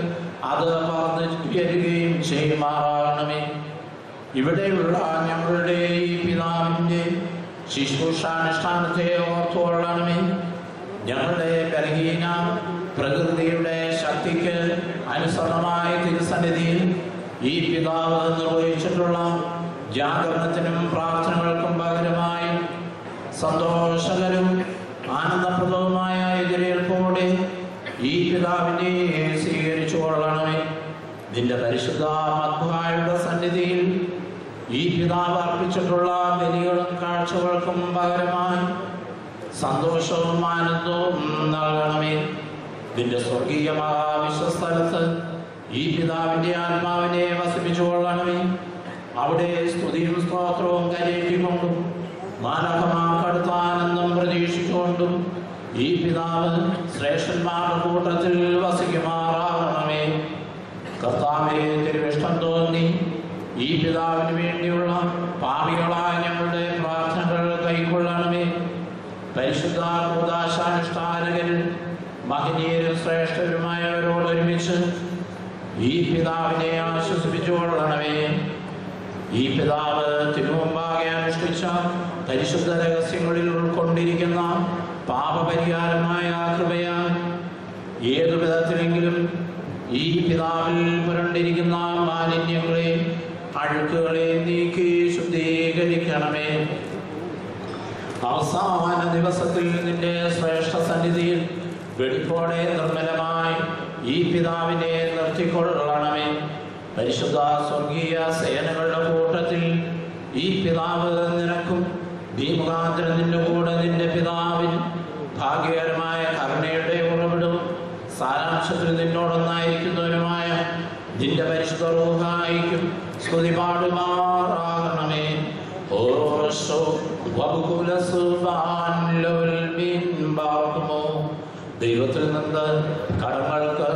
അത് വർദ്ധിക്കുകയും ചെയ്യുമാറാകണമേ. ഇവിടെയുള്ള ഞങ്ങളുടെ ഈ പിതാവിൻ്റെ ശുശ്രൂഷാനുഷ്ഠാനത്തെ ഓർത്തുകൊള്ളണമേ. ഞങ്ങളുടെ ബലഹീന പ്രകൃതിയുടെ ശക്തിക്ക് അനുസരണമായ തിരുസന്നിധിയിൽ ഈ പിതാവ് നിർവഹിച്ചിട്ടുള്ള ജാഗരണത്തിനും പ്രാർത്ഥനകൾക്കും പകരമായി സന്തോഷകരും ആനന്ദപ്രദവുമായ എതിരേൽപ്പോടെ ഈ പിതാവിനെ സ്വീകരിച്ചു കൊള്ളണമേ. നിന്റെ പരിശുദ്ധ മദ്ബഹായുടെ സന്നിധിയിൽ ഈ പിതാവ് അർപ്പിച്ചിട്ടുള്ള ബലികളും കാഴ്ചകൾക്കും പകരമായി സന്തോഷവും ആനന്ദവും നൽകണമേ. നിന്റെ സ്വർഗീയ മഹാവിശ്വസ്ഥലത്ത് ഈ പിതാവിൻ്റെ ആത്മാവിനെ വസിപ്പിച്ചു കൊള്ളണമേ. അവിടെ സ്തുതിയും സ്തോത്രവും കരയേറ്റിക്കൊണ്ടും മാനവമാർക്കടുത്ത ആനന്ദം പ്രതീക്ഷിച്ചുകൊണ്ടും ഈ പിതാവ് ശ്രേഷ്ഠന്മാരുടെ കൂട്ടത്തിൽ വസിക്കുമാറാകണമേ. കർത്താവേ, തിരുവിഷ്ടം തോന്നി ഈ പിതാവിന് വേണ്ടിയുള്ള പാപികളായ ഞങ്ങളുടെ പ്രാർത്ഥനകൾ കൈക്കൊള്ളണമേ. പരിശുദ്ധ കൂദാശാനുഷ്ഠാനകരിൽ മഹനീയരും ശ്രേഷ്ഠരുമായവരോടൊരുമിച്ച് ഈ പിതാവിനെ ആശ്വസിപ്പിച്ചു കൊള്ളണമേ. ഈ പിതാവ് തിരുമുമ്പാകെ അനുഷ്ഠിച്ച പരിശുദ്ധ രഹസ്യങ്ങളിൽ ഉൾക്കൊണ്ടിരിക്കുന്ന പാപപരിഹാരമായ കൃപയാൽ ഏതു വിധത്തിലെങ്കിലും ഈ പിതാവിൽ പുരണ്ടിരിക്കുന്ന മാലിന്യങ്ങളെ അഴുക്കുകളെ നീക്കി ശുദ്ധീകരിക്കണമേ. അവസാന ദിവസത്തിൽ നിന്റെ ശ്രേഷ്ഠ സന്നിധിയിൽ വെടിപ്പോടെ നിർമ്മലമായി ഈ പിതാവിനെ നിർത്തിക്കൊള്ളണമേ. പരിശുദ്ധ സ്വർഗീയ സേനകളുടെ കൂട്ടത്തിൽ ഈ പിതാവ് നിനക്കും ഭീമുഖാന്തരം നിന്റെ കൂടെ നിന്റെ പിതാവിന് ഭാഗ്യകരമായ കരുണയുടെ ഉറവിടവും സാരാംശത്തിൽ നിന്നോടൊന്നായിരിക്കുന്നവനുമായ നിന്റെ പരിശുദ്ധ റൂഹായിക്കും സ്തുതി പാടുമാറാകണമേ. ഓശോ ദൈവത്തിൽ നിന്ന് കടങ്ങൾക്ക്